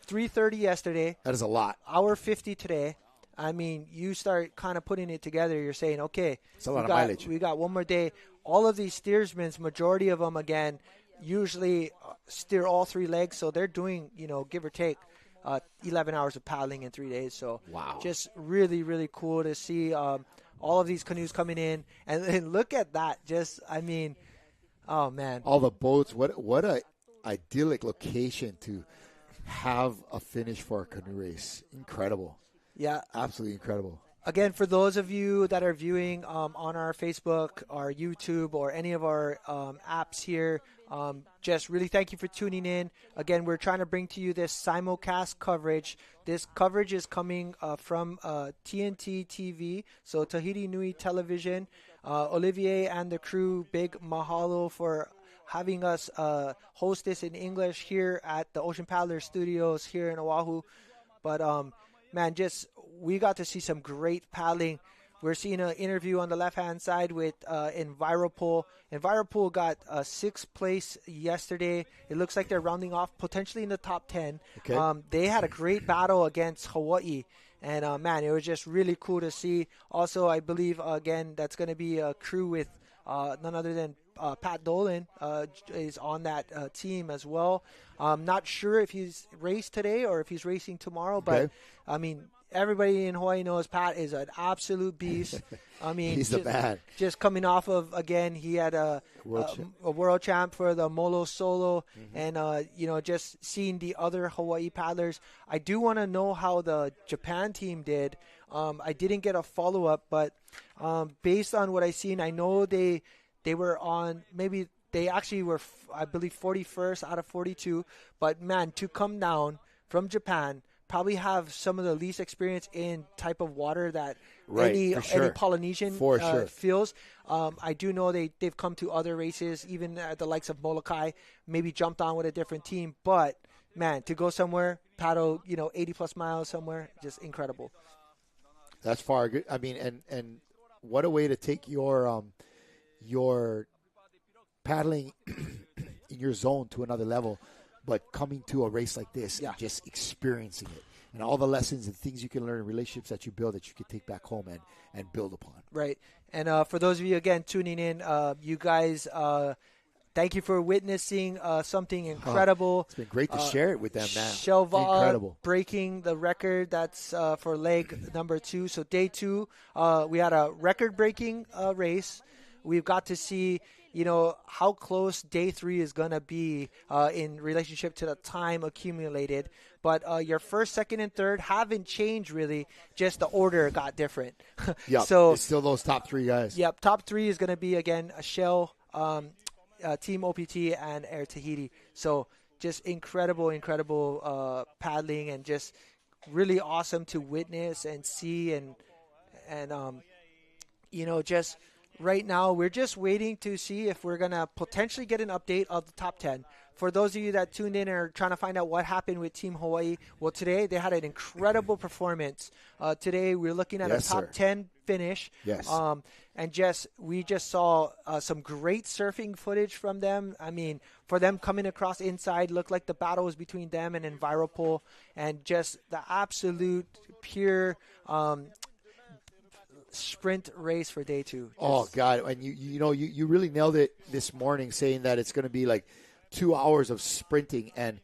3:30 yesterday. That is a lot. Hour 50 today. I mean, you start kind of putting it together. You're saying, okay, It's a lot of mileage. we got one more day. All of these steersmen, majority of them, again, usually steer all 3 legs. So they're doing, give or take, 11 hours of paddling in 3 days. So wow, just really, really cool to see all of these canoes coming in. And look at that. Just, I mean, oh, man. all the boats. What a idyllic location to have a finish for a canoe race. Incredible. Yeah. Absolutely incredible. Again, for those of you that are viewing on our Facebook, our YouTube, or any of our apps here, just really thank you for tuning in. Again, we're trying to bring to you this simulcast coverage. This coverage is coming from TNT TV, so Tahiti Nui Television. Olivier and the crew, big mahalo for having us host this in English here at the Ocean Paddler Studios here in Oahu. But man, we got to see some great paddling. We're seeing an interview on the left-hand side with Enviropool. Enviropool got 6th place yesterday. It looks like they're rounding off potentially in the top 10. Okay. They had a great battle against Hawaii. And, man, it was just really cool to see. Also, I believe, again, that's going to be a crew with none other than Pat Dolan is on that team as well. I'm not sure if he's raced today or if he's racing tomorrow, but, Okay. I mean, everybody in Hawaii knows Pat is an absolute beast. I mean, He's the man. Just coming off of, again, he had a world champ for the Molo Solo, and just seeing the other Hawaii paddlers. I do want to know how the Japan team did. I didn't get a follow up, but based on what I seen, I know they were on, maybe they actually were, I believe, 41st out of 42. But man, to come down from Japan, probably have some of the least experience in type of water that any Polynesian feels. I do know they've come to other races, even at the likes of Molokai, maybe jumped on with a different team. But man, to go somewhere, paddle 80 plus miles somewhere, just incredible. That's far good. I mean, and what a way to take your paddling in your zone to another level. But coming to a race like this and just experiencing it and all the lessons and things you can learn, relationships that you build that you can take back home and build upon. Right. And for those of you, again, tuning in, you guys, thank you for witnessing something incredible. It's been great to share it with them, man. Shelva breaking the record. That's for leg number 2. So day 2, we had a record-breaking race. We've got to see how close day 3 is going to be in relationship to the time accumulated. But your first, second, and third haven't changed really. Just the order got different. Yeah, so it's still those top 3 guys. Yep, top 3 is going to be, again, a Shell, Team OPT, and Air Tahiti. So just incredible paddling and just really awesome to witness and see. And just right now, we're just waiting to see if we're going to potentially get an update of the top 10. For those of you that tuned in and are trying to find out what happened with Team Hawaii, well, today they had an incredible performance. Today we're looking at a top 10 finish. Yes. And we just saw some great surfing footage from them. I mean, for them coming across inside, looked like the battle was between them and Enviropool, and just the absolute pure sprint race for day 2. Oh God! And you really nailed it this morning, saying that it's going to be like 2 hours of sprinting, and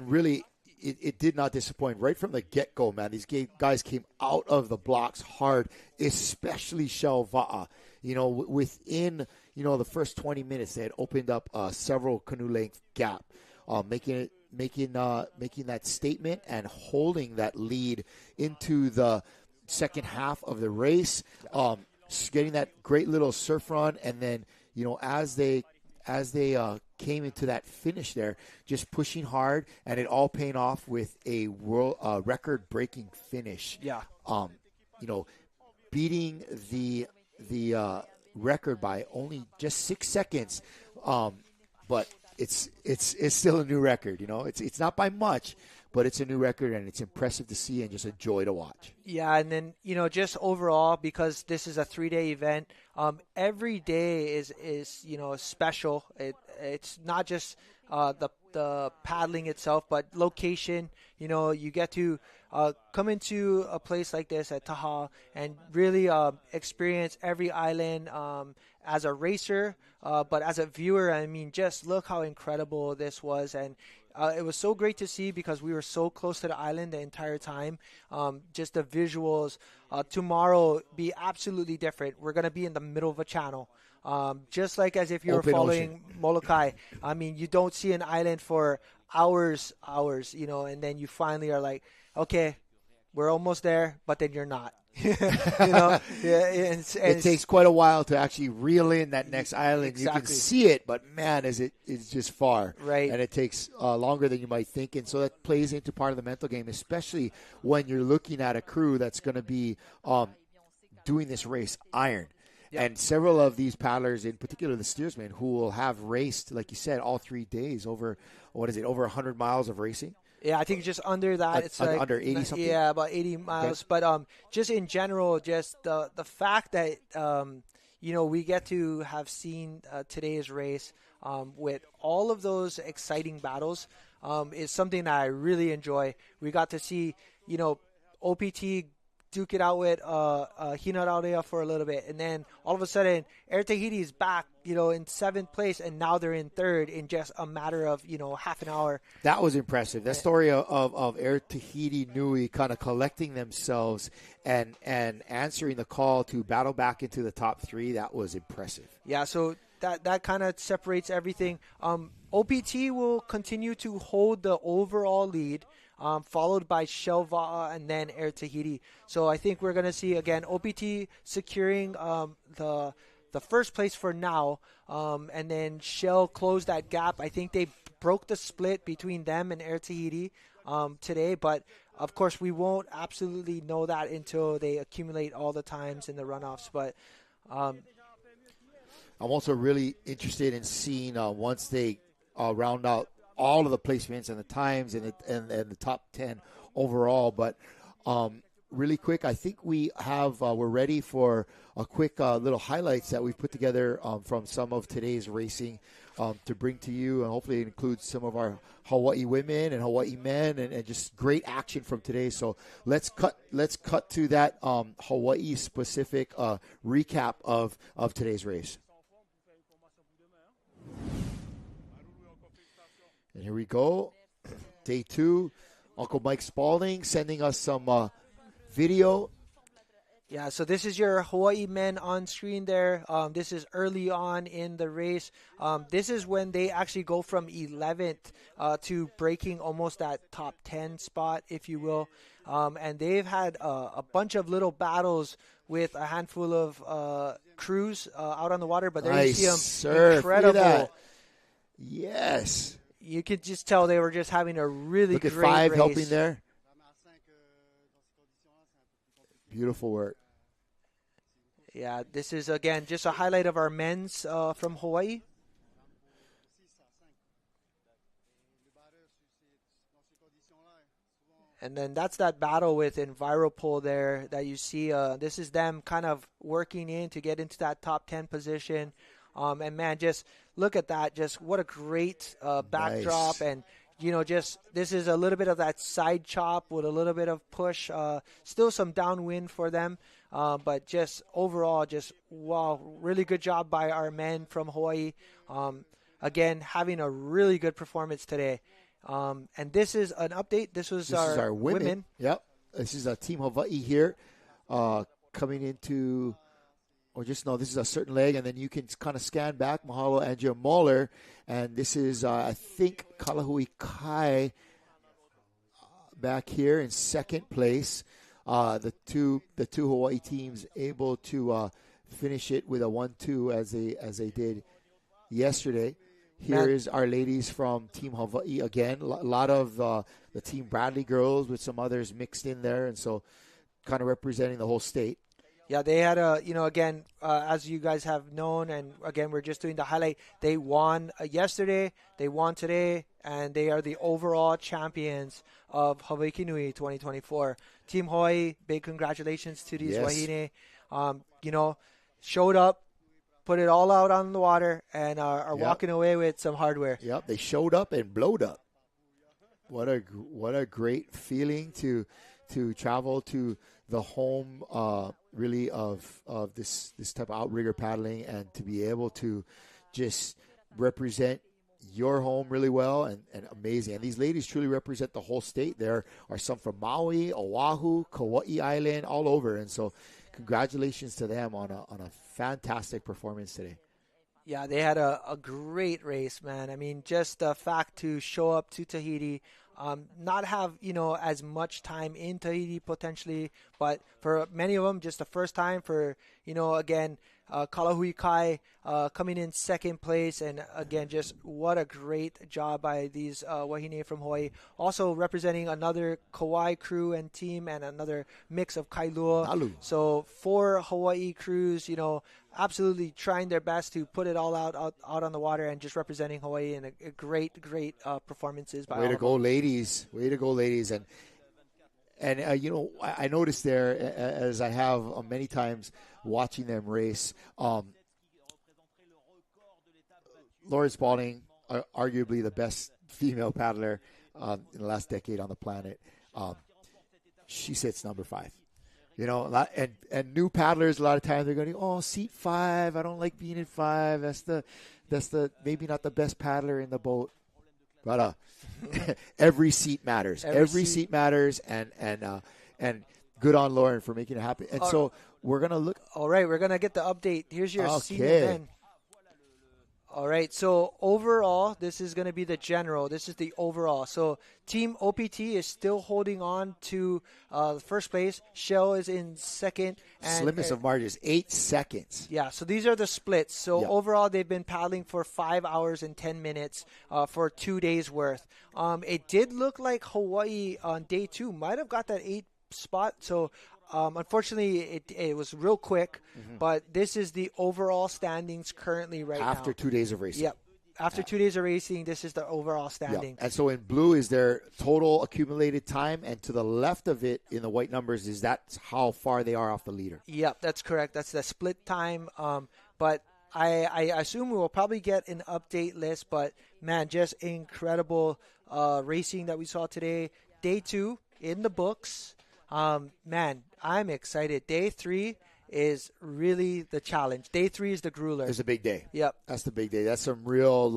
really it did not disappoint right from the get go, man. These guys came out of the blocks hard, especially Shelva'a. Within the first 20 minutes, they had opened up several canoe length gap, making that statement and holding that lead into the second half of the race, getting that great little surf run, and then as they came into that finish there, just pushing hard, and it all paying off with a world record-breaking finish. Yeah. Beating the record by only just 6 seconds, but it's still a new record. It's not by much, but it's a new record, and it's impressive to see and just a joy to watch. Yeah, and then, just overall, because this is a 3-day event, every day is special. It's not just the the paddling itself, but location. You get to come into a place like this at Taha and really experience every island as a racer, but as a viewer, I mean, just look how incredible this was. And it was so great to see because we were so close to the island the entire time. Just the visuals. Tomorrow be absolutely different. We're going to be in the middle of a channel. Just like as if you were Open following Molokai. I mean, you don't see an island for hours, and then you finally are like, okay, we're almost there, but then you're not. Yeah, it takes quite a while to actually reel in that next island. Exactly. You can see it, but man, it's just far. Right. And it takes longer than you might think. And so that plays into part of the mental game, especially when you're looking at a crew that's going to be doing this race iron. Yep. And several of these paddlers, in particular the steersmen, who will have raced, like you said, all 3 days over 100 miles of racing? Yeah, I think just under that. It's like under 80 something? Yeah, about 80 miles. Okay. But just in general, just the fact that, we get to have seen today's race with all of those exciting battles is something that I really enjoy. We got to see, OPT duke it out with Hinaraurea for a little bit, and then all of a sudden Air Tahiti is back, in 7th place, and now they're in 3rd in just a matter of half an hour. That was impressive. That story of Air Tahiti Nui kind of collecting themselves and answering the call to battle back into the top 3, that was impressive. Yeah, so that kind of separates everything. OPT will continue to hold the overall lead, followed by Shelva'a and then Air Tahiti. So I think we're going to see, again, OPT securing the first place for now, and then Shell closed that gap. I think they broke the split between them and Air Tahiti today, but of course we won't absolutely know that until they accumulate all the times in the runoffs. But I'm also really interested in seeing once they round out all of the placements and the times and the top 10 overall. But really quick, I think we're ready for a quick little highlights that we've put together from some of today's racing to bring to you, and hopefully it includes some of our Hawaii women and Hawaii men and just great action from today. So let's cut to that Hawaii specific recap of today's race. And here we go. Day 2. Uncle Mike Spalding sending us some video. Yeah, so this is your Hawaii men on screen there. This is early on in the race. This is when they actually go from 11th to breaking almost that top 10 spot, if you will. And they've had a bunch of little battles with a handful of crews out on the water. But there nice you see them. Surf. Incredible. Yes. You could just tell they were just having a really Look great at 5 race. helping there. Beautiful work. Yeah, this is, again, just a highlight of our men's from Hawaii. And then that's that battle with Enviropol there that you see. This is them kind of working in to get into that top 10 position. And, man, just look at that. Just what a great backdrop. Nice. And, just this is a little bit of that side chop with a little bit of push. Still some downwind for them. But just overall, just, wow, really good job by our men from Hawaii. Again, having a really good performance today. And this is an update. This is our women. Yep. This is Team Hawaii here coming into... this is a certain leg, and then you can kind of scan back. Mahalo, Andrea Moeller. And this is, I think, Kalahui Kai back here in 2nd place. The two Hawaii teams able to finish it with a 1-2 as they did yesterday. Here is our ladies from Team Hawaii again. A lot of the Team Bradley girls with some others mixed in there, and so kind of representing the whole state. Yeah, they had again, as you guys have known, and again, we're just doing the highlight. They won yesterday, they won today, and they are the overall champions of Hawaiki Nui 2024. Team Hawaii, big congratulations to these wahine. Showed up, put it all out on the water and are Yep. walking away with some hardware. Yep, they showed up and blowed up. What a great feeling to travel to the home, really of this type of outrigger paddling, and to be able to just represent your home really well and amazing. And these ladies truly represent the whole state. There are some from Maui, Oahu, Kauai Island, all over. And so congratulations to them on a fantastic performance today. Yeah, they had a great race, man. I mean, just the fact to show up to Tahiti, not have, as much time in Tahiti potentially, but for many of them, just the first time for, again, Kalahui Kai coming in second place. And again, just what a great job by these wahine from Hawaii. Also representing another Kauai crew and team and another mix of Kailua. Nalu. So 4 Hawaii crews, absolutely trying their best to put it all out on the water and just representing Hawaii in a great performances by all Way to of go, them. ladies. Way to go, ladies. And I noticed there, as I have many times watching them race, Laura Spalding, arguably the best female paddler in the last decade on the planet. She sits number 5. And new paddlers, a lot of times they're going, oh, seat 5. I don't like being in 5. That's the maybe not the best paddler in the boat. But every seat matters. Every seat matters, and good on Lauren for making it happen. And so we're gonna look. All right, we're gonna get the update. Here's your senior Okay. men. All right, so overall, this is going to be the general. This is the overall. So Team OPT is still holding on to first place. Shell is in second. And, Slimmest of margins, 8 seconds. Yeah, so these are the splits. So Yeah. overall, they've been paddling for 5 hours and 10 minutes for 2 days worth. It did look like Hawaii on day 2 might have got that 8 spot. So unfortunately, it was real quick. But this is the overall standings currently right now. After 2 days of racing. Yep. After 2 days of racing, this is the overall standing. And so in blue is their total accumulated time, and to the left of it in the white numbers is that's how far they are off the leader. Yep, that's correct. That's the split time. But I assume we will probably get an update list. But, man, just incredible racing that we saw today. Day 2 in the books. Man, I'm excited. Day 3 is really the challenge. Day 3 is the grueler. It's a big day. Yep. That's the big day. That's some real,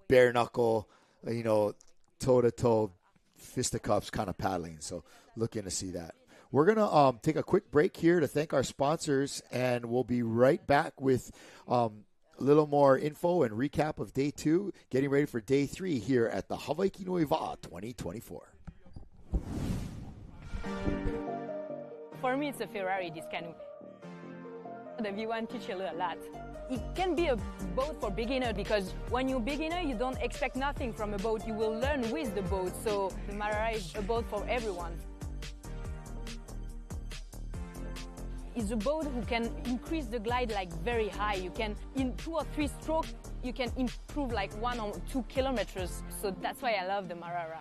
bare knuckle, toe-to-toe, fisticuffs kind of paddling. So looking to see that. We're going to take a quick break here to thank our sponsors, and we'll be right back with a little more info and recap of Day 2, getting ready for Day 3 here at the Hawaiki Nui Va'a 2024. For me, it's a Ferrari, this canoe. The V1 teaches you a lot. It can be a boat for beginner because when you're beginner, you don't expect nothing from a boat. You will learn with the boat. So the Marara is a boat for everyone. It's a boat who can increase the glide very high. You can, in 2 or 3 strokes, you can improve 1 or 2 kilometers. So that's why I love the Marara.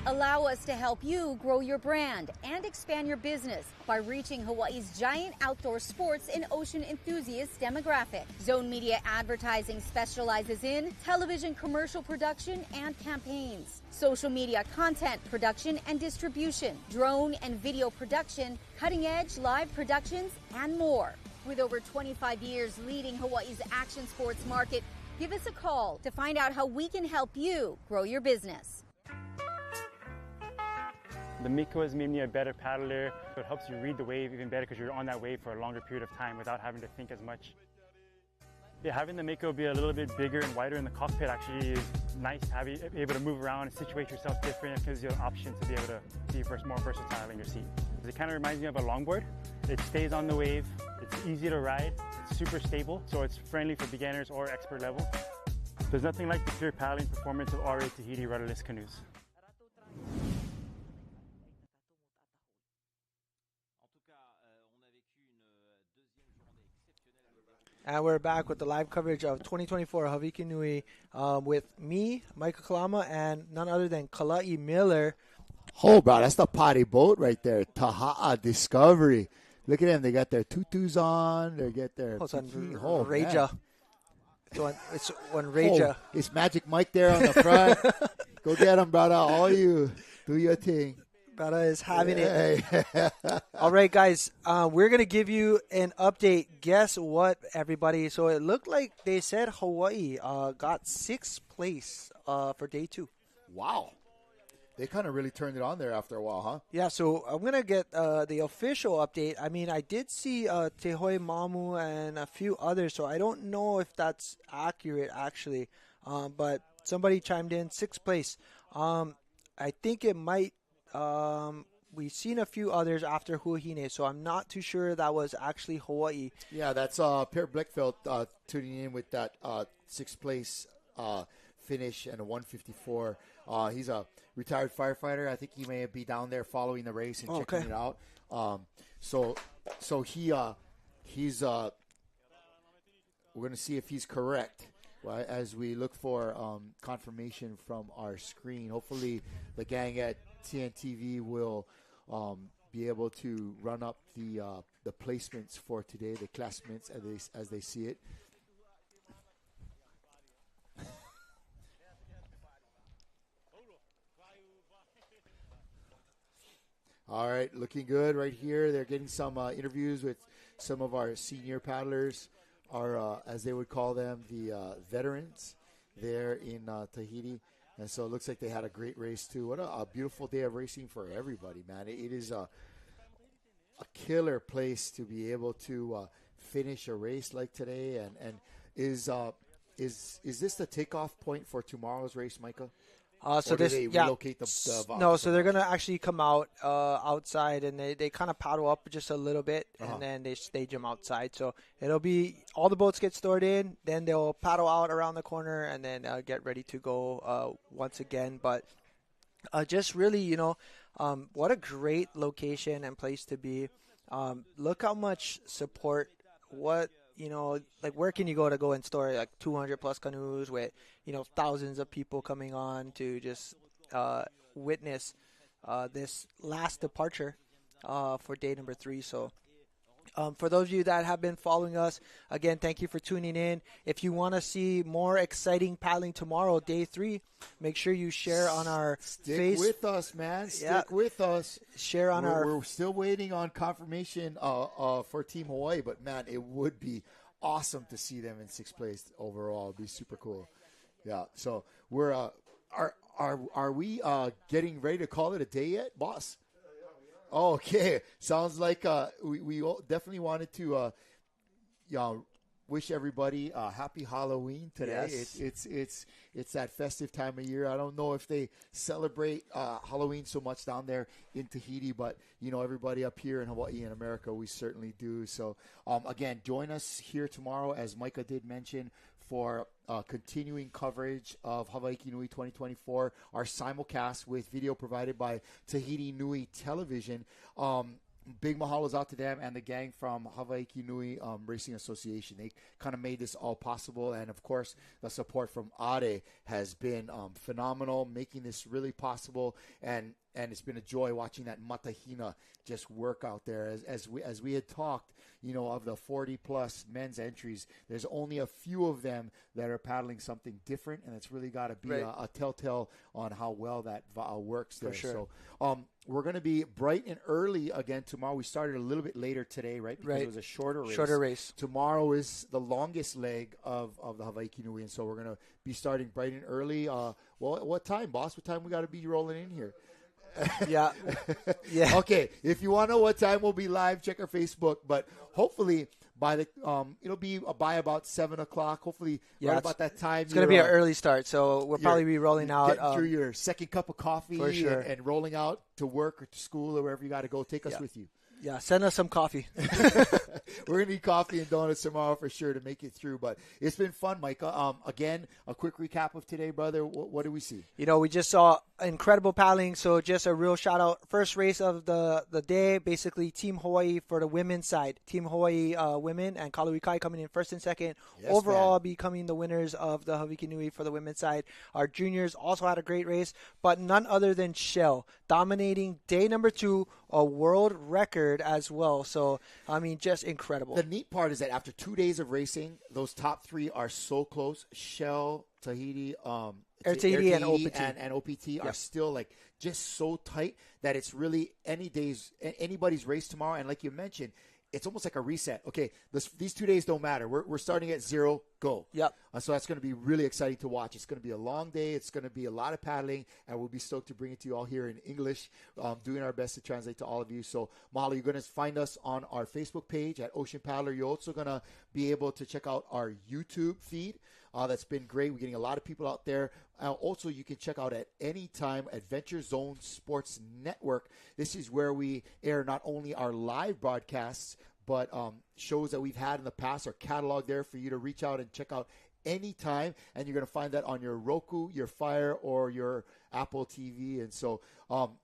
Allow us to help you grow your brand and expand your business by reaching Hawaii's giant outdoor sports and ocean enthusiast demographic. Zone Media Advertising specializes in television commercial production and campaigns, social media content production and distribution, drone and video production, cutting-edge live productions, and more. With over 25 years leading Hawaii's action sports market, give us a call to find out how we can help you grow your business. The Miko has made me a better paddler. It helps you read the wave even better because you're on that wave for a longer period of time without having to think as much. Yeah, having the Miko be a little bit bigger and wider in the cockpit actually is nice to be able to move around and situate yourself different. It gives you an option to be able to be more versatile in your seat. It kind of reminds me of a longboard. It stays on the wave, it's easy to ride, it's super stable, so it's friendly for beginners or expert level. There's nothing like the pure paddling performance of RA Tahiti rudderless canoes. And we're back with the live coverage of 2024 Hawaiki Nui with me, Michael Kalama, and none other than Kalai Miller. Oh, bro, that's the potty boat right there. Taha'a Discovery. Look at them. They got their tutus on. They get their bikini. Oh, Reja. man. It's one Reja. Oh, it's Magic Mike there on the front. Go get him, brother. All you. Do your thing. Brother is having it. All right, guys. We're going to give you an update. Guess what, everybody? So it looked like they said Hawaii got 6th place for day 2. Wow. They kind of really turned it on there after a while, huh? Yeah, so I'm going to get the official update. I mean, I did see Tehoi Mamu and a few others, so I don't know if that's accurate, actually. But somebody chimed in 6th place. I think it might we've seen a few others after Huahine, so I'm not too sure that was actually Hawaii. Yeah, that's Per Bleckfeld tuning in with that 6th place finish and a 154. He's a retired firefighter. I think he may be down there following the race and checking it out. So he's we're going to see if he's correct. Right, as we look for confirmation from our screen. Hopefully the gang at TNTV will be able to run up the placements for today, the classements as they see it. All right, looking good right here. They're getting some interviews with some of our senior paddlers, our as they would call them, the veterans there in Tahiti. And so it looks like they had a great race too. What a beautiful day of racing for everybody, man. It is a killer place to be able to finish a race like today. And is this the takeoff point for tomorrow's race, Micah? So or do they relocate the no, so they're gonna actually come out outside, and they kind of paddle up just a little bit, and then they stage them outside. So it'll be all the boats get stored in, then they'll paddle out around the corner, and then get ready to go once again. But just really, what a great location and place to be. Look how much support. Like where can you go and store like 200 plus canoes with, thousands of people coming on to just witness this last departure for day number 3. So for those of you that have been following us, again, thank you for tuning in. If you want to see more exciting paddling tomorrow, day 3, make sure you share on our Stick with us, man. Stick with us. Share on We're still waiting on confirmation for Team Hawaii, but man, it would be awesome to see them in 6th place overall. It'd be super cool. Yeah. So we're are we getting ready to call it a day yet, boss? Okay, sounds like we definitely wanted to wish everybody a happy Halloween today. Yes. It's that festive time of year. I don't know if they celebrate Halloween so much down there in Tahiti, but everybody up here in Hawaii and America, we certainly do. So again, join us here tomorrow, as Micah did mention, for continuing coverage of Hawaiki Nui 2024, our simulcast with video provided by Tahiti Nui Television. Big mahalos out to them and the gang from Hawaiki Nui Racing Association. They kind of made this all possible. And, of course, the support from Ade has been phenomenal, making this really possible. And it's been a joy watching that Matahina just work out there. As we had talked, of the 40-plus men's entries, there's only a few of them that are paddling something different, and it's really got to be a telltale on how well that works there. For sure. So we're going to be bright and early again tomorrow. We started a little bit later today, right? Because it was a shorter race. Tomorrow is the longest leg of the Hawaiki Nui, and so we're going to be starting bright and early. What time, boss? What time we got to be rolling in here? Yeah. Okay. If you want to know what time we'll be live, check our Facebook. But hopefully by the it'll be by about 7:00. Hopefully, right about that time. It's going to be an early start, so we'll probably be rolling out. Getting through your second cup of coffee for sure. and rolling out to work or to school or wherever you got to go. Take us with you. Yeah, send us some coffee. We're going to need coffee and donuts tomorrow for sure to make it through. But it's been fun, Micah. Again, a quick recap of today, brother. What do we see? We just saw incredible paddling. So just a real shout out. First race of the day, basically Team Hawaii for the women's side. Team Hawaii women and Kaluikai coming in first and second. Yes, Overall, becoming the winners of the Hawaiki Nui for the women's side. Our juniors also had a great race, but none other than Shell dominating day number 2, a world record as well. So, I mean, just incredible. The neat part is that after 2 days of racing, those top 3 are so close. Shell, Tahiti, Air Tahiti and OPT. And OPT are still like just so tight that it's really anybody's race tomorrow. And like you mentioned, it's almost like a reset. Okay, these 2 days don't matter. We're starting at 0, go. Yep. So that's going to be really exciting to watch. It's going to be a long day. It's going to be a lot of paddling, and we'll be stoked to bring it to you all here in English, doing our best to translate to all of you. So, Mahalo, you're going to find us on our Facebook page at Ocean Paddler. You're also going to be able to check out our YouTube feed. That's been great. We're getting a lot of people out there. Also, you can check out at any time Adventure Zone Sports Network. This is where we air not only our live broadcasts, but shows that we've had in the past are cataloged there for you to reach out and check out anytime. And you're going to find that on your Roku, your Fire, or your Apple TV. And so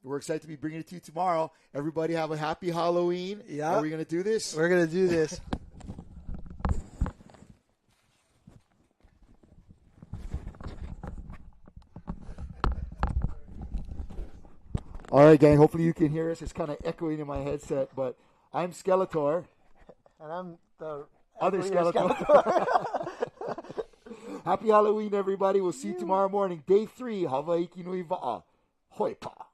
we're excited to be bringing it to you tomorrow. Everybody have a happy Halloween. Yeah. Are we going to do this? We're going to do this. All right, gang. Hopefully you can hear us. It's kind of echoing in my headset, but I'm Skeletor. And I'm the other Skeletor. Happy Halloween, everybody. We'll see you tomorrow morning. Day 3, Hawaiki Nui Va'a. Hoi pa.